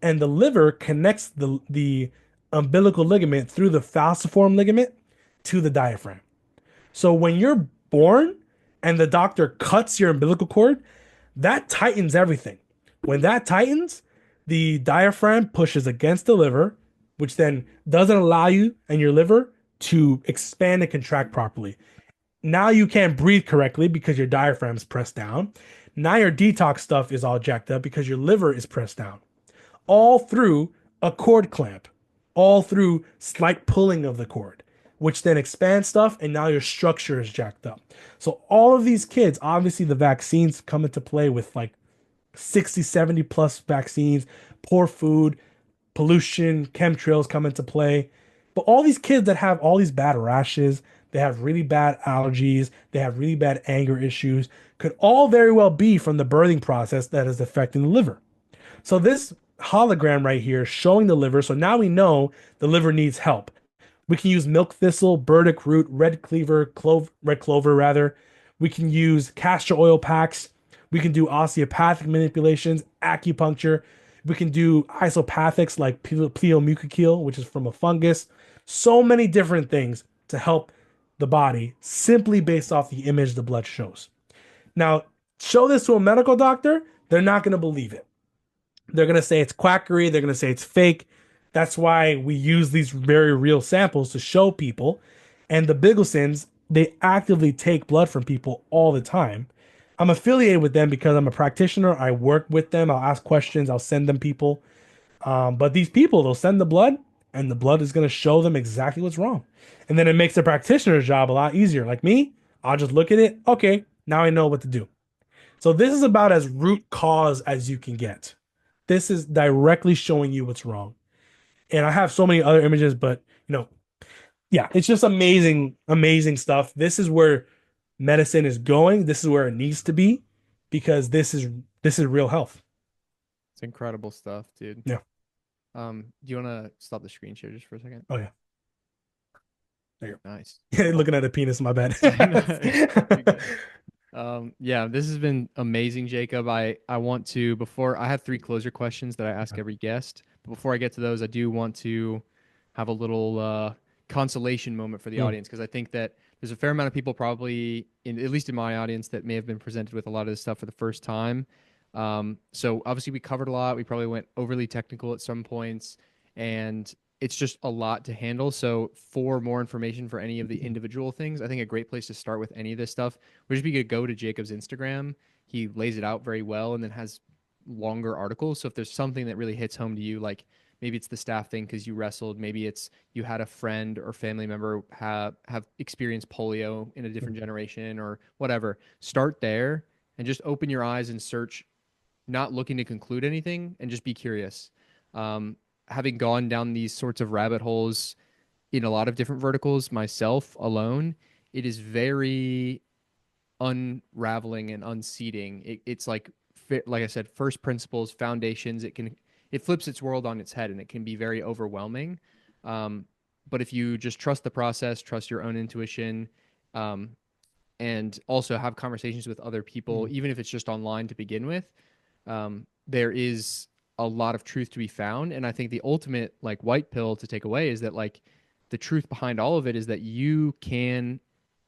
and the liver connects the umbilical ligament through the falciform ligament to the diaphragm. So when you're born and the doctor cuts your umbilical cord, that tightens everything. When that tightens, the diaphragm pushes against the liver, which then doesn't allow you and your liver to expand and contract properly. Now you can't breathe correctly because your diaphragm's pressed down. Now your detox stuff is all jacked up because your liver is pressed down. All through a cord clamp, all through slight pulling of the cord, which then expands stuff, and now your structure is jacked up. So all of these kids, obviously the vaccines come into play with like 60, 70 plus vaccines, poor food, pollution, chemtrails come into play. But all these kids that have all these bad rashes, they have really bad allergies, they have really bad anger issues, could all very well be from the birthing process that is affecting the liver. So this hologram right here showing the liver. So now we know the liver needs help. We can use milk thistle, burdock root, red clover rather. We can use castor oil packs. We can do osteopathic manipulations, acupuncture. We can do isopathics like pleomucocele, which is from a fungus. So many different things to help the body simply based off the image the blood shows. Now, show this to a medical doctor, they're not going to believe it. They're going to say it's quackery. They're going to say it's fake. That's why we use these very real samples to show people. And the Bigelsons, they actively take blood from people all the time. I'm affiliated with them because I'm a practitioner. I work with them. I'll ask questions. I'll send them people. But these people, they'll send the blood, and the blood is going to show them exactly what's wrong. And then it makes the practitioner's job a lot easier. Like me, I'll just look at it. Okay, now I know what to do. So this is about as root cause as you can get. This is directly showing you what's wrong. And I have so many other images, but yeah, it's just amazing, amazing stuff. This is where medicine is going. This is where it needs to be because this is real health. It's incredible stuff, dude. Yeah. Do you want to stop the screen share just for a second? Oh yeah. There you go. Nice. Looking at a penis, my bad. Yeah, this has been amazing, Jacob. I want to, before I have 3 closer questions that I ask every guest. But before I get to those, I do want to have a little consolation moment for the audience, because I think that there's a fair amount of people probably, at least in my audience, that may have been presented with a lot of this stuff for the first time. So obviously we covered a lot. We probably went overly technical at some points, and it's just a lot to handle. So for more information for any of the individual things, I think a great place to start with any of this stuff would just be to go to Jacob's Instagram. He lays it out very well and then has longer articles. So if there's something that really hits home to you, like maybe it's the staph thing because you wrestled, maybe it's you had a friend or family member have experienced polio in a different generation or whatever, start there and just open your eyes and search, not looking to conclude anything, and just be curious. Having gone down these sorts of rabbit holes in a lot of different verticals myself alone, it is very unraveling and unseating. It's like I said, first principles, foundations. It can it flips its world on its head, and it can be very overwhelming. Um, but if you just trust the process, trust your own intuition, um, and also have conversations with other people, Mm. even if it's just online to begin with, there is a lot of truth to be found. And I think the ultimate like white pill to take away is that like the truth behind all of it is that you can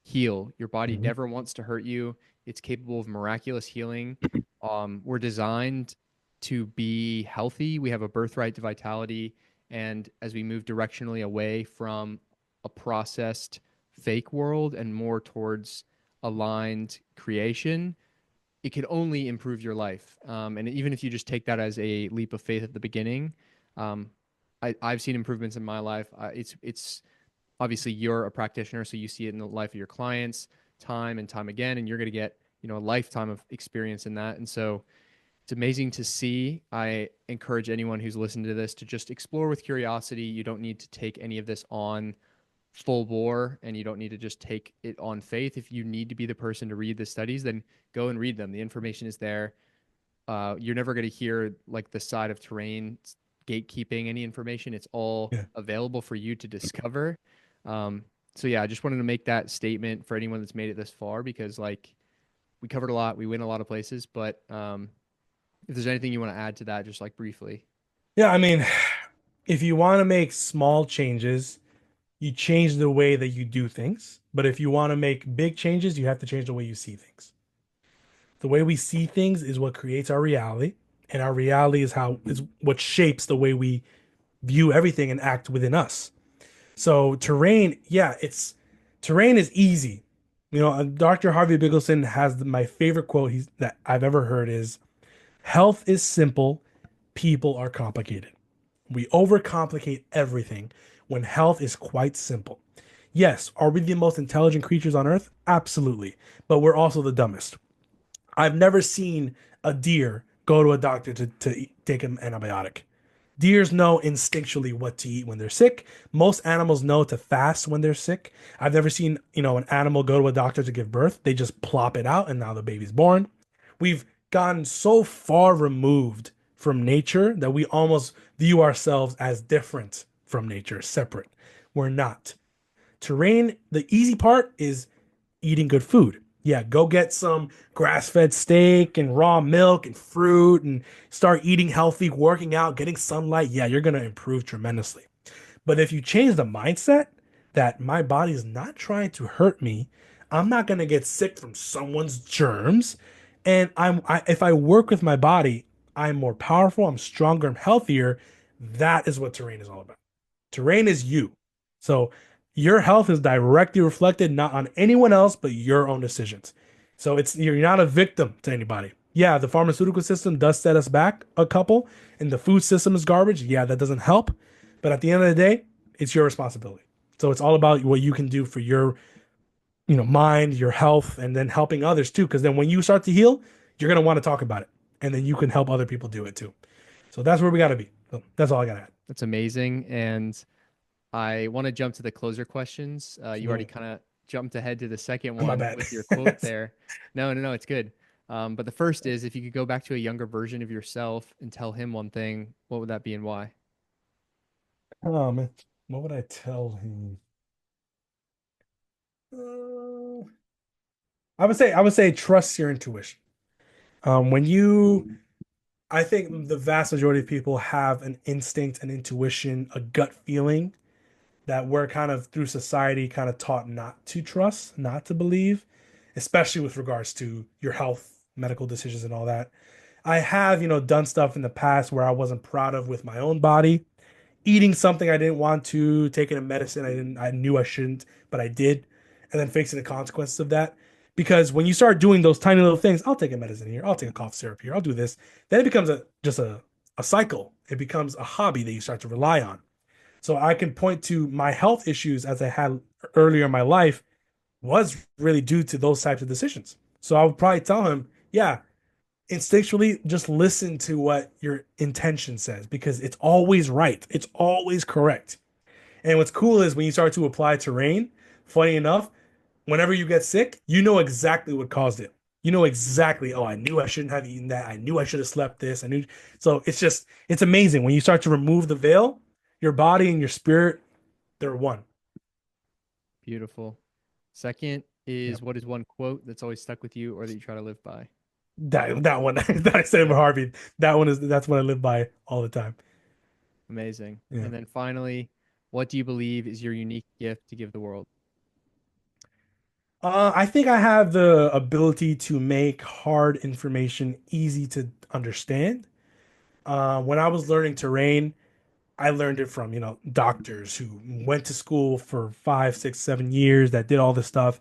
heal. Your body Mhm. never wants to hurt you. It's capable of miraculous healing. We're designed to be healthy. We have a birthright to vitality. And as we move directionally away from a processed fake world and more towards aligned creation, it could only improve your life. And even if you just take that as a leap of faith at the beginning, um, I've seen improvements in my life. It's obviously you're a practitioner, so you see it in the life of your clients time and time again, and you're going to get a lifetime of experience in that. And so it's amazing to see. I encourage anyone who's listened to this to just explore with curiosity. You don't need to take any of this on full bore, and you don't need to just take it on faith. If you need to be the person to read the studies, then go and read them. The information is there. You're never going to hear like the side of terrain gatekeeping any information. It's all Yeah. available for you to discover. Um, so yeah, I just wanted to make that statement for anyone that's made it this far, because like we covered a lot, we went a lot of places, but if there's anything you want to add to that, just like briefly. Yeah, I mean, if you want to make small changes, you change the way that you do things. But if you want to make big changes, you have to change the way you see things. The way we see things is what creates our reality, and our reality is what shapes the way we view everything and act within us. So terrain, yeah, it's terrain is easy. Dr. Harvey Bigelson has my favorite quote that I've ever heard is, "Health is simple, people are complicated. We overcomplicate everything when health is quite simple." Yes, are we the most intelligent creatures on earth? Absolutely. But we're also the dumbest. I've never seen a deer go to a doctor to take an antibiotic. Deers know instinctually what to eat when they're sick. Most animals know to fast when they're sick. I've never seen, an animal go to a doctor to give birth. They just plop it out and now the baby's born. We've gotten so far removed from nature that we almost view ourselves as different from nature, separate. We're not. Terrain, the easy part is eating good food. Yeah, go get some grass-fed steak and raw milk and fruit and start eating healthy, working out, getting sunlight. Yeah, you're going to improve tremendously. But if you change the mindset that my body is not trying to hurt me, I'm not going to get sick from someone's germs, and if I work with my body, I'm more powerful, I'm stronger, I'm healthier. That is what terrain is all about. Terrain is you. So your health is directly reflected not on anyone else but your own decisions. So you're not a victim to anybody. Yeah, the pharmaceutical system does set us back a couple, and the food system is garbage. Yeah, that doesn't help. But at the end of the day, it's your responsibility. So it's all about what you can do for your, mind, your health, and then helping others too. Because then when you start to heal, you're gonna want to talk about it, and then you can help other people do it too. So that's where we got to be. So that's all I got to add. That's amazing. And I want to jump to the closer questions. You already Absolutely. kind of jumped ahead to the second My one bad. with your quote there. No, no, no, it's good. But the first is, if you could go back to a younger version of yourself and tell him one thing, what would that be and why? Man, what would I tell him? Uh, I would say trust your intuition. When I think the vast majority of people have an instinct, an intuition, a gut feeling that we're kind of through society kind of taught not to trust, not to believe, especially with regards to your health, medical decisions, and all that. I have, done stuff in the past where I wasn't proud of with my own body, eating something I didn't want to, taking a medicine I knew I shouldn't, but I did, and then facing the consequences of that. Because when you start doing those tiny little things, I'll take a medicine here, I'll take a cough syrup here, I'll do this, then it becomes a cycle. It becomes a hobby that you start to rely on. So I can point to my health issues as I had earlier in my life was really due to those types of decisions. So I would probably tell him, yeah, instinctually just listen to what your intention says because it's always right. It's always correct. And what's cool is when you start to apply terrain, funny enough, whenever you get sick, you know exactly what caused it. You know exactly, oh, I knew I shouldn't have eaten that. I knew I should have slept this. I knew. So it's amazing when you start to remove the veil, your body and your spirit, they're one. Beautiful. Second Yep. is, what is one quote that's always stuck with you or that you try to live by? That one that I said with Harvey, that's what I live by all the time. Amazing. Yeah. And then finally, what do you believe is your unique gift to give the world? I think I have the ability to make hard information easy to understand. When I was learning terrain, I learned it from, doctors who went to school for 5, 6, 7 years that did all this stuff.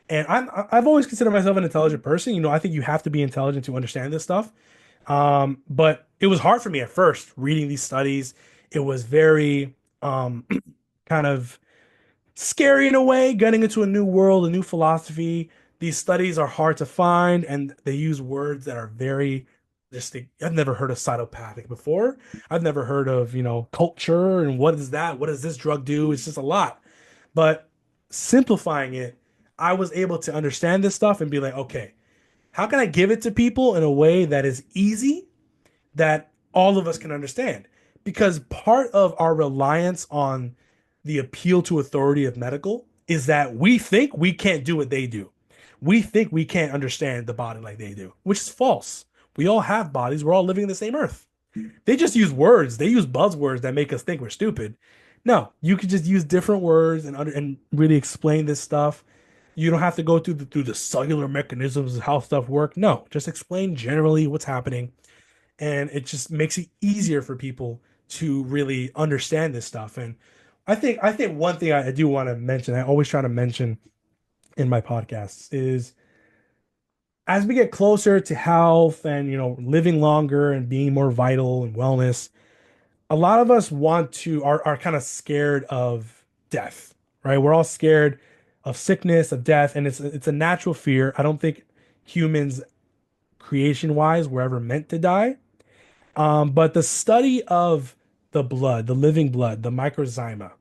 And I've always considered myself an intelligent person. I think you have to be intelligent to understand this stuff. But it was hard for me at first reading these studies. It was very kind of scary in a way, getting into a new world, a new philosophy. These studies are hard to find, and they use words that are very just. I've never heard of cytopathic before. I've never heard of culture and what is that? What does this drug do? It's just a lot. But simplifying it, I was able to understand this stuff and be like, okay, how can I give it to people in a way that is easy that all of us can understand? Because part of our reliance on the appeal to authority of medical is that we think we can't do what they do. We think we can't understand the body like they do, which is false. We all have bodies. We're all living in the same earth. They just use words. They use buzzwords that make us think we're stupid. No, you could just use different words and really explain this stuff. You don't have to go through the cellular mechanisms of how stuff work. No, just explain generally what's happening, and it just makes it easier for people to really understand this stuff. And I think one thing I do want to mention, I always try to mention in my podcasts, is as we get closer to health and living longer and being more vital and wellness, a lot of us are kind of scared of death, right? We're all scared of sickness, of death, and it's a natural fear. I don't think humans creation wise were ever meant to die. But the study of the blood, the living blood, the microzyma,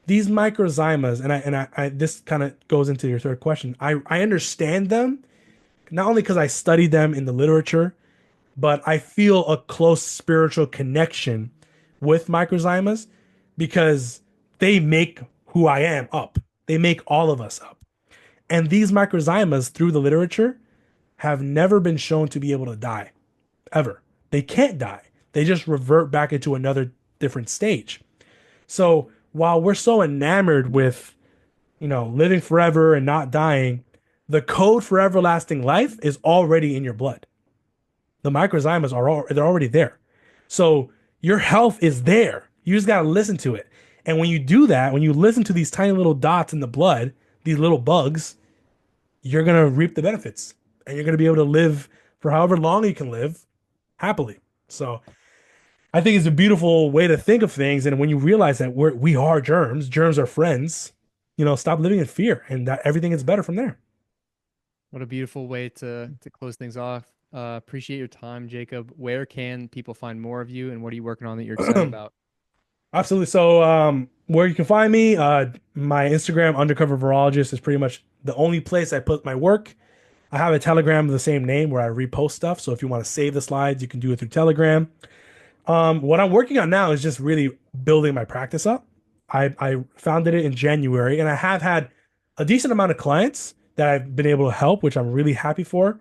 these microzymas, and I this kind of goes into your third question. I understand them not only because I studied them in the literature, but I feel a close spiritual connection with microzymas because they make who I am up. They make all of us up. And these microzymas, through the literature, have never been shown to be able to die, ever. They can't die. They just revert back into another different stage. So while we're so enamored with, living forever and not dying, the code for everlasting life is already in your blood. The microzymas they're already there. So your health is there. You just got to listen to it. And when you do that, when you listen to these tiny little dots in the blood, these little bugs, you're going to reap the benefits and you're going to be able to live for however long you can live happily. So I think it's a beautiful way to think of things. And when you realize that we are germs, germs are friends, stop living in fear and that everything is better from there. What a beautiful way to close things off. Appreciate your time, Jacob. Where can people find more of you, and what are you working on that you're excited about? Absolutely. So, where you can find me, my Instagram, Undercover Virologist, is pretty much the only place I put my work. I have a Telegram of the same name where I repost stuff. So if you want to save the slides, you can do it through Telegram. What I'm working on now is just really building my practice up. I founded it in January, and I have had a decent amount of clients that I've been able to help, which I'm really happy for.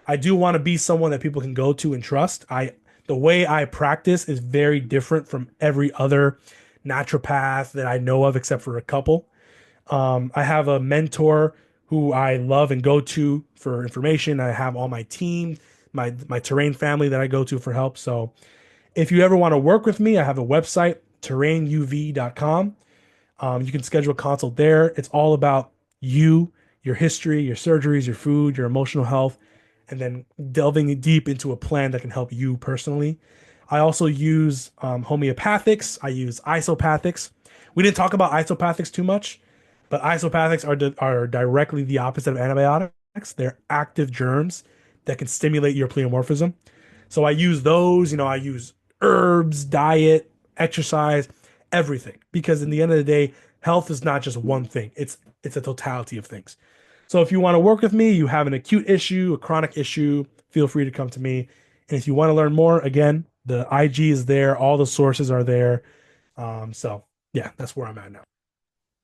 I do want to be someone that people can go to and trust. The way I practice is very different from every other naturopath that I know of, except for a couple. I have a mentor who I love and go to for information. I have all my team, my terrain family that I go to for help. So if you ever want to work with me, I have a website, terrainuv.com. You can schedule a consult there. It's all about you, your history, your surgeries, your food, your emotional health, and then delving deep into a plan that can help you personally. I also use homeopathics. I use isopathics. We didn't talk about isopathics too much, but isopathics are directly the opposite of antibiotics. They're active germs that can stimulate your pleomorphism. So I use those. I use herbs, diet, exercise, everything. Because in the end of the day, health is not just one thing. It's a totality of things. So if you want to work with me, you have an acute issue, a chronic issue, feel free to come to me. And if you want to learn more, again, the IG is there, all the sources are there. So yeah, that's where I'm at now.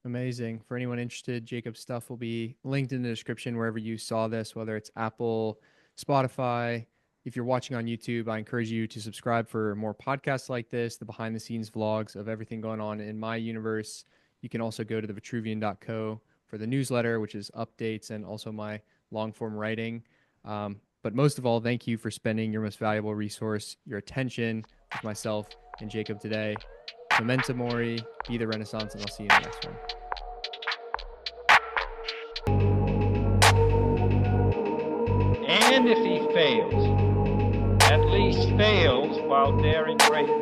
Amazing. For anyone interested, Jacob's stuff will be linked in the description wherever you saw this, whether it's Apple, Spotify. If you're watching on YouTube, I encourage you to subscribe for more podcasts like this, the behind the scenes vlogs of everything going on in my universe. You can also go to the Vitruvian.co for the newsletter, which is updates and also my long form writing. But most of all, thank you for spending your most valuable resource, your attention, with myself and Jacob today. Memento Mori, be the Renaissance, and I'll see you in the next one. And if he fails, at least fails while daring greater,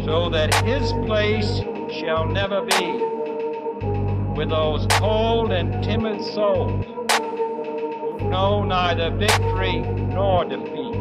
so that his place shall never be with those cold and timid souls who know neither victory nor defeat.